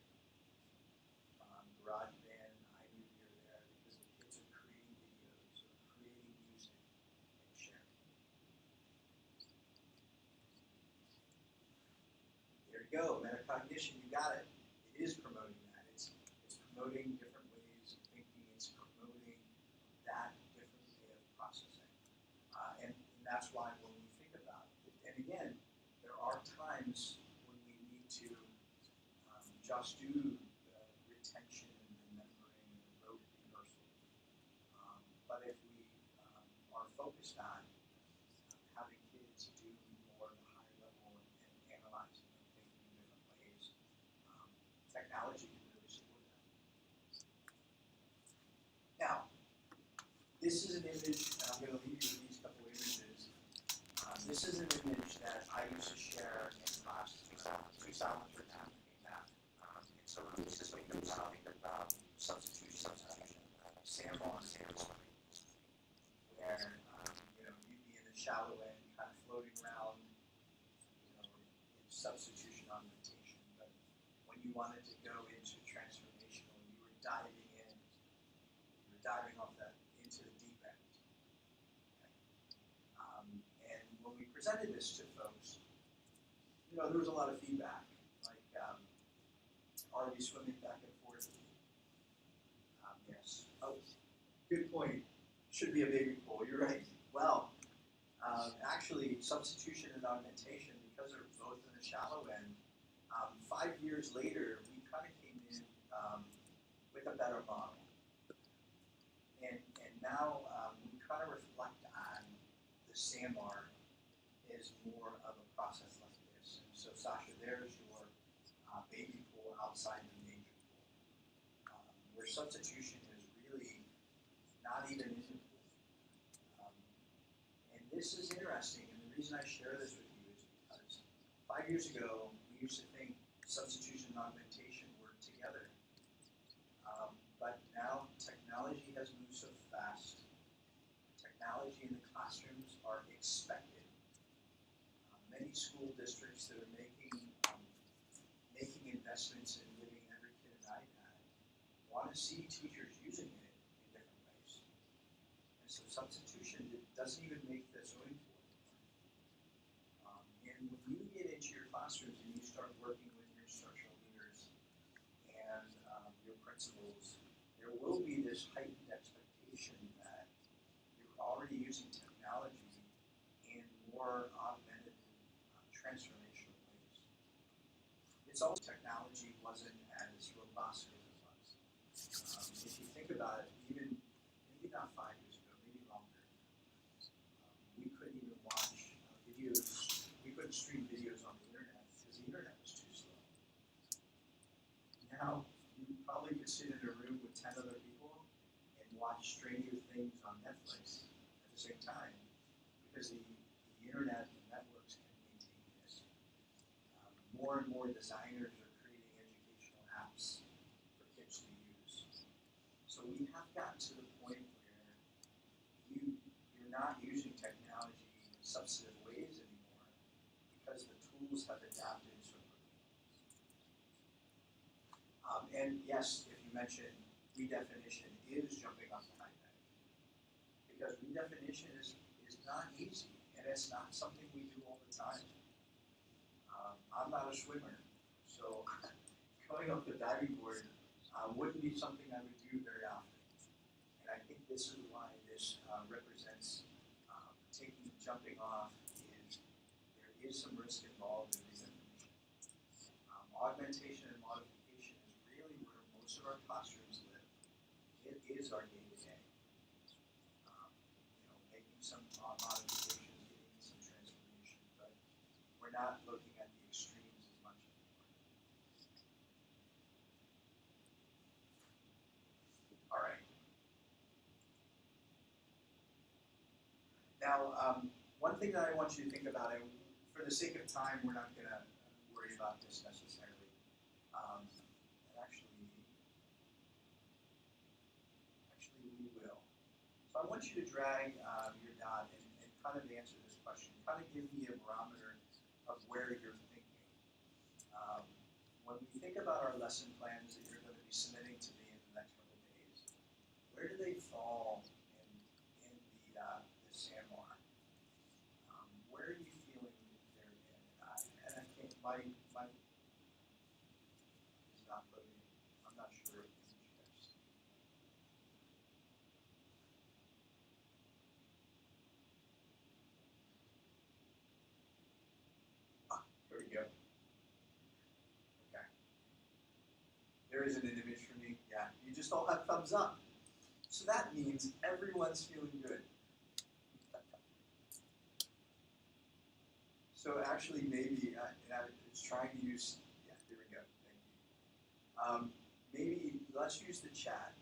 GarageBand, iMovie are there because the kids are creating videos or creating music and sharing. There you go, metacognition, you got it. It is promoting that. It's promoting different ways of thinking. It's promoting that different way of processing. And that's why when we think about it, and again, there are times when we need to just do the retention and remembering and the rote rehearsal. But if we are focused on having kids do more of the high level and analyzing and thinking in different ways, technology can really support that. Now, this is an image, and I'm going to leave you with these couple images. This is an image that I used to share in class, two sound shallow end, kind of floating around, in substitution augmentation. But when you wanted to go into transformational, you were diving in, you were diving off that into the deep end. Okay? And when we presented this to folks, there was a lot of feedback, like, are we swimming back and forth? Yes. Oh, good point. Should be a baby pool. You're right. Well, actually, substitution and augmentation, because they're both in the shallow end, 5 years later, we kind of came in with a better model. And now we kind of reflect on the SAMR is more of a process like this. And so, Sasha, there's your baby pool outside the major pool, where substitution is really not even in the pool. And this is interesting, and the reason I share this with you is because 5 years ago, we used to think substitution and augmentation worked together. But now technology has moved so fast. Technology in the classrooms are expected. Many school districts that are making investments in giving every kid an iPad want to see teachers using it in different ways. And so substitution doesn't even make the swimming pool. And when you get into your classrooms and you start working with your instructional leaders and your principals, there will be this heightened expectation that you're already using technology in more augmented, transformational ways. It's always technology wasn't as robust as it was. If you think about it, even maybe not 5 years ago, maybe longer, we couldn't even watch videos. We couldn't stream videos on the internet because the internet was too slow. Now you probably could sit in a room with 10 other people and watch Stranger Things on Netflix at the same time because the internet and networks can maintain this. More and more designers are creating educational apps for kids to use. So we have gotten to the point where you're not using technology in substantive ways anymore because the tools have adapted so quickly. And yes, if you mentioned redefinition is jumping off the high bank because redefinition is not easy and it's not something we do all the time. I'm not a swimmer, so going off the diving board wouldn't be something I would do very often. And I think this is why this represents jumping off is there is some risk involved in redefinition. Augmentation and modification is really where most of our classrooms live. It is our day-to-day. Making some modifications, getting some transformation, but we're not looking at the extremes as much anymore. All right. Now, one thing that I want you to think about, and for the sake of time, we're not going to worry about this necessarily. Actually, we will. So I want you to drag your dot and kind of answer this question. Kind of give me a barometer of where you're thinking. When we think about our lesson plans that you're going to be submitting to me in the next couple of days, where do they fall in the SAMR? Where are you feeling they're in? And I think my is not loading. I'm not sure if this is you guys. Here we go. Okay. There isn't an image for me. Yeah, you just all have thumbs up. So that means everyone's feeling good. So actually, maybe it's trying to use. Yeah, here we go. Thank you. Maybe let's use the chat.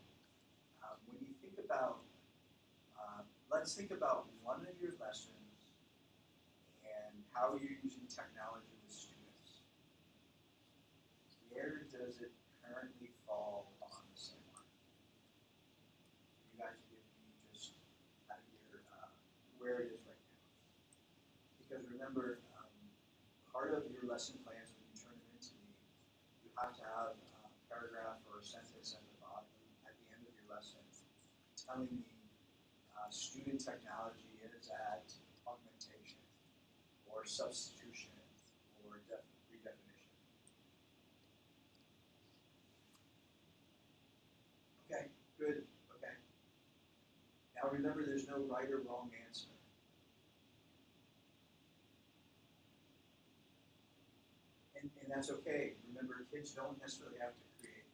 When you think about, let's think about one of your lessons and how you're using technology with students. Where does it currently fall on the SAMR? You guys give me just out of your where it is right now. remember, part of your lesson plans when you turn them into me, you have to have a paragraph or a sentence at the bottom, at the end of your lesson, telling me student technology is at augmentation, or substitution, or redefinition. Okay, good, okay. Now remember, there's no right or wrong answer. And that's okay. Remember, kids don't necessarily have to create,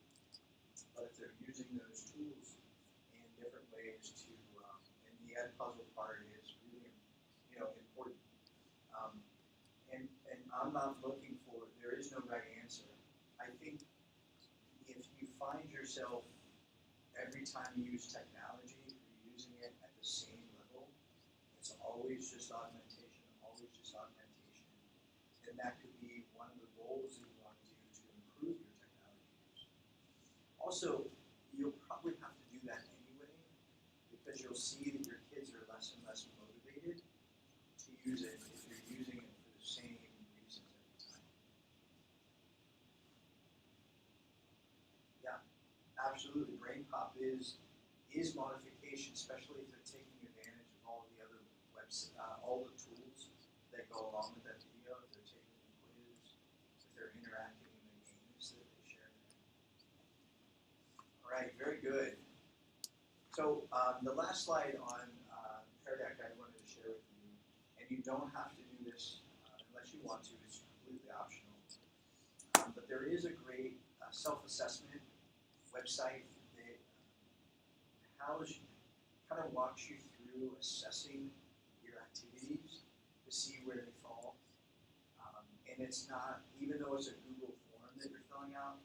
but if they're using those tools in different ways to, and the Edpuzzle part is really, important. And I'm not looking for, there is no right answer. I think if you find yourself every time you use technology, you're using it at the same level, it's always just augmentation, then that could be one of the goals that you want to do to improve your technology use. Also, you'll probably have to do that anyway, because you'll see that your kids are less and less motivated to use it if you're using it for the same reasons every time. Yeah, absolutely. Brain Pop is modification, especially if they're taking advantage of all the other all the tools that go along with that video. If they're taking the quiz, if they're interacting in the games that they share there. All right, very good. So the last slide on Pear Deck I wanted to share with you, and you don't have to do this unless you want to, it's completely optional. But there is a great self-assessment website that kind of walks you through assessing your activities to see where they fall. And it's not, even though it's a Google form that you're filling out,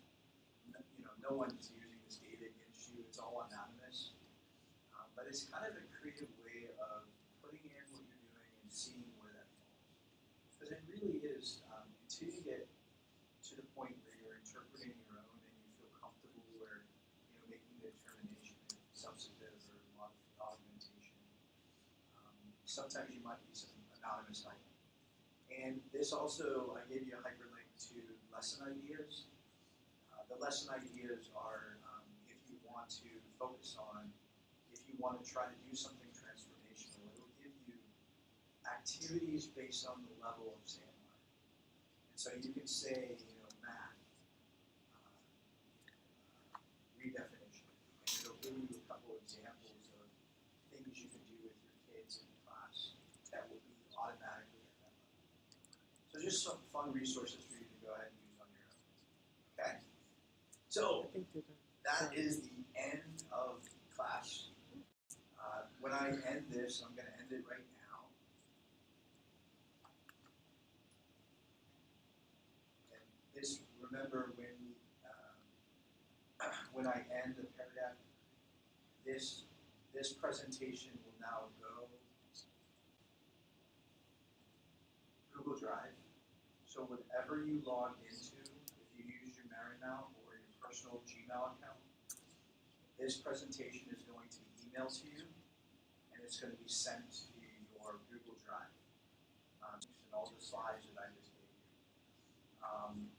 no one's using this data against you, it's all anonymous. But it's kind of a creative way of putting in what you're doing and seeing where that falls. Because it really is, until you get to the point where you're interpreting your own and you feel comfortable where, making the determination of substantive or augmentation, sometimes you might be some anonymous type. And this also, I gave you a hyperlink to lesson ideas. The lesson ideas are if you want to focus on, if you want to try to do something transformational, it'll give you activities based on the level of SAMR. And so you can say, math, redefinition, and it'll give you a couple examples of things you can do with your kids in class that will be automatically at that level. So just some fun resources for you to go ahead and use on your own. Okay? So that is the end of class. When I end this, I'm going to end it right now. And this, remember when I end the Pear Deck, this presentation will now go Google Drive. So whatever you log into, if you use your Marymount or your personal Gmail account, this presentation is going to be emailed to you, and it's going to be sent to your Google Drive, and all the slides that I just gave you.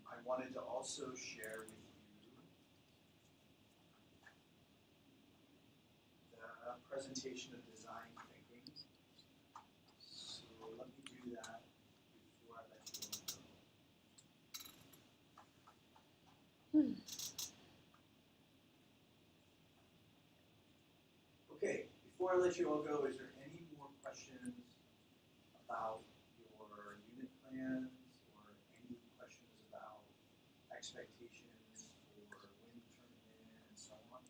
I wanted to also share with you the presentation of design thinking. So let me do that before I let you all go. Okay, before I let you all go, is there any more questions about your unit plans or any questions about expectations for when you turn it in and so on?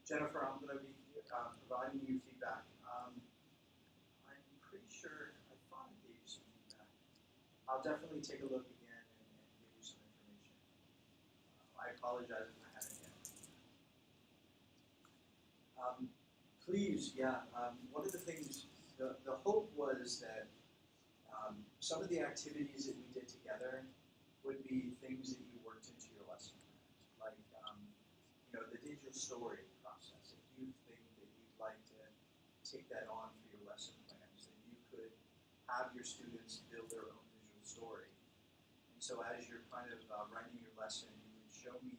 Jennifer, I'm going to be providing you feedback. I'm pretty sure, I thought I gave you some feedback. I'll definitely take a look again and give you some information. I apologize if I haven't yet. Please, one of the things, the hope was that some of the activities that we did together would be things that you worked into your lesson plan. story process. If you think that you'd like to take that on for your lesson plans, then you could have your students build their own visual story. And so as you're kind of writing your lesson, you would show me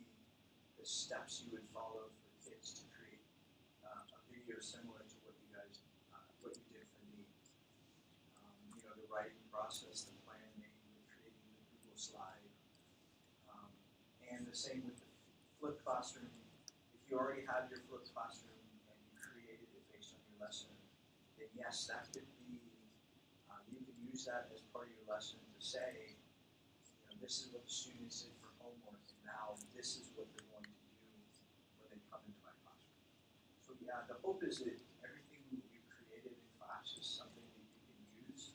the steps you would follow for kids to create a video similar to what you guys, what you did for me. You know, the writing process, the planning, the creating the Google slide, and the same with the flipped classroom. If you already have your flipped classroom and you created it based on your lesson, then yes, that could be, you can use that as part of your lesson to say, you know, this is what the students did for homework, and now this is what they're going to do when they come into my classroom. So yeah, the hope is that everything that you created in class is something that you can use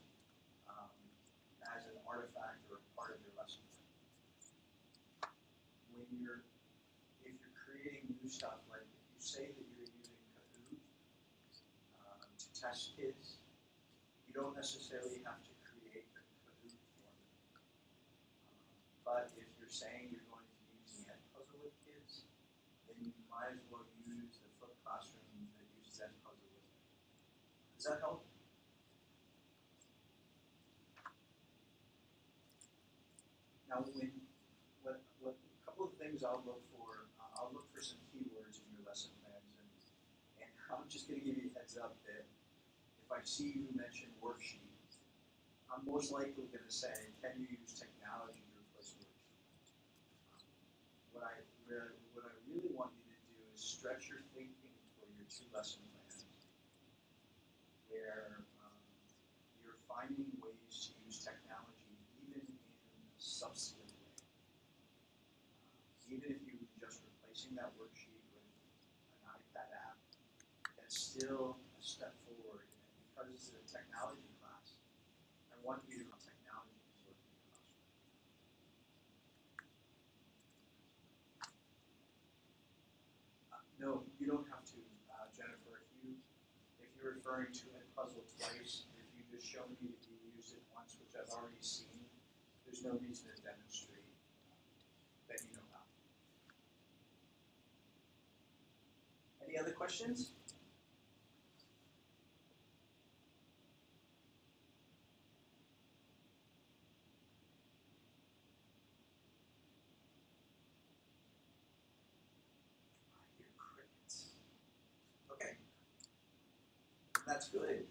as an artifact or a part of your lesson. When you're, if you're creating new stuff, like if you say that you're using Kahoot to test kids, you don't necessarily have to create the Kahoot for them. But if you're saying you're going to be using Edpuzzle with kids, then you might as well use the flipped classroom that uses Edpuzzle with it. Does that help? Now, what a couple of things I'll look for some keywords in your lesson plans, and I'm just going to give you a heads up that if I see you mention worksheet, I'm most likely going to say, can you use technology to replace worksheet? What I really want you to do is stretch your thinking for your 2 lesson plans, where you're finding ways to use technology even in a substantive way. Even if you're just replacing that worksheet with an iPad app, that's still a step forward. And because it's a technology class, I want you to know technology is working in the classroom. No, you don't have to, Jennifer. If you're referring to Edpuzzle twice, if you just show me that you used it once, which I've already seen, there's no reason to demonstrate that you know how. Any other questions? I hear crickets. Okay. That's good.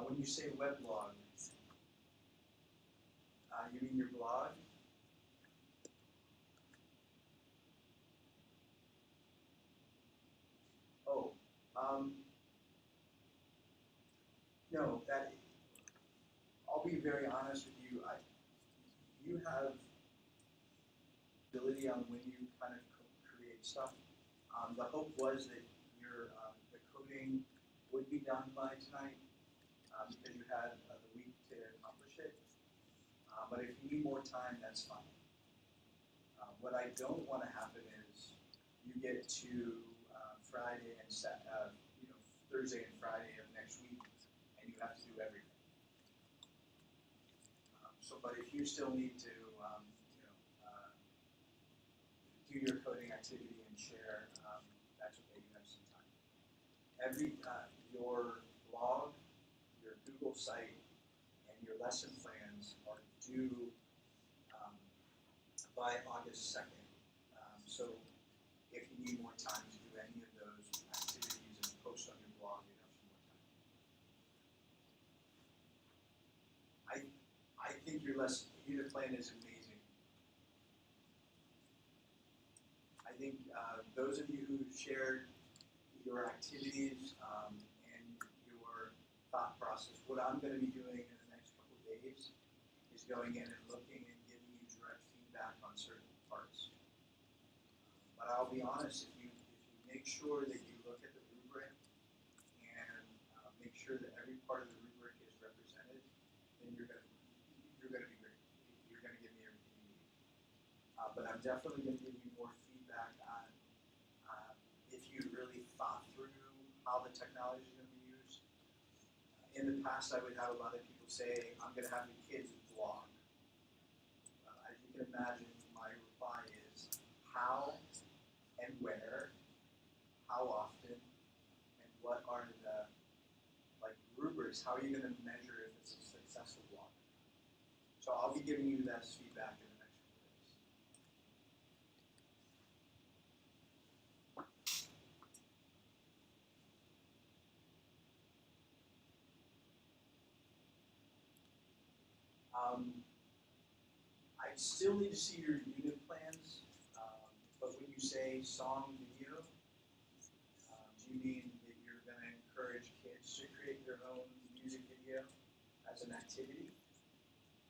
When you say weblog, you mean your blog? Oh, no, I'll be very honest with you. You have ability on when you kind of create stuff. The hope was that the coding would be done by tonight because you had the week to accomplish it. But if you need more time, that's fine. What I don't want to happen is you get to Friday and Thursday and Friday of next week, and you have to do everything. But if you still need to, do your coding activity and share, that's okay. You have some time. Your blog, your Google site, and your lesson plans are due by August 2nd. So if you need more time to do any of those activities and post on your blog, you have some more time. I think your unit plan is amazing. I think those of you who shared your activities and your thought process, what I'm going to be doing in the next couple of days is going in and looking and giving you direct feedback on certain parts. But I'll be honest, if you make sure that you look at the rubric and make sure that every part of the rubric is represented, then you're gonna be great. You're gonna give me everything you need. But I'm definitely gonna give you more feedback on if you really thought through how the technology is gonna be used. In the past, I would have a lot of people say, I'm gonna have the kids blog. As you can can imagine, my reply is how and where, how often, and what are the rubrics. How are you going to measure if it's a successful blog? So I'll be giving you that feedback in the next few days. I still need to see your unit plans, but when you say song video, do you mean that you're going to encourage kids to create their own music video as an activity,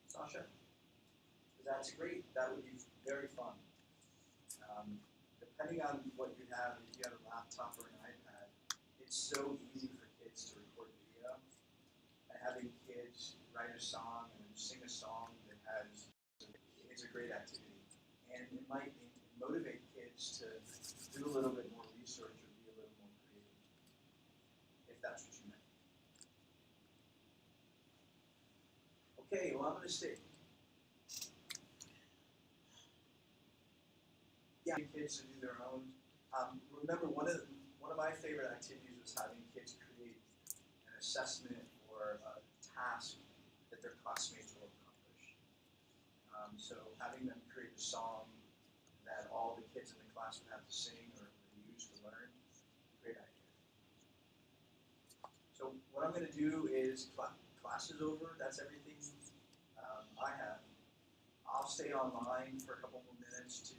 Sasha? Because that's great. That would be very fun. Depending on what you have, if you have a laptop or an iPad, it's so easy for kids to record video. And having kids write a song and sing a song that has, it's a great activity. And it might motivate kids to do a little bit more research or be a little more creative, if that's what you meant. Okay, well, I'm going to say, yeah, kids to do their own. Remember, one of my favorite activities was having kids create an assessment or a task that their classmates will accomplish. So having them create a song that all the kids in the class would have to sing or use to learn, great idea. So what I'm going to do is, class is over, that's everything I have. I'll stay online for a couple more minutes to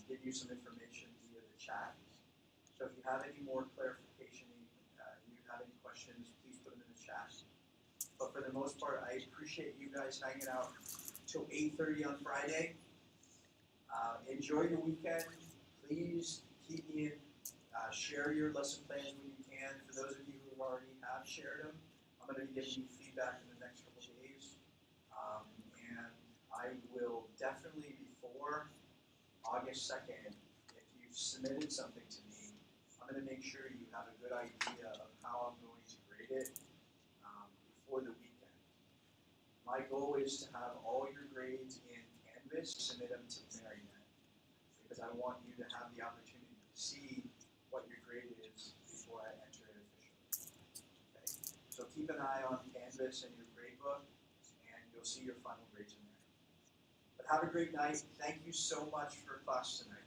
give you some information via the chat. So if you have any more clarification, you have any questions, please put them in the chat. But for the most part, I appreciate you guys hanging out till 8:30 on Friday. Enjoy your weekend. Please keep me in. Share your lesson plans when you can. For those of you who already have shared them, I'm going to be giving you feedback in the next couple of days. And I will definitely, before August 2nd, if you've submitted something to me, I'm going to make sure you have a good idea of how I'm going to grade it before the weekend. My goal is to have all your grades in Canvas, submit them to Marionette, because I want you to have the opportunity to see what your grade is before I enter it officially. Okay? So keep an eye on Canvas and your grade book, and you'll see your final grades in there. But have a great night. Thank you so much for class tonight.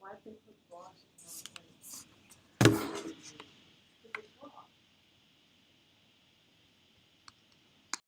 Why they put Boston on